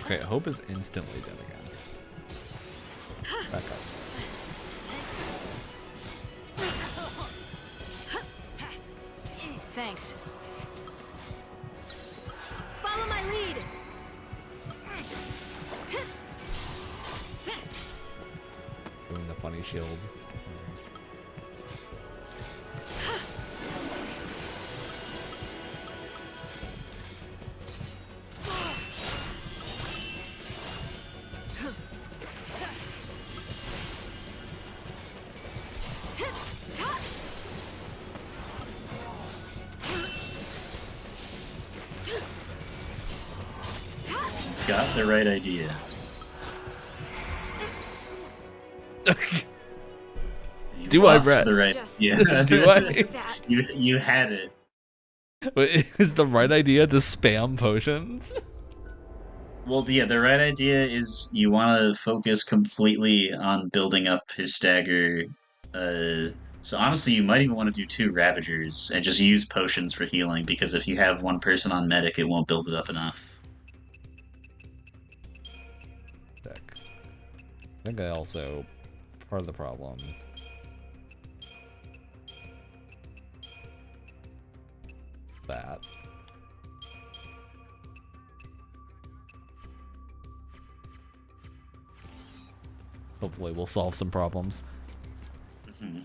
Speaker 1: Okay, Hope is instantly dead again. Back up.
Speaker 4: Thanks. Follow my lead.
Speaker 1: Doing the funny shield.
Speaker 2: Got the right idea.
Speaker 1: Do I,
Speaker 2: lost
Speaker 1: Brett?
Speaker 2: the right?
Speaker 4: Just
Speaker 2: Yeah.
Speaker 1: Do I?
Speaker 2: You had it.
Speaker 1: Wait, is the right idea to spam potions?
Speaker 2: Well, yeah, the right idea is you want to focus completely on building up his stagger. So honestly, you might even want to do 2 Ravagers and just use potions for healing, because if you have one person on medic, it won't build it up enough.
Speaker 1: think I also... part of the problem... that. Hopefully we'll solve some problems.
Speaker 2: Mm-hmm.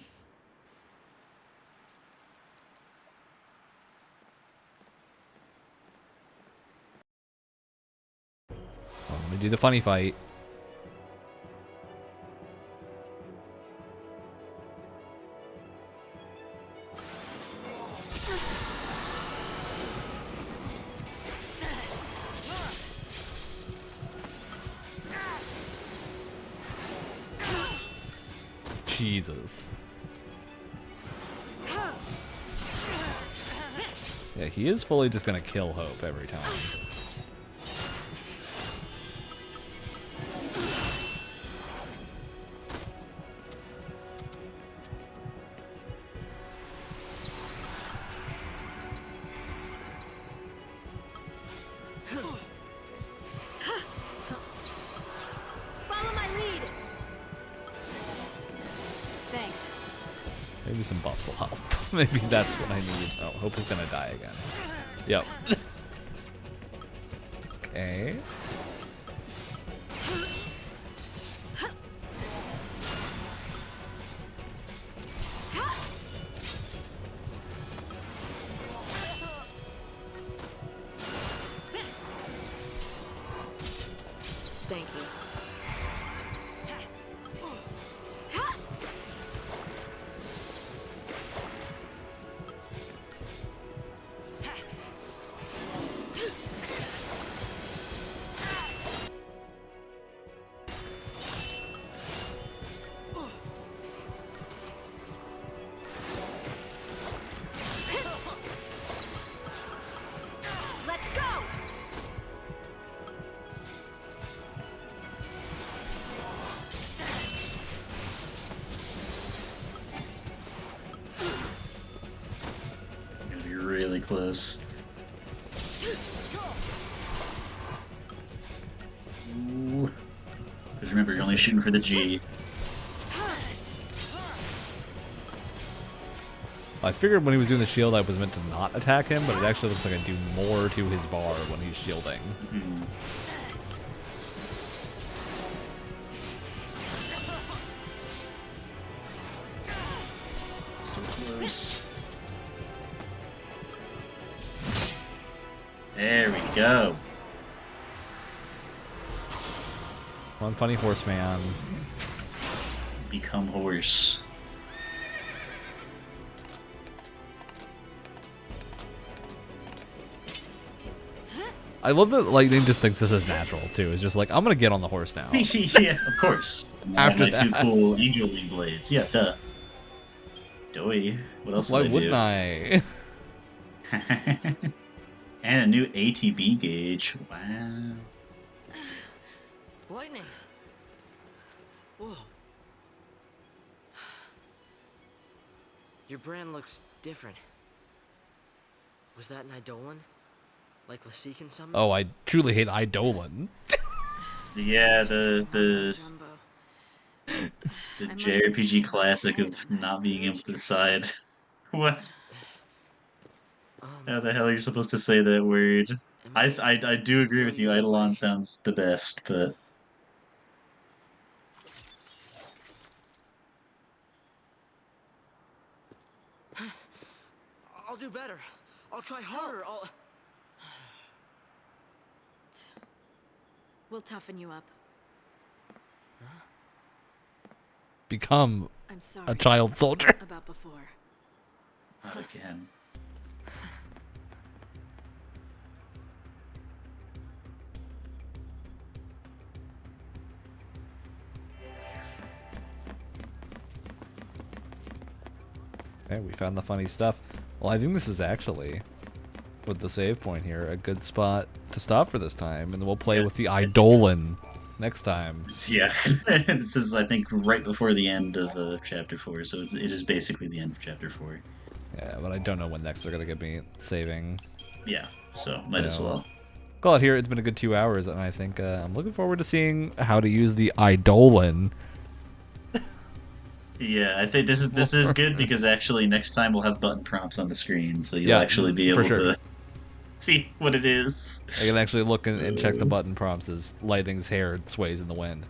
Speaker 1: I'm gonna do the funny fight. Jesus. Yeah, he is fully just gonna kill Hope every time.
Speaker 4: Follow my lead. Thanks.
Speaker 1: Maybe some buffs will help. Maybe that's what I need. Oh, Hope is gonna die again. Yep. Okay.
Speaker 3: Thank you.
Speaker 7: Let's go!
Speaker 2: Gonna be really close. Ooh. Because remember, you're only shooting for the G.
Speaker 1: I figured when he was doing the shield I was meant to not attack him, but it actually looks like I do more to his bar when he's shielding.
Speaker 2: Mm-hmm. So close. There we go.
Speaker 1: One funny horseman.
Speaker 2: Become horse.
Speaker 1: I love that Lightning just thinks this is natural too. It's just like, I'm gonna get on the horse now.
Speaker 2: Yeah, of course.
Speaker 1: After
Speaker 2: my two
Speaker 1: that.
Speaker 2: cool angel wing blades. Yeah, duh. Doy. What else
Speaker 1: Why
Speaker 2: would
Speaker 1: wouldn't I?
Speaker 2: And a new ATB gauge. Wow.
Speaker 3: Lightning. Whoa. Your brand looks different. Was that an Eidolon? Like Lasik and something?
Speaker 1: Oh, I truly hate Eidolon.
Speaker 2: Yeah, the
Speaker 4: Jumbo.
Speaker 2: the
Speaker 4: I must
Speaker 2: JRPG
Speaker 4: have
Speaker 2: classic
Speaker 4: had
Speaker 2: of not being able to decide what. How the hell are you supposed to say that word? I do agree with you. Eidolon sounds the best, but
Speaker 3: I'll do better. I'll try harder. I'll...
Speaker 4: We'll toughen you up.
Speaker 1: Become
Speaker 4: I'm sorry.
Speaker 1: a child soldier.
Speaker 4: About before.
Speaker 2: not again.
Speaker 1: Okay, we found the funny stuff. Well, I think this is actually, with the save point here, a good spot to stop for this time, and then we'll play with the Eidolon next time.
Speaker 2: Yeah, this is I think right before the end of chapter 4, so it is basically the end of chapter 4.
Speaker 1: Yeah, but I don't know when next they're gonna get me saving.
Speaker 2: Yeah, so might as
Speaker 1: No.
Speaker 2: well.
Speaker 1: call it here. It's been a good 2 hours, and I think I'm looking forward to seeing how to use the Eidolon.
Speaker 2: Yeah, I think this is good because actually next time we'll have button prompts on the screen, so you'll actually be able to see what it is.
Speaker 1: I can actually look and check the button prompts as Lightning's hair sways in the wind.